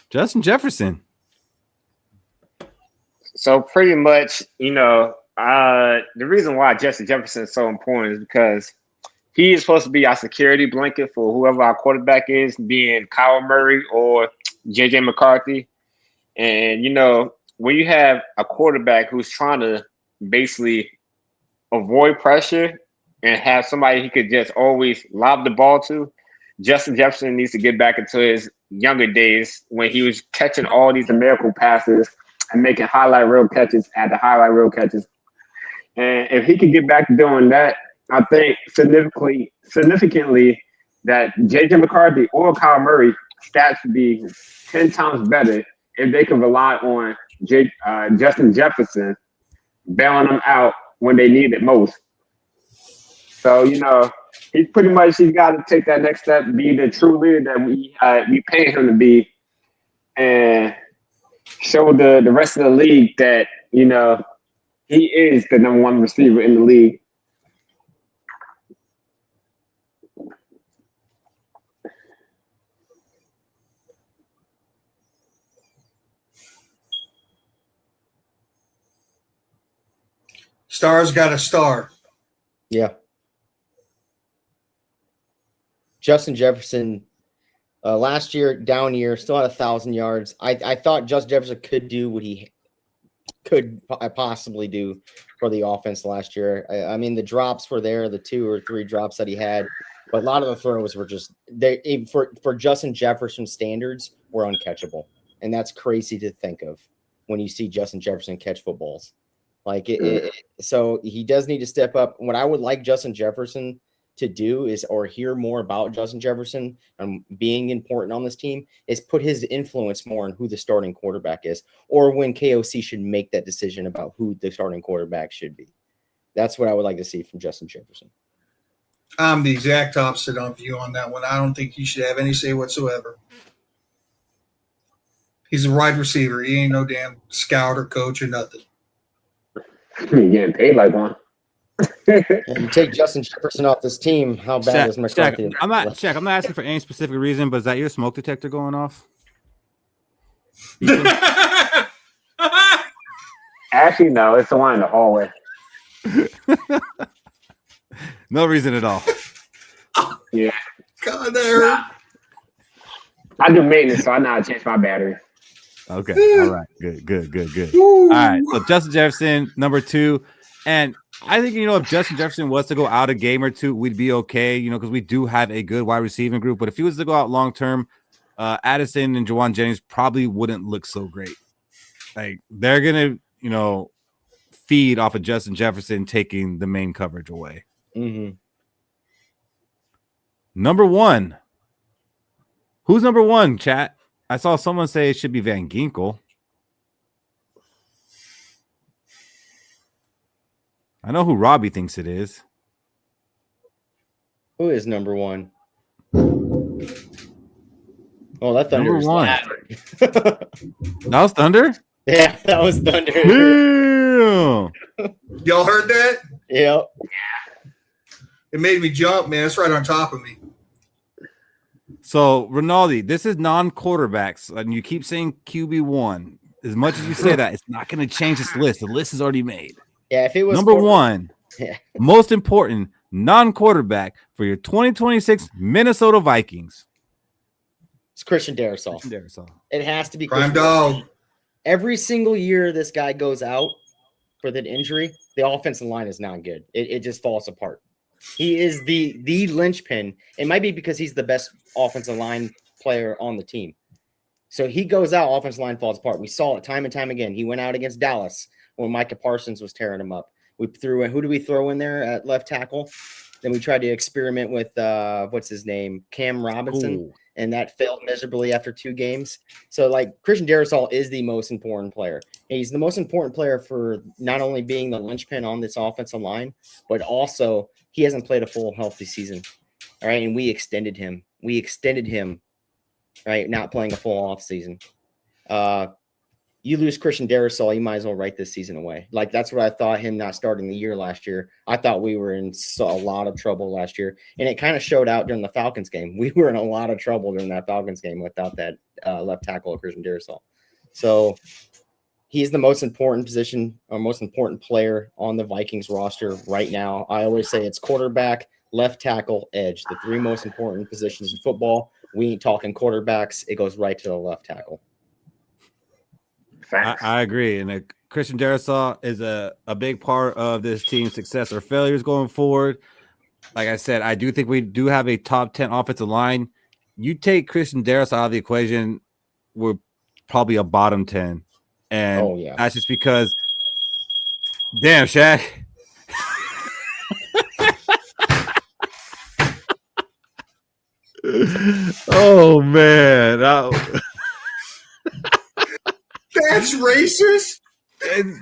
Justin Jefferson. So pretty much, the reason why Justin Jefferson is so important is because he is supposed to be our security blanket for whoever our quarterback is, being Kyle Murray or JJ McCarthy. And, when you have a quarterback who's trying to basically avoid pressure and have somebody he could just always lob the ball to, Justin Jefferson needs to get back into his younger days when he was catching all these miracle passes and making highlight reel catches at the highlight reel catches. And if he could get back to doing that, I think significantly that JJ McCarthy or Kyle Murray stats would be 10 times better if they could rely on Justin Jefferson bailing them out when they need it most. So, he's got to take that next step, be the true leader that we pay him to be, and show the rest of the league that, he is the number 1 receiver in the league. Star's got a star. Yeah. Justin Jefferson, last year, down year, still had 1,000 yards. I thought Justin Jefferson could do what he could possibly do for the offense last year. I mean, the drops were there, the 2 or 3 drops that he had, but a lot of the throws were just for Justin Jefferson standards were uncatchable, and that's crazy to think of when you see Justin Jefferson catch footballs. So he does need to step up. What I would like Justin Jefferson to do or hear more about Justin Jefferson being important on this team is put his influence more on who the starting quarterback is, or when KOC should make that decision about who the starting quarterback should be. That's what I would like to see from Justin Jefferson. I'm the exact opposite of you on that one. I don't think he should have any say whatsoever. He's a wide receiver. He ain't no damn scout or coach or nothing. You're getting paid like one. You take Justin Jefferson off this team, how bad is McCarthy? I'm not asking for any specific reason, but is that your smoke detector going off? Actually, no, it's the one in the hallway. No reason at all. Yeah. God, that hurt. I do maintenance, so I know how to change my battery. Okay. All right. Good. All right. So Justin Jefferson, number 2. And I think, if Justin Jefferson was to go out a game or two, we'd be okay, because we do have a good wide receiving group. But if he was to go out long term, Addison and Jawan Jennings probably wouldn't look so great. Like, they're going to, feed off of Justin Jefferson taking the main coverage away. Mm-hmm. Number 1. Who's number 1, chat? I saw someone say it should be Van Ginkel. I know who Robbie thinks it is. Who is number 1? Oh, that Thunder Number is 1. That was Thunder? Yeah, that was Thunder. Damn. Y'all heard that? Yep. It made me jump, man. It's right on top of me. So, Rinaldi, this is non-quarterbacks, and you keep saying QB1. As much as you say that, it's not going to change this list. The list is already made. Yeah, if it was number 1, most important non-quarterback for your 2026 Minnesota Vikings. It's Christian Darrisaw. It has to be Prime dog. Every single year this guy goes out for that injury, the offensive line is not good. It just falls apart. He is the linchpin. It might be because he's the best offensive line player on the team. So he goes out, offensive line falls apart. We saw it time and time again. He went out against Dallas when Micah Parsons was tearing him up. We threw in, who do we throw in there at left tackle? Then we tried to experiment with what's his name, Cam Robinson, Ooh. and that failed miserably after 2 games. So like Christian Darrisaw is the most important player. He's the most important player for not only being the linchpin on this offensive line, but also he hasn't played a full healthy season. All right, and we extended him. right? Not playing a full off season. You lose Christian Darrisaw, you might as well write this season away. Like, that's what I thought, him not starting the year last year. I thought we were in a lot of trouble last year, and it kind of showed out during the Falcons game. We were in a lot of trouble during that Falcons game without that left tackle of Christian Darrisaw. So he's the most important position or most important player on the Vikings roster right now. I always say it's quarterback, left tackle, edge, the three most important positions in football. We ain't talking quarterbacks. It goes right to the left tackle. I agree. And Christian Darrisaw is a big part of this team's success or failures going forward. Like I said, I do think we do have a top 10 offensive line. You take Christian Darrisaw out of the equation, we're probably a bottom 10. And that's just because, damn, Shaq. Oh, man. That's racist.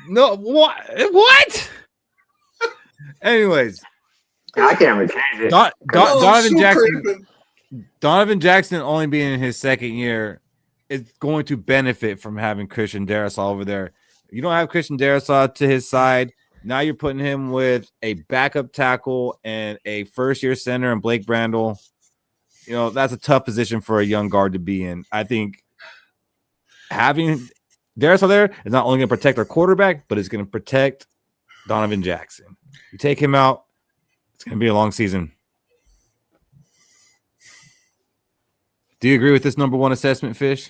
No, what? Anyways, I can't retain it. Donovan Jackson only being in his second year is going to benefit from having Christian Darrisaw over there. You don't have Christian Darrisaw to his side. Now you're putting him with a backup tackle and a first-year center and Blake Brandel. You know, that's a tough position for a young guard to be in. I think having Darrisaw there is not only going to protect our quarterback, but it's going to protect Donovan Jackson. You take him out, it's going to be a long season. Do you agree with this number one assessment, Fish?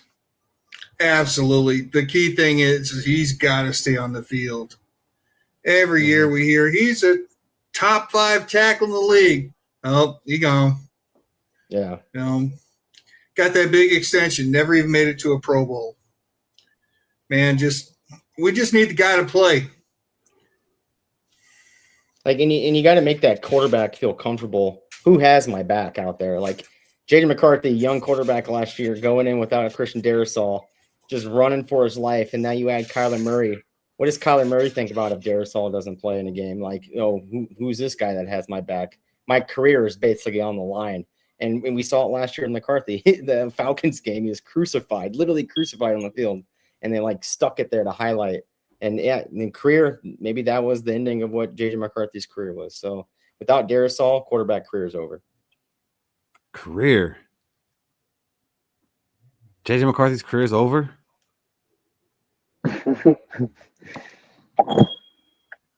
Absolutely. The key thing is he's got to stay on the field. Every year we hear he's a top 5 tackle in the league. Oh, he gone. Yeah. Got that big extension. Never even made it to a Pro Bowl. Man, we just need the guy to play. Like, and you got to make that quarterback feel comfortable. Who has my back out there? Like J.J. McCarthy, young quarterback last year, going in without a Christian Darrisaw, just running for his life. And now you add Kyler Murray. What does Kyler Murray think about if Darrisaw doesn't play in a game? Like, who's this guy that has my back? My career is basically on the line. And we saw it last year in McCarthy. The Falcons game, he was crucified, literally crucified on the field. And they stuck it there to highlight. And in career, maybe that was the ending of what J.J. McCarthy's career was. So without Darrisaw, quarterback career is over. Career? J.J. McCarthy's career is over?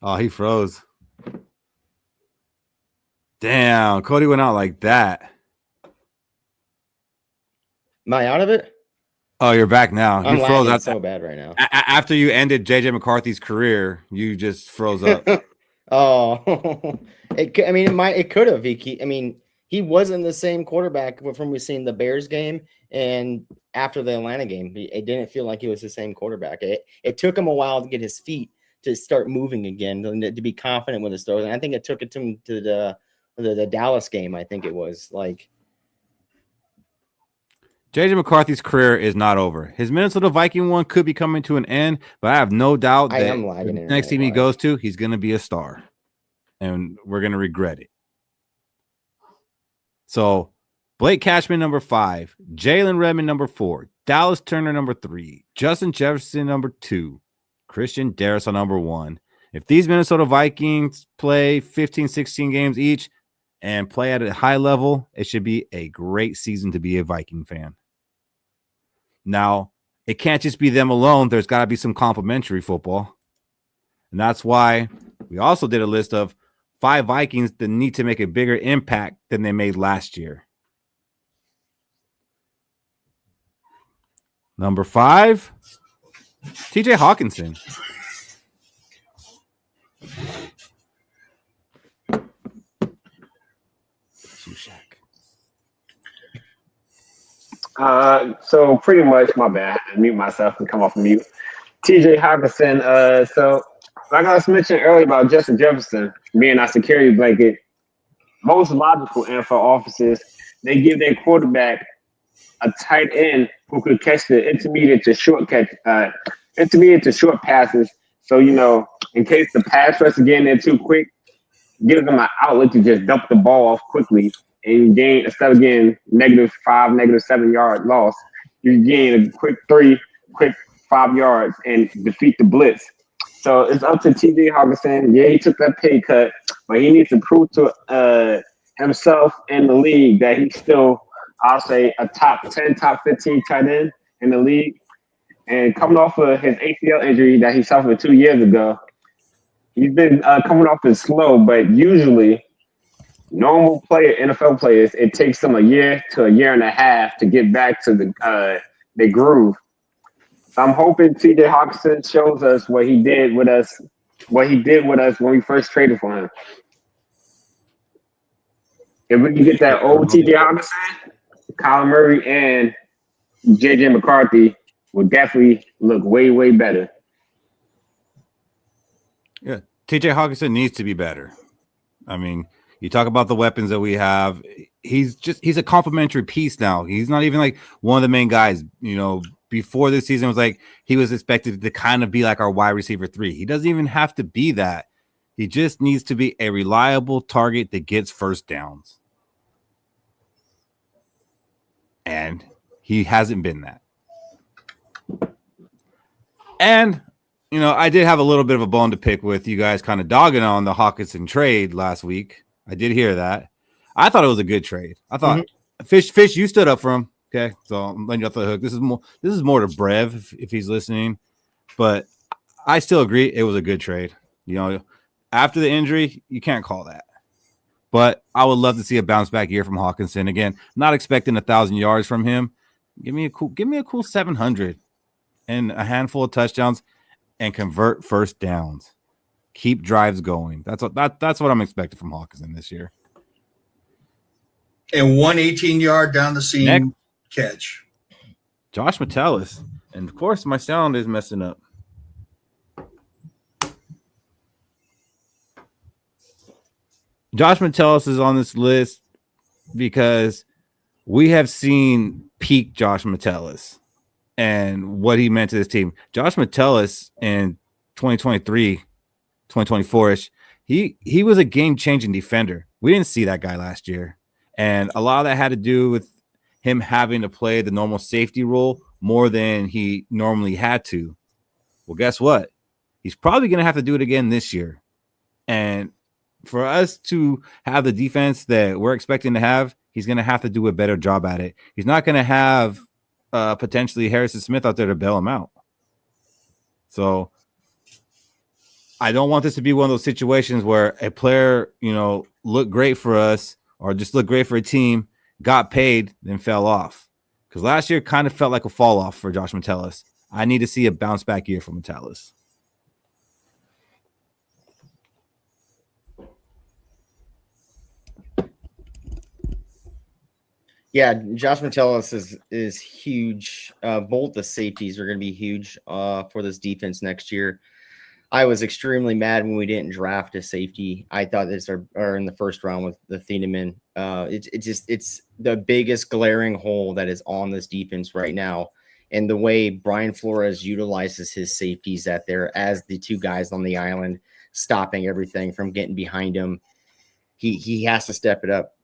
Oh, he froze. Damn, Cody went out like that. Am I out of it? Oh, you're back now. I'm you froze out so bad right now. After you ended J.J. McCarthy's career, you just froze up. Oh, it could have. He wasn't the same quarterback from we seen the Bears game and after the Atlanta game. It didn't feel like he was the same quarterback. It took him a while to get his feet to start moving again, to be confident with his throws. And I think it took it to him to the Dallas game. I think it was J.J. McCarthy's career is not over. His Minnesota Viking one could be coming to an end, but I have no doubt that the next team he goes to, he's going to be a star. And we're going to regret it. So, Blake Cashman, number 5. Jalen Redmond, number 4. Dallas Turner, number 3. Justin Jefferson, number 2. Christian Darrisaw, number 1. If these Minnesota Vikings play 15, 16 games each and play at a high level, it should be a great season to be a Viking fan. Now, it can't just be them alone. There's got to be some complimentary football. And that's why we also did a list of 5 Vikings that need to make a bigger impact than they made last year. Number 5, TJ Hawkinson. So pretty much, my bad. I had to mute myself and come off mute. TJ Hawkinson. So like I was mentioning earlier about Justin Jefferson being our security blanket, most logical NFL offices, they give their quarterback a tight end who could catch the intermediate to short passes. So, in case the pass rush is getting there too quick, gives them an outlet to just dump the ball off quickly and you gain, instead of getting -5, -7 yard loss, you gain a quick 5 yards and defeat the blitz. So it's up to TJ Hawkinson. Yeah, he took that pay cut, but he needs to prove to himself and the league that he's still, I'll say, a top 10, top 15 tight end in the league. And coming off of his ACL injury that he suffered 2 years ago, he's been coming off as slow, but usually normal NFL players, it takes them a year to a year and a half to get back to the groove. So I'm hoping TJ Hawkinson shows us what he did with us when we first traded for him. If we can get that old TJ Hawkinson, Kyler Murray, and JJ McCarthy will definitely look way, way better. Yeah, TJ Hawkinson needs to be better. I mean, you talk about the weapons that we have. He's a complimentary piece now. He's not even like one of the main guys. You know, before this season was like he was expected to kind of be like our wide receiver 3. He doesn't even have to be that. He just needs to be a reliable target that gets first downs. And he hasn't been that. And, you know, I did have a little bit of a bone to pick with you guys kind of dogging on the Hawkinson trade last week. I did hear that. I thought it was a good trade. I thought Fish, you stood up for him. Okay, so I'm letting you off the hook. This is more to Brev if he's listening, but I still agree it was a good trade. You know, after the injury, you can't call that. But I would love to see a bounce back year from Hawkinson. Again, not expecting 1,000 yards from him. Give me a cool 700 and a handful of touchdowns and convert first downs. Keep drives going. That's what I'm expecting from Hawkinson this year. And 118-yard down the seam catch. Josh Metellus. And of course, my sound is messing up. Josh Metellus is on this list because we have seen peak Josh Metellus and what he meant to this team. Josh Metellus in 2023, 2024-ish, he was a game-changing defender. We didn't see that guy last year. And a lot of that had to do with him having to play the normal safety role more than he normally had to. Well, guess what? He's probably going to have to do it again this year. And for us to have the defense that we're expecting to have, he's going to have to do a better job at it. He's not going to have potentially Harrison Smith out there to bail him out. So I don't want this to be one of those situations where a player, you know, looked great for us or just looked great for a team, got paid, then fell off. Because last year kind of felt like a fall off for Josh Metellus. I need to see a bounce back year for Metellus. Yeah, Josh Metellus is huge. Both the safeties are going to be huge for this defense next year. I was extremely mad when we didn't draft a safety. I thought this are in the first round with the Thieneman. It's the biggest glaring hole that is on this defense right now. And the way Brian Flores utilizes his safeties out there as the two guys on the island, stopping everything from getting behind him. He has to step it up.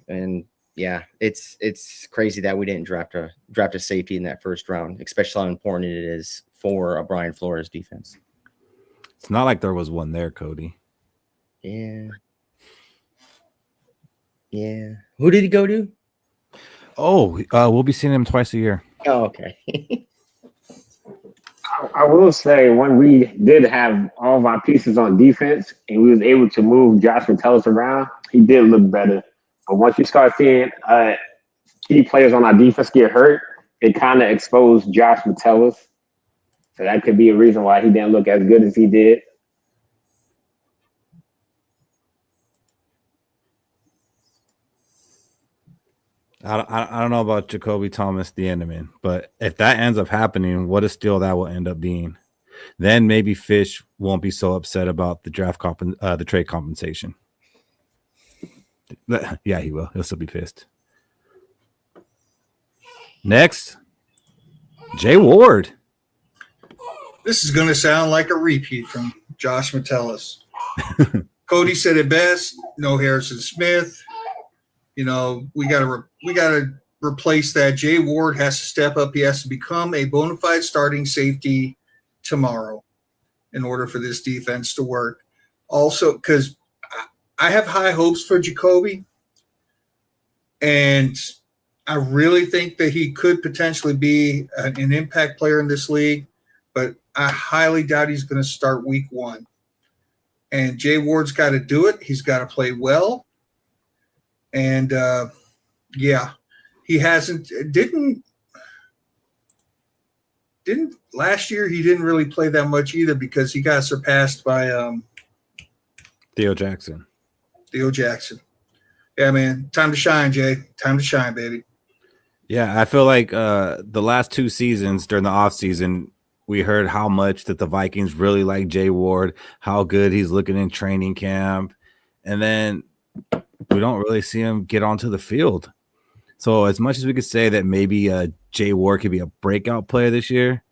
And yeah, it's crazy that we didn't draft a safety in that first round, especially how important it is for a Brian Flores defense. It's not like there was one there, Cody. Yeah. Yeah. Who did he go to? Oh, we'll be seeing him twice a year. Oh, okay. I will say when we did have all of our pieces on defense and we was able to move Josh Metellus around, he did look better. But once you start seeing key players on our defense get hurt, it kind of exposed Josh Metellus. So that could be a reason why he didn't look as good as he did. I don't know about Jacoby Thomas, the Enderman, but if that ends up happening, what a steal that will end up being. Then maybe Fish won't be so upset about the the trade compensation. Yeah, he will. He'll still be pissed. Next, Jay Ward. This is going to sound like a repeat from Josh Metellus. Cody said it best. No Harrison Smith. We got to replace that. Jay Ward has to step up. He has to become a bona fide starting safety tomorrow in order for this defense to work. Also, because I have high hopes for Jacoby, and I really think that he could potentially be an impact player in this league, but I highly doubt he's going to start week 1. And Jay Ward's got to do it. He's got to play well. And, he didn't last year. He didn't really play that much either because he got surpassed by Theo Jackson. Yeah, man. Time to shine, Jay. Time to shine, baby. Yeah, I feel like the last 2 seasons during the offseason, we heard how much that the Vikings really like Jay Ward, how good he's looking in training camp, and then we don't really see him get onto the field. So as much as we could say that maybe Jay Ward could be a breakout player this year,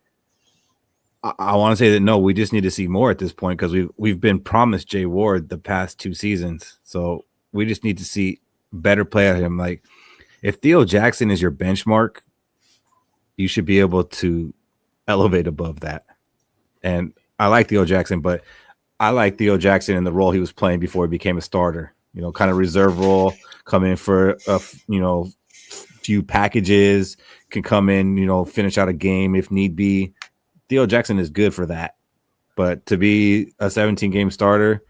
I want to say that no, we just need to see more at this point because we've been promised Jay Ward the past 2 seasons. So we just need to see better play at him. Like if Theo Jackson is your benchmark, you should be able to elevate above that. And I like Theo Jackson, but I like Theo Jackson in the role he was playing before he became a starter. Kind of reserve role, come in for a few packages, can come in, finish out a game if need be. Theo Jackson is good for that. But to be a 17-game starter,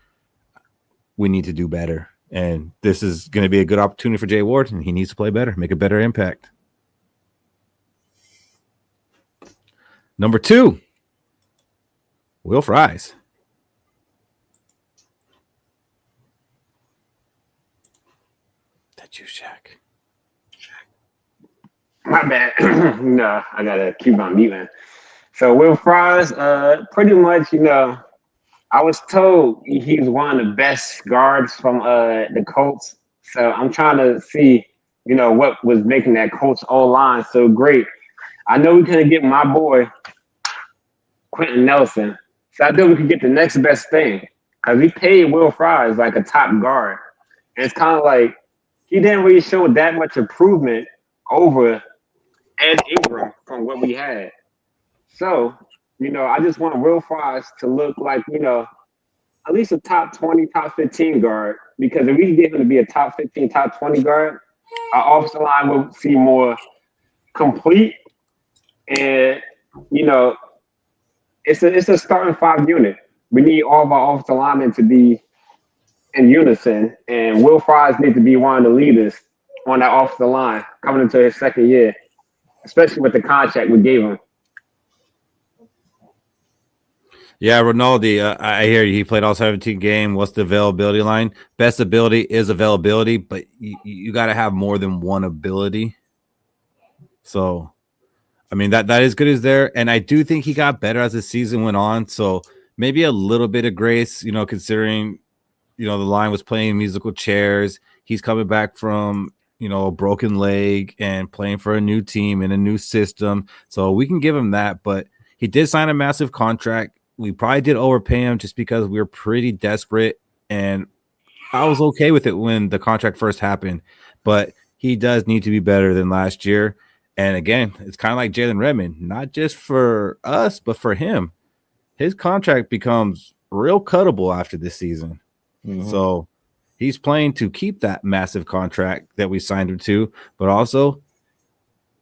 we need to do better. And this is going to be a good opportunity for Jay Ward, and he needs to play better, make a better impact. Number 2, Will Fries. That's you, Shaq. My bad. No, I gotta keep on muting. So Will Fries, pretty much, I was told he's one of the best guards from the Colts. So I'm trying to see, what was making that Colts O-line so great. I know we couldn't get my boy Quentin Nelson. So I think we could get the next best thing. Because we paid Will Fries like a top guard. And it's kind of like he didn't really show that much improvement over Ed Ingram from what we had. So, I just want Will Fries to look like, at least a top 20, top 15 guard. Because if we can get him to be a top 15, top 20 guard, our offensive line will see more complete. And, it's a starting 5 unit. We need all of our offensive linemen to be in unison. And Will Fries needs to be one of the leaders on that offensive line coming into his second year, especially with the contract we gave him. Yeah, Ronaldo, I hear you. He played all 17 games. What's the availability line? Best ability is availability, but you got to have more than one ability. So, I mean, that is good as there. And I do think he got better as the season went on. So maybe a little bit of grace, considering, the line was playing musical chairs. He's coming back from, a broken leg and playing for a new team in a new system. So we can give him that. But he did sign a massive contract. We probably did overpay him just because we were pretty desperate, and I was okay with it when the contract first happened, but he does need to be better than last year. And again, it's kind of like Jalen Redmond, not just for us, but for him. His contract becomes real cuttable after this season. Mm-hmm. So he's playing to keep that massive contract that we signed him to, but also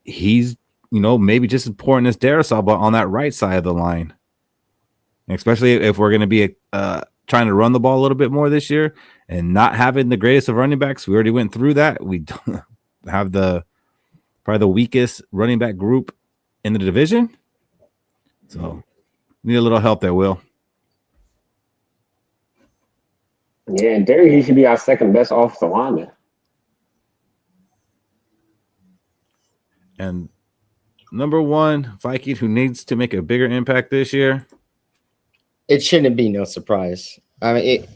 he's, maybe just as important as Darrisaw, but on that right side of the line. Especially if we're going to be trying to run the ball a little bit more this year and not having the greatest of running backs. We already went through that. We don't have probably the weakest running back group in the division. So need a little help there, Will. Yeah, and Derry, he should be our second best offensive lineman. And number 1 Viking who needs to make a bigger impact this year. It shouldn't be no surprise. I mean,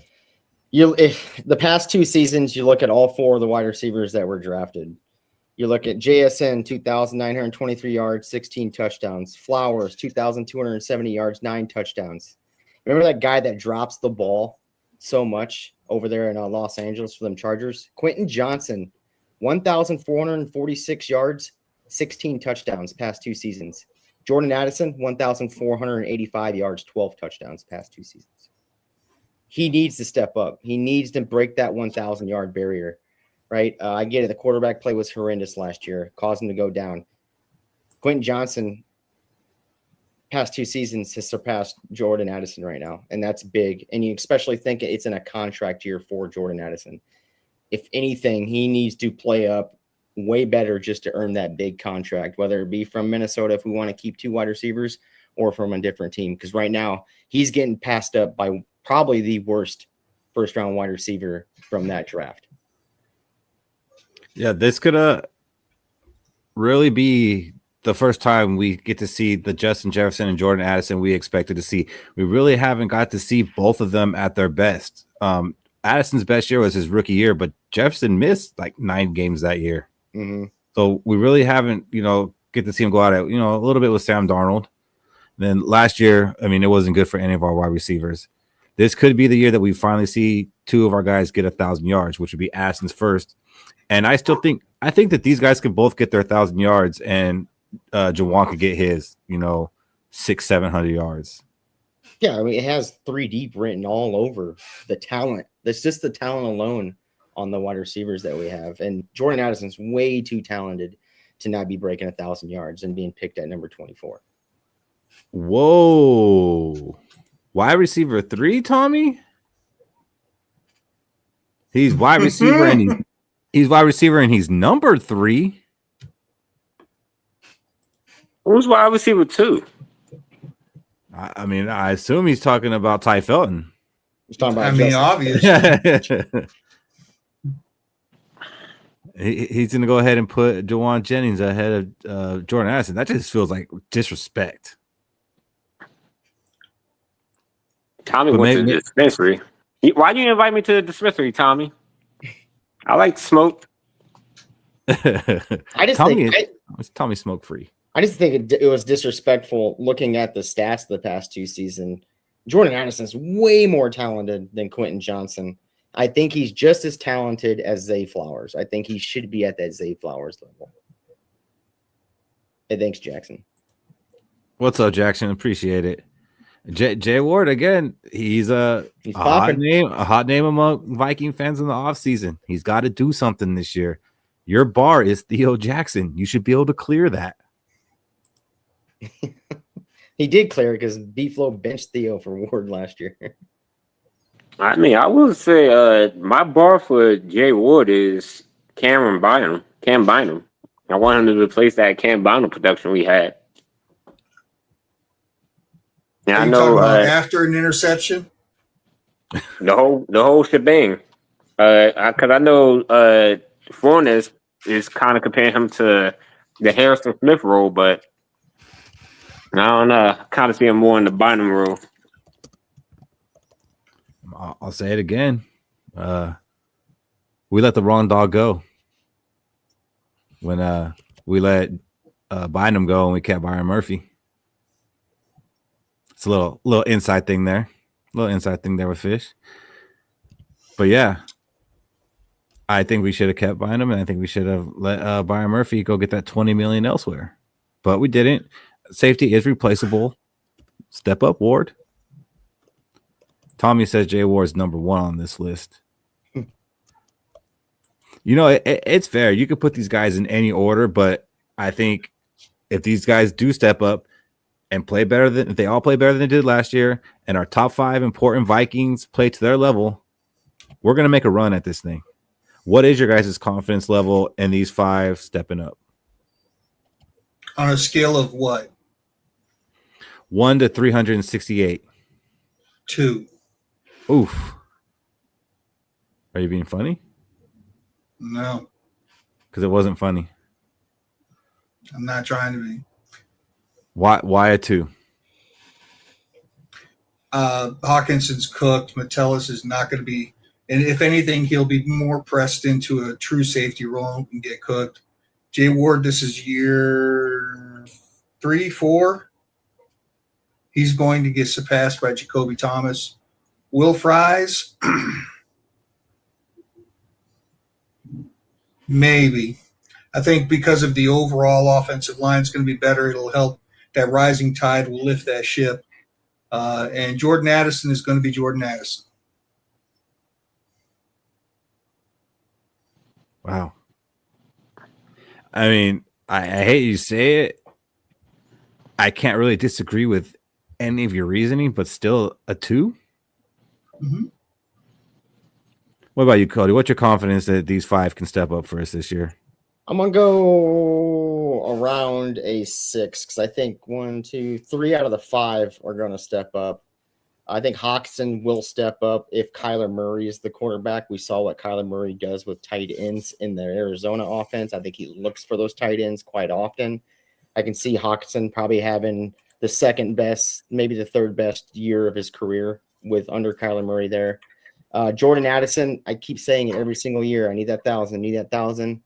if the past 2 seasons, you look at all 4 of the wide receivers that were drafted. You look at JSN, 2,923 yards, 16 touchdowns. Flowers, 2,270 yards, 9 touchdowns. Remember that guy that drops the ball so much over there in Los Angeles for them Chargers? Quentin Johnson 1,446 yards, 16 touchdowns past 2 seasons. Jordan Addison, 1,485 yards, 12 touchdowns past 2 seasons. He needs to step up. He needs to break that 1,000-yard barrier, right? I get it. The quarterback play was horrendous last year, caused him to go down. Quentin Johnson, past 2 seasons, has surpassed Jordan Addison right now, and that's big. And you especially think it's in a contract year for Jordan Addison. If anything, he needs to play up way better just to earn that big contract, whether it be from Minnesota if we want to keep 2 wide receivers or from a different team. Because right now he's getting passed up by probably the worst first-round wide receiver from that draft. Yeah, this could really be the first time we get to see the Justin Jefferson and Jordan Addison we expected to see. We really haven't got to see both of them at their best. Addison's best year was his rookie year, but Jefferson missed like 9 games that year. Mm-hmm. So we really haven't, get to see him go out at, a little bit with Sam Darnold. Then last year, I mean, it wasn't good for any of our wide receivers. This could be the year that we finally see 2 of our guys get 1,000 yards, which would be Addison's first. And I think that these guys could both get their 1,000 yards, and Jawan could get his, 600-700 yards. Yeah, I mean, it has 3 deep written all over the talent. That's just the talent alone on the wide receivers that we have. And Jordan Addison's way too talented to not be breaking 1,000 yards and being picked at number 24. Whoa. Wide receiver 3, Tommy? He's wide receiver and he's wide receiver and he's number 3. Who's wide receiver 2? I mean, I assume he's talking about Ty Felton. He's talking about obvious. He's going to go ahead and put Jawan Jennings ahead of Jordan Addison. That just feels like disrespect. Tommy went to the dispensary. Why do you invite me to the dispensary, Tommy? I like to smoke. Tommy smoke free. I just think it was disrespectful looking at the stats the past 2 seasons. Jordan Addison's way more talented than Quentin Johnson. I think he's just as talented as Zay Flowers. I think he should be at that Zay Flowers level. Hey, thanks, Jackson. What's up, Jackson? Appreciate it. Jay Ward, again, he's a hot name among Viking fans in the offseason. He's got to do something this year. Your bar is Theo Jackson. You should be able to clear that. He did clear because B-Flow benched Theo for Ward last year. I mean, I will say my bar for Jay Ward is Cam Bynum. I want him to replace that Cam Bynum production we had. Yeah, I know. After an interception, the whole shebang. Because I know Fournette is kind of comparing him to the Harrison Smith role, but I don't know. I kind of see him more in the Bynum role. I'll say it again. We let the wrong dog go when we let Bynum go and we kept Byron Murphy. It's a little inside thing there. With Fish. But yeah, I think we should have kept Bynum, and I think we should have let Byron Murphy go get that $20 million elsewhere. But we didn't. Safety is replaceable. Step up, Ward. Tommy says Jay Ward's number 1 on this list. It's fair. You could put these guys in any order, but I think if these guys do step up and play better than if they all play better than they did last year, and our top 5 important Vikings play to their level, we're going to make a run at this thing. What is your guys' confidence level in these 5 stepping up? on a scale of what? 1 to 368. 2. Oof. Are you being funny? No, Because it wasn't funny. I'm not trying to be. Why a 2? Hawkinson's cooked. Metellus is not going to be, and if anything, he'll be more pressed into a true safety role and get cooked. Jay Ward, this is year 3, 4. He's going to get surpassed by Jacoby Thomas. Will Fries, Maybe. I think because of the overall offensive line is going to be better. It'll help. That rising tide will lift that ship. And Jordan Addison is going to be Jordan Addison. Wow. I mean, I hate you say it. I can't really disagree with any of your reasoning, but still a 2. Mm-hmm. What about you, Cody? What's your confidence that these 5 can step up for us this year? I'm gonna go around a 6 because I think 1, 2, 3 out of the 5 are gonna step up. I think Hawkinson will step up if Kyler Murray is the quarterback. We saw what Kyler Murray does with tight ends in the Arizona offense. I think he looks for those tight ends quite often. I can see Hawkinson probably having the second best, maybe the third best year of his career with under Kyler Murray there. Jordan Addison, I keep saying it every single year. I need that 1,000.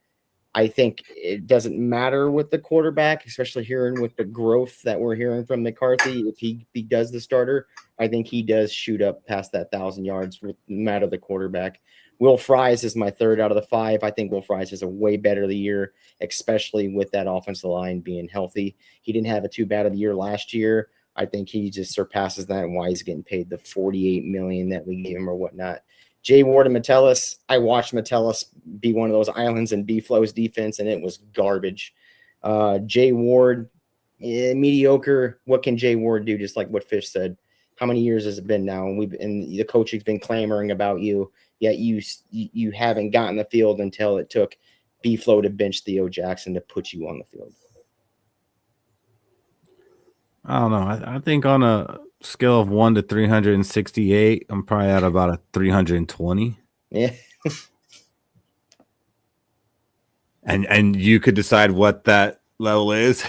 I think it doesn't matter with the quarterback, especially hearing with the growth that we're hearing from McCarthy. If he does the starter, I think he does shoot up past that 1,000 yards with no matter the quarterback. Will Fries is my 3rd out of the 5. I think Will Fries is a way better of the year, especially with that offensive line being healthy. He didn't have a too bad of a year last year. I think he just surpasses that and why he's getting paid the $48 million that we gave him or whatnot. Jay Ward and Metellus, I watched Metellus be one of those islands in B-Flow's defense, and it was garbage. Jay Ward, mediocre. What can Jay Ward do? Just like what Fish said. How many years has it been now? And the coach has been clamoring about you, yet you haven't gotten the field until it took B-Flow to bench Theo Jackson to put you on the field. I don't know. I think on a scale of 1 to 368, I'm probably at about a 320. Yeah. And you could decide what that level is.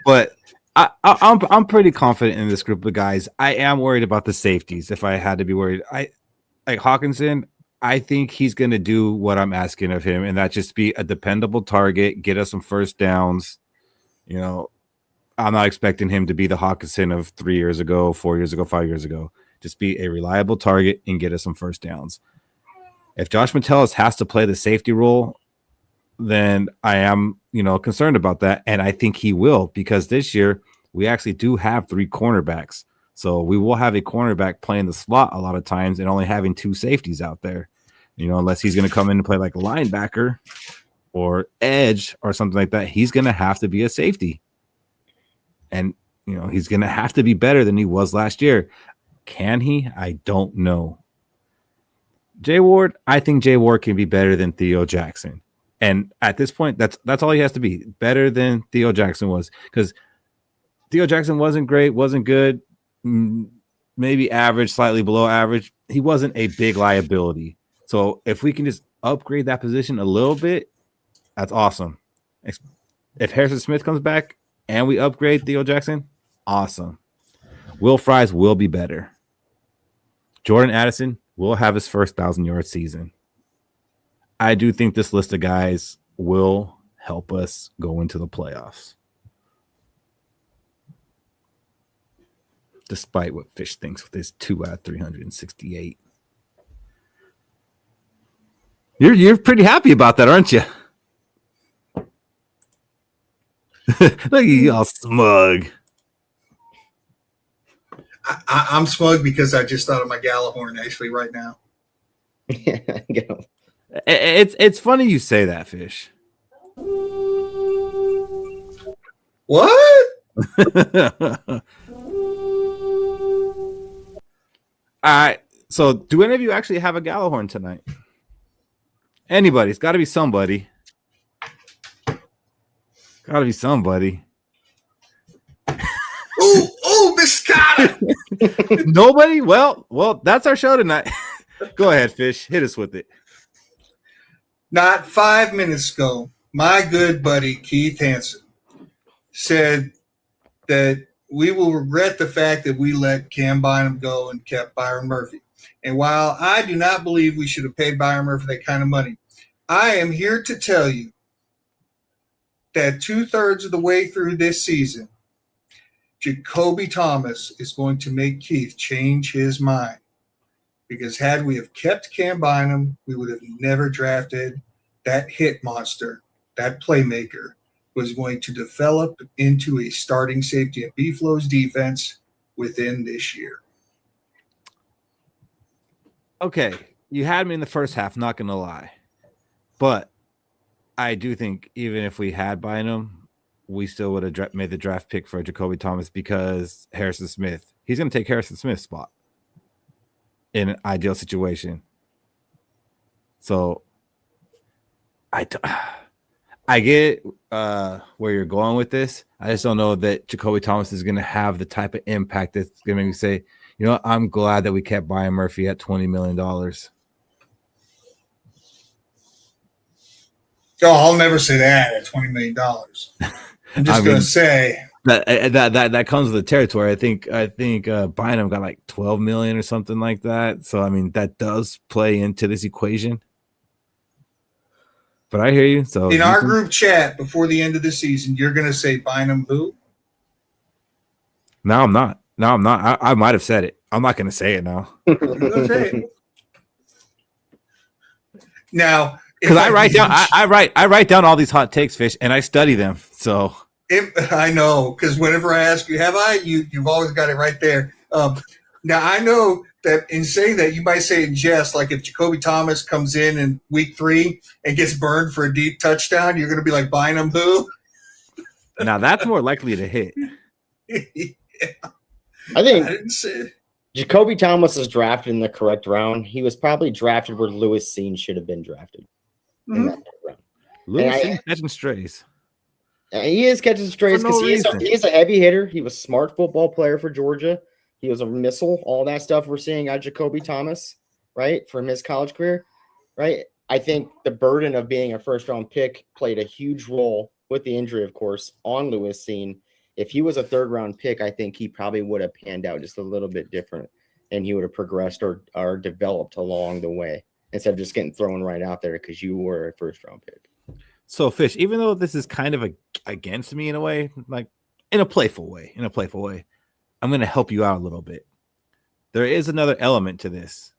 But I'm pretty confident in this group of guys. I am worried about the safeties. If I had to be worried, like Hawkinson, I think he's going to do what I'm asking of him, and that just be a dependable target, get us some first downs. You know, I'm not expecting him to be the Hawkinson of 3 years ago, 4 years ago, 5 years ago. Just be a reliable target and get us some first downs. If Josh Metellus has to play the safety role, then I am, concerned about that. And I think he will, because this year we actually do have 3 cornerbacks. So we will have a cornerback playing the slot a lot of times and only having 2 safeties out there, unless he's going to come in and play like a linebacker or edge or something like that. He's going to have to be a safety. And, he's going to have to be better than he was last year. Can he? I don't know. Jay Ward, I think Jay Ward can be better than Theo Jackson. And at this point, that's all he has to be, better than Theo Jackson was. Because Theo Jackson wasn't great, wasn't good, maybe average, slightly below average. He wasn't a big liability. So if we can just upgrade that position a little bit, that's awesome. If Harrison Smith comes back and we upgrade Theo Jackson, awesome. Will Fries will be better. Jordan Addison will have his first 1,000-yard season. I do think this list of guys will help us go into the playoffs. Despite what Fish thinks with his 2 out of 368. You're pretty happy about that, aren't you? Look at you all smug. I'm smug because I just thought of my gjallarhorn actually right now. It's funny you say that, Fish. What? All right. So, do any of you actually have a gjallarhorn tonight? Anybody? It's got to be somebody. Got to be somebody. Oh, Biscotta! Nobody? Well, that's our show tonight. Go ahead, Fish. Hit us with it. Not 5 minutes ago, my good buddy Keith Hansen said that we will regret the fact that we let Cam Bynum go and kept Byron Murphy. And while I do not believe we should have paid Byron Murphy that kind of money, I am here to tell you that 2/3 of the way through this season, Jacoby Thomas is going to make Keith change his mind. Because had we have kept Cam Bynum, we would have never drafted that hit monster, that playmaker, was going to develop into a starting safety in B-Flow's defense within this year. Okay, you had me in the first half, not going to lie. But I do think even if we had Bynum, we still would have made the draft pick for Jacoby Thomas because Harrison Smith, he's going to take Harrison Smith's spot in an ideal situation. So I get where you're going with this. I just don't know that Jacoby Thomas is going to have the type of impact that's going to make me say, you know, I'm glad that we kept Byron Murphy at $20 million. Oh, I'll never say that at $20 million. I'm just going to say that comes with the territory. I think Bynum got like 12 million or something like that. So I mean that does play into this equation. But I hear you. So in our group chat before the end of the season, you're going to say Bynum who? No, I'm not. I might have said it. I'm not going to say it now. Now, because I write down all these hot takes, Fish, and I study them. So I know, because whenever I ask you, have I? You've always got it right there. Now I know that in saying that, you might say in jest, like if Jacoby Thomas comes in week 3 and gets burned for a deep touchdown, you're going to be like, Bynum who? Now that's more likely to hit. Yeah. I think I didn't say it. Jacoby Thomas was drafted in the correct round. He was probably drafted where Lewis Seen should have been drafted in that round. Lewis Seen catching strays. He is catching strays because he's a heavy hitter. He was a smart football player for Georgia. He was a missile, all that stuff we're seeing out of Jacoby Thomas, right, from his college career, right? I think the burden of being a first-round pick played a huge role with the injury, of course, on Lewis Seen. If he was a third-round pick, I think he probably would have panned out just a little bit different, and he would have progressed or developed along the way instead of just getting thrown right out there because you were a first-round pick. So, Fish, even though this is kind of against me in a way, like in a playful way, I'm going to help you out a little bit. There is another element to this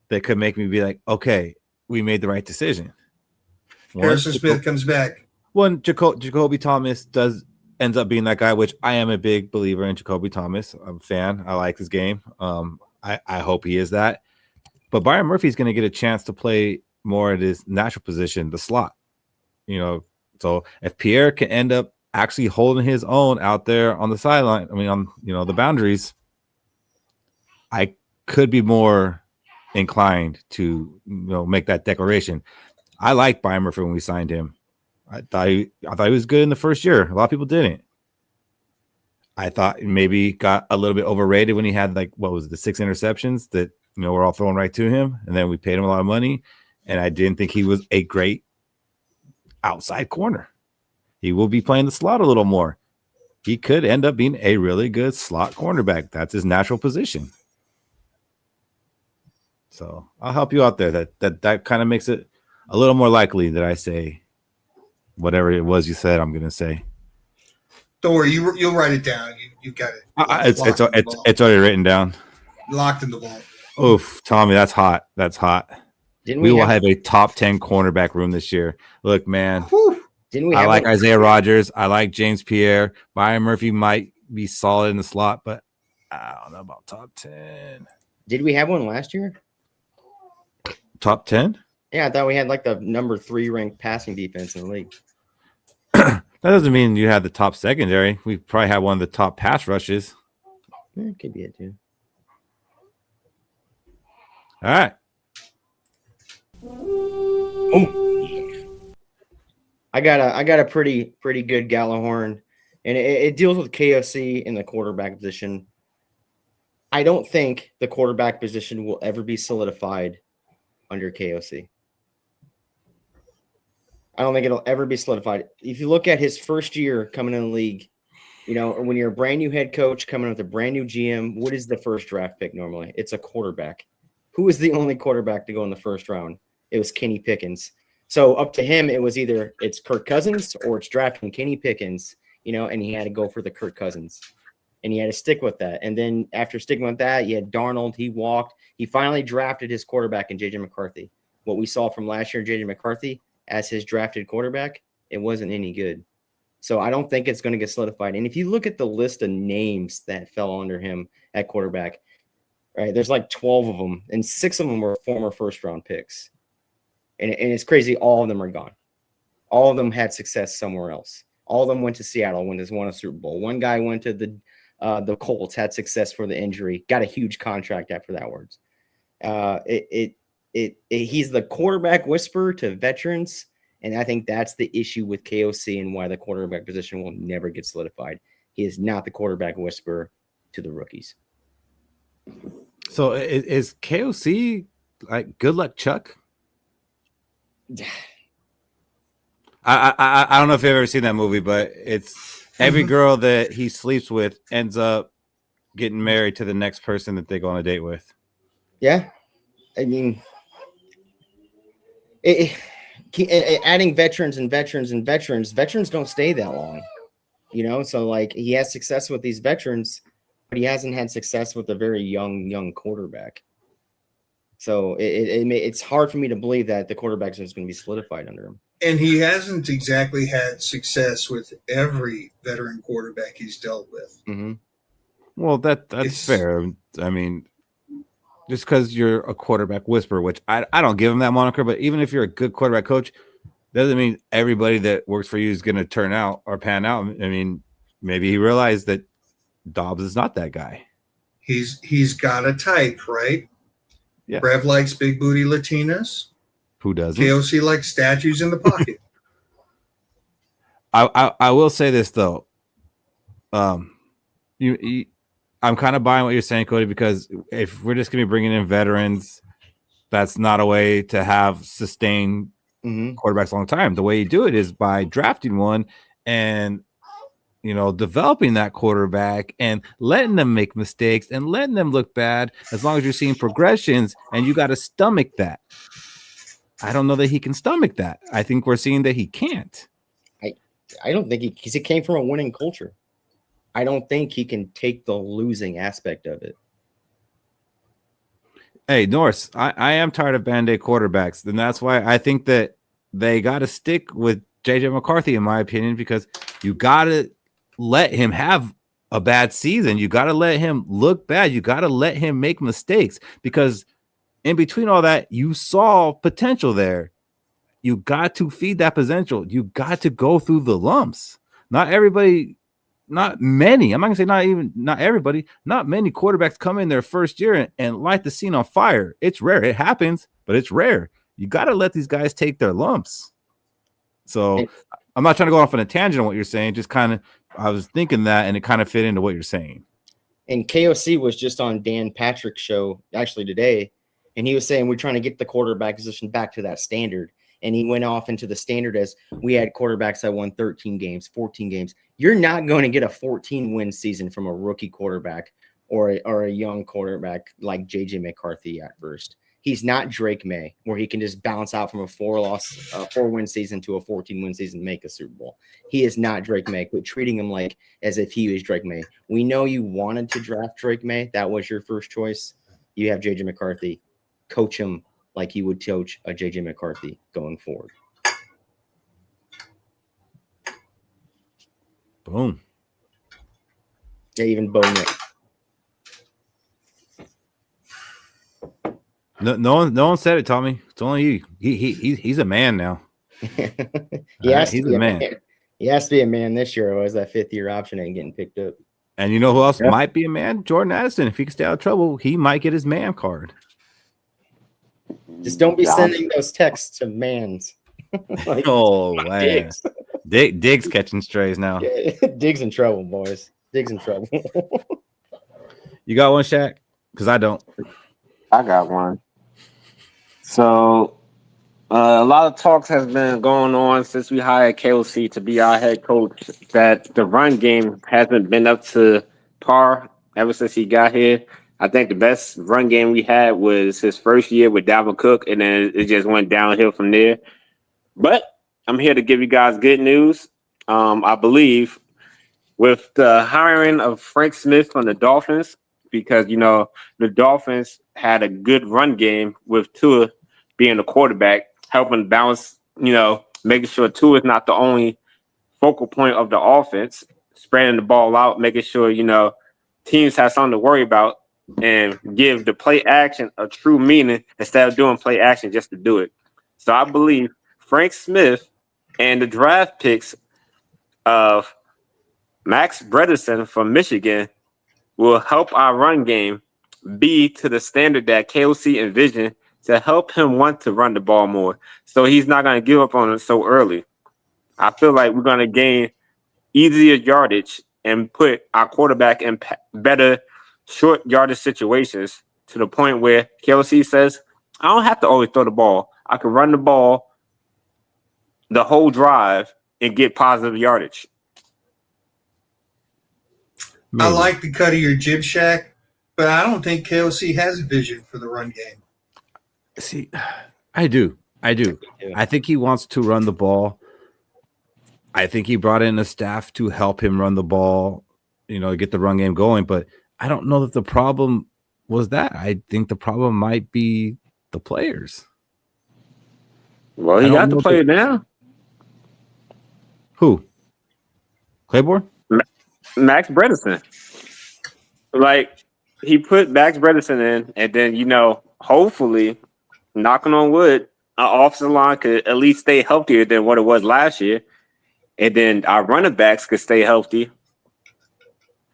that could make me be like, okay, we made the right decision. Harrison Smith comes back. One, Jacoby Thomas ends up being that guy, which I am a big believer in Jacoby Thomas. I'm a fan. I like his game. I hope he is that. But Byron Murphy is going to get a chance to play more at his natural position, the slot. You know, so if Pierre can end up actually holding his own out there on the sideline, on the boundaries, I could be more inclined to make that declaration. I liked Byron Murphy when we signed him. I thought he was good in the first year. A lot of people didn't. I thought maybe got a little bit overrated when he had the 6 interceptions that were all thrown right to him, and then we paid him a lot of money. And I didn't think he was a great outside corner. He will be playing the slot a little more. He could end up being a really good slot cornerback. That's his natural position. So I'll help you out there. That kind of makes it a little more likely that I say whatever it was you said I'm going to say. Don't worry, you'll write it down. You got it. It's already written down. Locked in the vault. Oof, Tommy, that's hot. That's hot. We will have a top 10 cornerback room this year. Look, man. I like Isaiah Rodgers. I like James Pierre. Byron Murphy might be solid in the slot, but I don't know about top 10. Did we have one last year? Top 10? Yeah, I thought we had the number 3 ranked passing defense in the league. That doesn't mean you had the top secondary. We probably had one of the top pass rushes. Yeah, it could be it too. All right. I got a pretty good gjallarhorn, and it deals with KOC in the quarterback position. I don't think the quarterback position will ever be solidified under KOC. I don't think it'll ever be solidified. If you look at his first year coming in the league, when you're a brand new head coach coming with a brand new GM, what is the first draft pick normally? It's a quarterback. Who is the only quarterback to go in the first round? It was Kenny Pickens. So up to him, it was either it's Kirk Cousins or it's drafting Kenny Pickens, and he had to go for the Kirk Cousins. And he had to stick with that. And then after sticking with that, you had Darnold. He walked. He finally drafted his quarterback in J.J. McCarthy. what we saw from last year, JJ McCarthy, as his drafted quarterback, it wasn't any good. So I don't think it's going to get solidified. And if you look at the list of names that fell under him at quarterback, right, there's like 12 of them, and 6 of them were former first-round picks. And it's crazy. All of them are gone. All of them had success somewhere else. All of them went to Seattle, won a Super Bowl. One guy went to the Colts, had success for the injury, got a huge contract after that words. He's the quarterback whisperer to veterans, and I think that's the issue with KOC and why the quarterback position will never get solidified. He is not the quarterback whisperer to the rookies. So is KOC like Good Luck Chuck? I don't know if you've ever seen that movie, but it's every girl that he sleeps with ends up getting married to the next person that they go on a date with. Yeah. I mean, adding veterans don't stay that long, you know? So like he has success with these veterans, but he hasn't had success with a very young quarterback. So it's hard for me to believe that the quarterback is going to be solidified under him. And he hasn't exactly had success with every veteran quarterback he's dealt with. Mm-hmm. Well, that's fair. I mean, just because you're a quarterback whisperer, which I don't give him that moniker, but even if you're a good quarterback coach, doesn't mean everybody that works for you is going to turn out or pan out. I mean, maybe he realized that Dobbs is not that guy. He's got a type, right? Yeah. Rev likes big booty Latinas. Who doesn't? KOC likes statues in the pocket. I will say this though. I'm kind of buying what you're saying, Cody, because if we're just going to be bringing in veterans, that's not a way to have sustained quarterbacks a long time. The way you do it is by drafting one and, you know, developing that quarterback and letting them make mistakes and letting them look bad as long as you're seeing progressions, and you got to stomach that. I don't know that he can stomach that. I think we're seeing that he can't. I don't think because he came from a winning culture. I don't think he can take the losing aspect of it. Hey, Norse, I am tired of Band-Aid quarterbacks. And that's why I think that they got to stick with JJ McCarthy, in my opinion, because you got to let him have a bad season. You got to let him look bad. You got to let him make mistakes, because in between all that, you saw potential there. You got to feed that potential. You got to go through the lumps. Not everybody, not many. I'm not gonna say not everybody. Not many quarterbacks come in their first year and light the scene on fire. It's rare. It happens, but it's rare. You got to let these guys take their lumps. So I'm not trying to go off on a tangent on what you're saying. Just kind of, I was thinking that, and it kind of fit into what you're saying. And KOC was just on Dan Patrick's show actually today, and he was saying we're trying to get the quarterback position back to that standard. And he went off into the standard as we had quarterbacks that won 13 games, 14 games. You're not going to get a 14-win season from a rookie quarterback or a young quarterback like JJ McCarthy at first. He's not Drake May, where he can just bounce out from a 4-win season to a 14-win season, make a Super Bowl. He is not Drake May. Quit treating him like as if he was Drake May. We know you wanted to draft Drake May. That was your first choice. You have JJ McCarthy. Coach him like you would coach a JJ McCarthy going forward. Boom. Yeah, even Bo Nick. No one said it, Tommy. It's only you. He's a man now. He's a man. He has to be a man this year, otherwise that 5th-year option ain't getting picked up. And you know who else might be a man? Jordan Addison. If he can stay out of trouble, he might get his man card. Just don't be sending those texts to mans. Like, oh, man. Diggs catching strays now. Diggs in trouble, boys. Diggs in trouble. You got one, Shaq? Because I don't. I got one. So, a lot of talks has been going on since we hired KOC to be our head coach that the run game hasn't been up to par ever since he got here. I think the best run game we had was his first year with Dalvin Cook, and then it just went downhill from there. But I'm here to give you guys good news. I believe with the hiring of Frank Smith from the Dolphins, because, you know, the Dolphins had a good run game with Tua being the quarterback, helping balance, making sure Tua is not the only focal point of the offense, spreading the ball out, making sure, teams have something to worry about and give the play action a true meaning instead of doing play action just to do it. So I believe Frank Smith and the draft picks of Max Bredesen from Michigan will help our run game be to the standard that KOC envisioned to help him want to run the ball more. So he's not going to give up on it so early. I feel like we're going to gain easier yardage and put our quarterback in better short yardage situations to the point where KOC says, I don't have to always throw the ball. I can run the ball the whole drive and get positive yardage. I like the cut of your jib shack, but I don't think KOC has a vision for the run game. See, I do. I think he wants to run the ball. I think he brought in a staff to help him run the ball, get the run game going. But I don't know that the problem was that. I think the problem might be the players. Well, he got the player now. Who? Claiborne? Max Bredesen. Like, he put Max Bredesen in, and then, hopefully, knocking on wood, our offensive line could at least stay healthier than what it was last year. And then our running backs could stay healthy.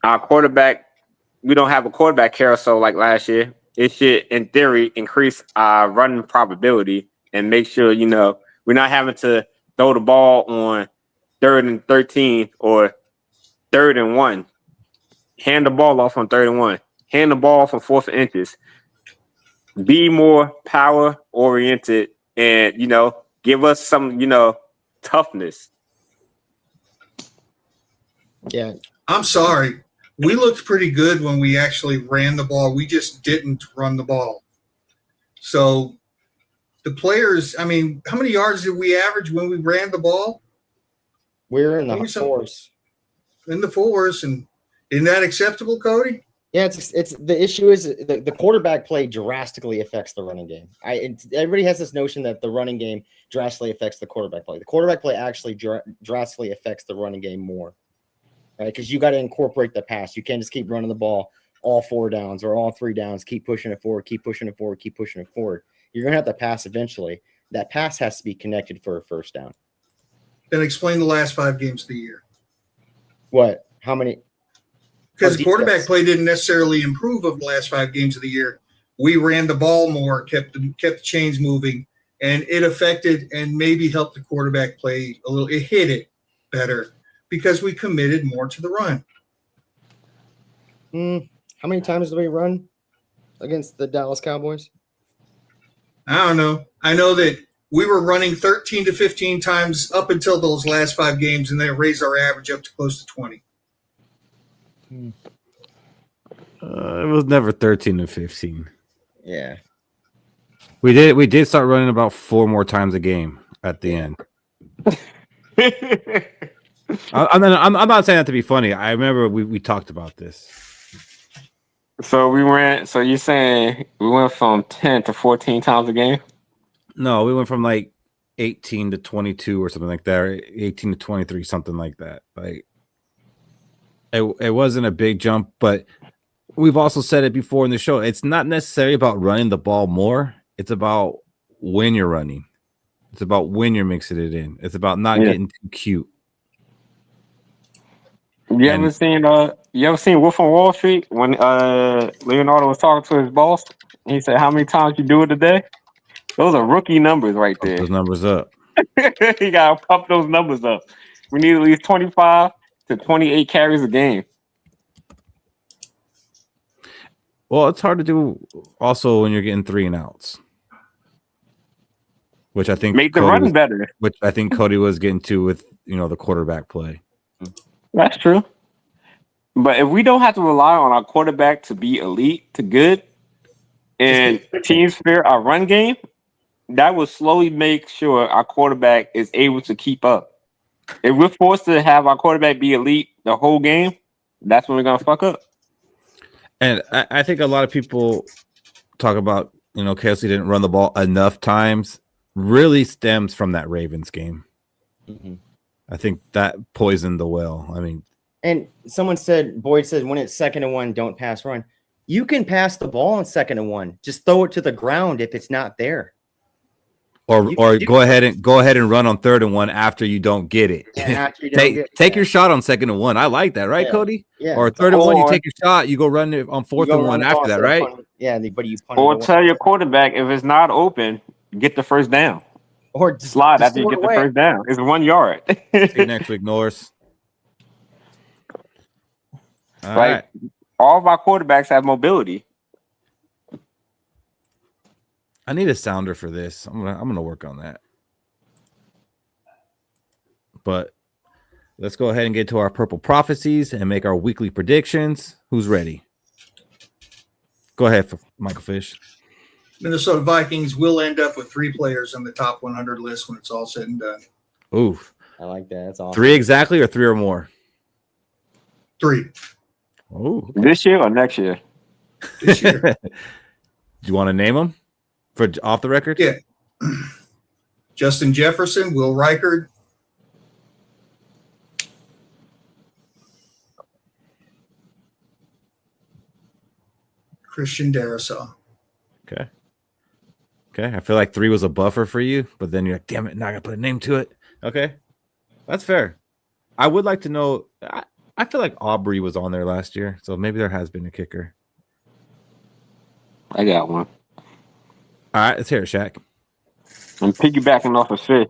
Our quarterback, we don't have a quarterback carousel like last year. It should, in theory, increase our running probability and make sure, we're not having to throw the ball on 3rd and 13 or 3rd and 1. Hand the ball off on 3rd and 1. Hand the ball off on 4th and inches. Be more power oriented and, give us some, toughness. Yeah. I'm sorry. We looked pretty good when we actually ran the ball. We just didn't run the ball. So the players, how many yards did we average when we ran the ball? We're in the fours. In the fours, and isn't that acceptable, Cody? Yeah, it's the issue is the quarterback play drastically affects the running game. Everybody has this notion that the running game drastically affects the quarterback play. The quarterback play actually drastically affects the running game more, right? Because you got to incorporate the pass. You can't just keep running the ball all 4 downs or all 3 downs. Keep pushing it forward. Keep pushing it forward. Keep pushing it forward. You're gonna have to pass eventually. That pass has to be connected for a first down. Then explain the last 5 games of the year. What? How many? Because the quarterback play didn't necessarily improve over the last 5 games of the year. We ran the ball more, kept the chains moving, and it affected and maybe helped the quarterback play a little. It hit it better because we committed more to the run. How many times did we run against the Dallas Cowboys? I don't know. I know that we were running 13 to 15 times up until those last 5 games, and then raised our average up to close to 20. It was never 13 to 15. Yeah. We did start running about 4 more times a game at the end. I'm not saying that to be funny. I remember we talked about this. So you're saying we went from 10 to 14 times a game? No, we went from like 18 to 22 or something like that, or 18 to 23, something like that. Like it wasn't a big jump, but we've also said it before in the show. It's not necessarily about running the ball more. It's about when you're running. It's about when you're mixing it in. It's about not getting too cute. You ever seen Wolf on Wall Street when Leonardo was talking to his boss? And he said, "How many times you do it a day?" Those are rookie numbers right there. Pump those numbers up. You gotta pump those numbers up. We need at least 25 to 28 carries a game. Well, it's hard to do also when you're getting 3 and outs, which I think make the run better. Which I think Cody was getting to with the quarterback play. That's true. But if we don't have to rely on our quarterback to be elite to good, and teams fear our run game, that will slowly make sure our quarterback is able to keep up. If we're forced to have our quarterback be elite the whole game, that's when we're gonna fuck up. And I think a lot of people talk about KLC didn't run the ball enough times really stems from that Ravens game. Mm-hmm. I think that poisoned the well. I mean, and Boyd said, when it's 2nd and 1, don't pass run. You can pass the ball on 2nd and 1. Just throw it to the ground if it's not there. Or go ahead and run on 3rd and 1 after you don't get it. Yeah, take your shot on 2nd and 1. I like that, right, Cody? Yeah. Or 3rd and 1, you take your shot, you go run it on 4th and 1 after that, right? But you punt Or tell your quarterback if it's not open, get the first down. Or just slide after you get the first down. It's 1 yard. See you next week, Norris. All right. All of our quarterbacks have mobility. I need a sounder for this. I'm gonna work on that. But let's go ahead and get to our purple prophecies and make our weekly predictions. Who's ready? Go ahead, Michael Fish. Minnesota Vikings will end up with 3 players on the top 100 list when it's all said and done. Oof. I like that. That's awesome. 3 exactly or 3 or more? 3. Oh, okay. This year or next year? This year. Do you want to name them for off the record? Yeah. Justin Jefferson, Will Reichard, Christian Darrisaw. Okay. I feel like 3 was a buffer for you, but then you're like, damn it, now I gotta put a name to it. Okay. That's fair. I would like to know. I feel like Aubrey was on there last year, so maybe there has been a kicker. I got one. All right, let's hear it, Shaq. I'm piggybacking off of Fish,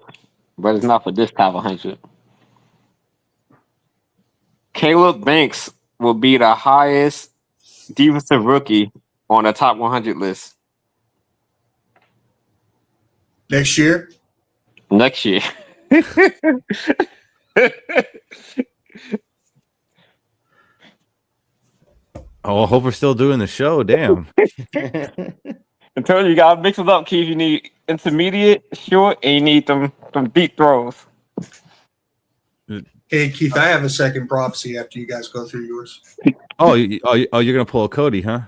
but it's not for this top 100. Caleb Banks will be the highest defensive rookie on the top 100 list Next year? next year. Oh, I hope we're still doing the show. Damn. I'm telling you, you gotta mix it up, Keith. You need intermediate, short, and you need them deep throws. Hey, Keith, I have a second prophecy after you guys go through yours. You're gonna pull a Cody, huh?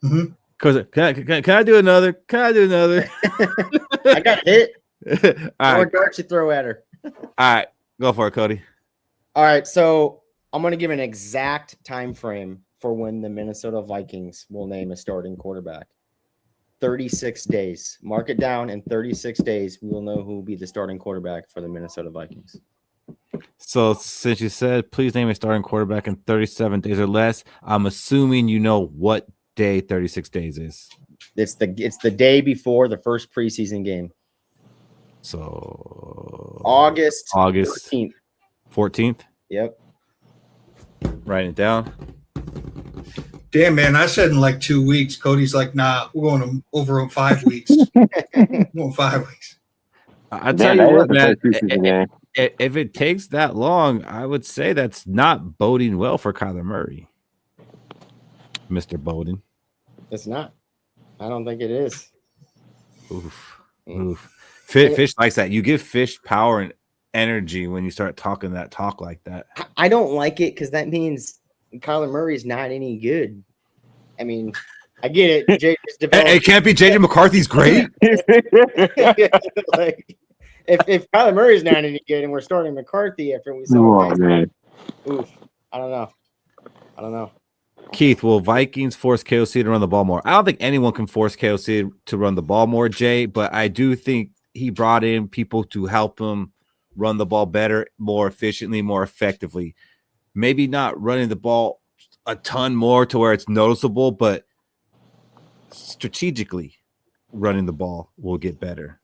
Mm-hmm. Cause can I do another? Can I do another? I got hit. All Or right, darts you throw at her. all right, go for it, Cody. All right, so I'm going to give an exact time frame for when the Minnesota Vikings will name a starting quarterback. 36 days. Mark it down. In 36 days, we will know who will be the starting quarterback for the Minnesota Vikings. So since you said please name a starting quarterback in 37 days or less, I'm assuming you know what day 36 days is. It's the day before the first preseason game. So August 14th. 14th. Yep. Write it down. Damn, man, I said in like 2 weeks. Cody's like, nah, we're going over in 5 weeks. Going 5 weeks. I tell you what, man, if it takes that long, I would say that's not boding well for Kyler Murray. Mr. Bowden. It's not. I don't think it is. Oof. Fish likes that. You give Fish power and energy when you start talking that talk like that. I don't like it because that means Kyler Murray is not any good. I mean, I get it. It can't be JJ McCarthy's great. Like, if Kyler Murray's not any good and we're starting McCarthy after we saw I don't know. Keith, will Vikings force KOC to run the ball more? I don't think anyone can force KOC to run the ball more, Jay, but I do think he brought in people to help him run the ball better, more efficiently, more effectively. Maybe not running the ball a ton more to where it's noticeable, but strategically running the ball will get better.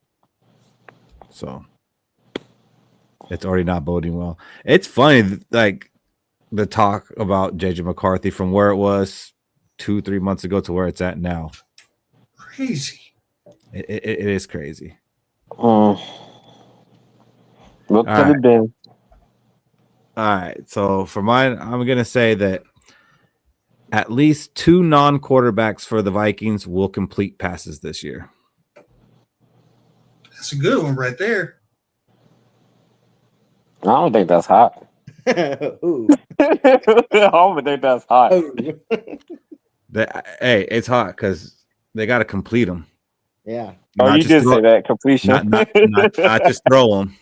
So it's already not boding well. It's funny, like the talk about JJ McCarthy from where it was 2-3 months ago to where it's at now. Crazy. It is crazy. What could right. have been? All right. So for mine, I'm going to say that at least 2 non-quarterbacks for the Vikings will complete passes this year. That's a good one right there. I don't think that's hot. Ooh. I don't think that's hot. Ooh. Hey, it's hot because They got to complete them. Yeah. Oh, you did say that completion. Not just throw them.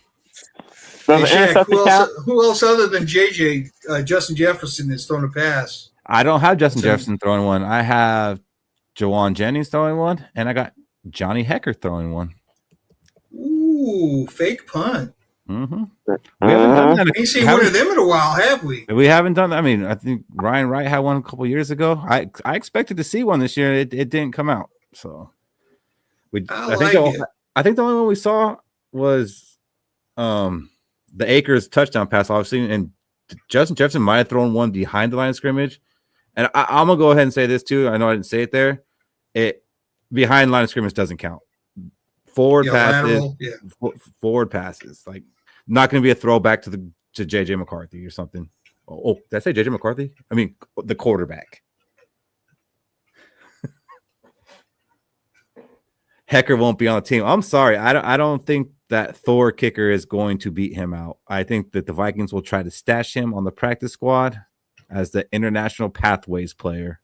Hey, Does the Shaq, interception count? who else other than JJ, Justin Jefferson, has thrown a pass? I don't have Justin Jefferson throwing one. I have Jawan Jennings throwing one, and I got Johnny Hecker throwing one. Ooh, fake punt. Mm-hmm. We haven't done that. We ain't seen one of them in a while, have we? We haven't done that. I mean, I think Ryan Wright had one a couple years ago. I expected to see one this year. It didn't come out. So I think the only one we saw was the Akers touchdown pass, obviously, and Justin Jefferson might have thrown one behind the line of scrimmage. And I'm gonna go ahead and say this too. I know I didn't say it there. It behind line of scrimmage doesn't count. Forward passes, like not going to be a throwback to JJ McCarthy or something. Oh, did I say JJ McCarthy? I mean the quarterback. Hecker won't be on the team. I'm sorry. I don't think that Thor kicker is going to beat him out. I think that the Vikings will try to stash him on the practice squad as the international pathways player.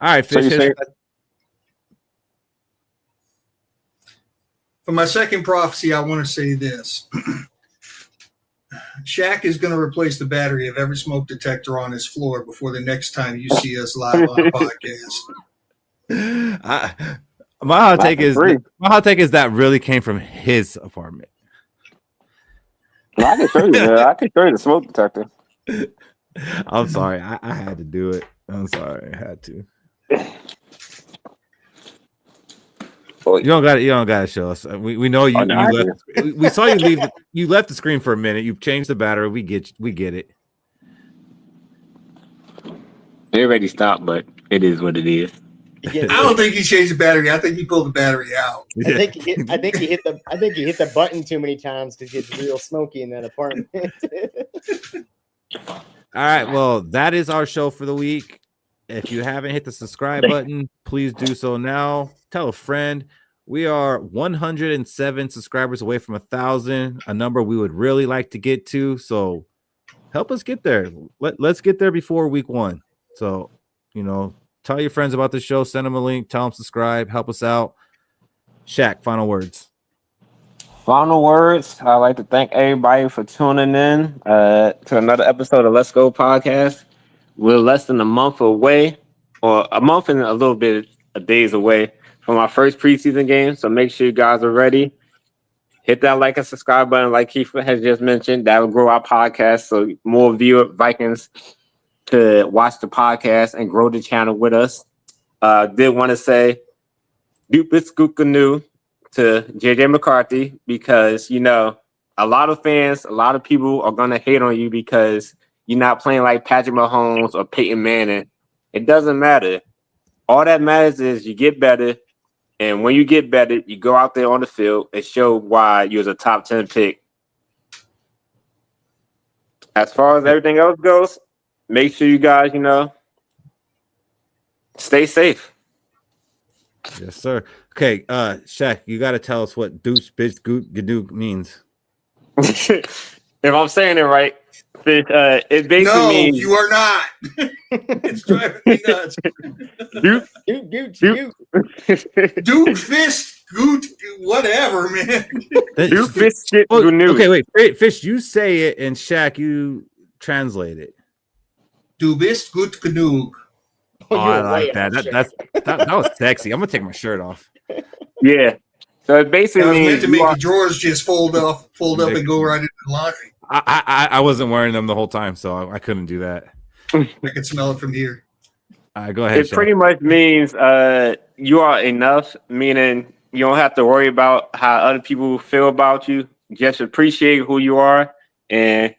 All right, Fish. For my second prophecy, I want to say this. Shaq is going to replace the battery of every smoke detector on his floor before the next time you see us live on a podcast. My hot take is that really came from his apartment. I can show you. I can show you the smoke detector. I'm sorry. I had to do it. I'm sorry. I had to. You don't got to show us. We know you. Left, we saw you leave. You left the screen for a minute. You've changed the battery. We get it. It already stopped, but it is what it is. I don't think he changed the battery. I think he pulled the battery out. I think he hit the button too many times because it's real smoky in that apartment. All right. Well, that is our show for the week. If you haven't hit the subscribe button, please do so now. Tell a friend. We are 107 subscribers away from 1,000, a number we would really like to get to. So help us get there. Let's get there before week 1. So, tell your friends about the show. Send them a link. Tell them subscribe. Help us out. Shaq, final words. Final words. I'd like to thank everybody for tuning in to another episode of Let's Go Podcast. We're less than a month away, or a month and a little bit of days away from our first preseason game. So make sure you guys are ready. Hit that like and subscribe button, like Keith has just mentioned. That will grow our podcast, so more Vikings to watch the podcast and grow the channel with us. Did want to say Dupis Gookanu to JJ McCarthy because, a lot of fans, a lot of people are going to hate on you because you're not playing like Patrick Mahomes or Peyton Manning. It doesn't matter. All that matters is you get better. And when you get better, you go out there on the field and show why you was a top 10 pick. As far as everything else goes, make sure you guys, stay safe. Yes, sir. Okay, Shaq, you got to tell us what douche, bitch, goot means. If I'm saying it right, it basically means... No, you are not. It's driving me nuts. Duke fist, goot, whatever, man. Duke fist, shit, okay, wait, Fish, you say it, and Shaq, you translate it. Dubist gut genug. Oh, I like that. That was sexy. I'm gonna take my shirt off. Yeah. So it basically means meant to make the drawers just fold up and go right into the laundry. I wasn't wearing them the whole time, so I couldn't do that. I can smell it from here. All right, go ahead. It pretty much means you are enough, meaning you don't have to worry about how other people feel about you. Just appreciate who you are and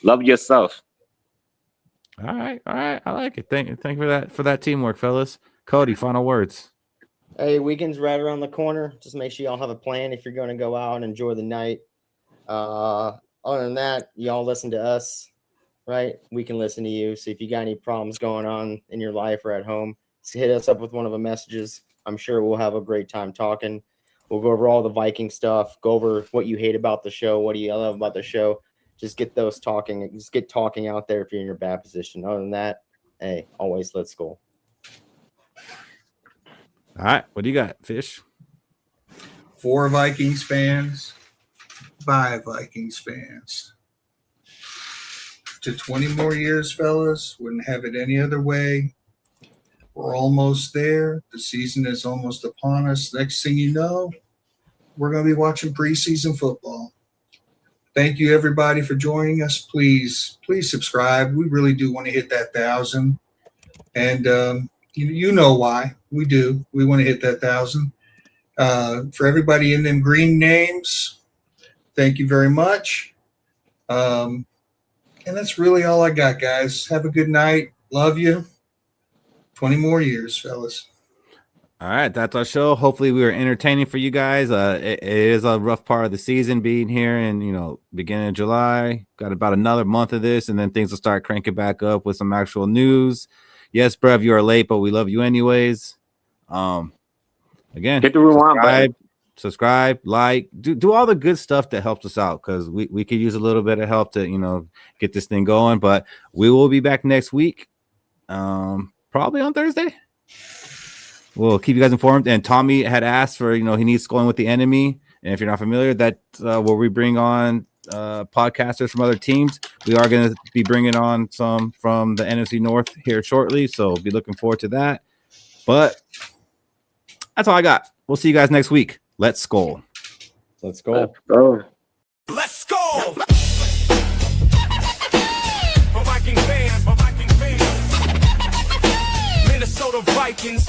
love yourself. All right. I like it. Thank you for that teamwork, fellas. Cody, final words. Hey, weekend's right around the corner. Just make sure y'all have a plan if you're going to go out and enjoy the night. Other than that, y'all listen to us, right? We can listen to you. So if you got any problems going on in your life or at home, just hit us up with one of the messages. I'm sure we'll have a great time talking. We'll go over all the Viking stuff, go over what you hate about the show, what do you love about the show. Just get talking out there if you're in your bad position. Other than that, hey, always let's go. All right. What do you got, Fish? 4 Vikings fans, 5 Vikings fans. To 20 more years, fellas. Wouldn't have it any other way. We're almost there. The season is almost upon us. Next thing you know, we're going to be watching preseason football. Thank you, everybody, for joining us. Please subscribe. We really do want to hit that 1,000. And you know why. We do. We want to hit that 1,000. For everybody in them green names, thank you very much. And that's really all I got, guys. Have a good night. Love you. 20 more years, fellas. All right, that's our show. Hopefully we were entertaining for you guys. It is a rough part of the season being here and, beginning of July. Got about another month of this, and then things will start cranking back up with some actual news. Yes, Brev, you are late, but we love you anyways. Again, Hit the rewind button. Subscribe, like, do all the good stuff that helps us out, because we could use a little bit of help to, get this thing going. But we will be back next week, probably on Thursday. We'll keep you guys informed. And Tommy had asked for, he needs Skol with the Enemy. And if you're not familiar, that's where we bring on podcasters from other teams. We are going to be bringing on some from the NFC North here shortly, so be looking forward to that. But that's all I got. We'll see you guys next week. Let's Skol. Let's go. Let's go! For Vikings fans, Minnesota Vikings.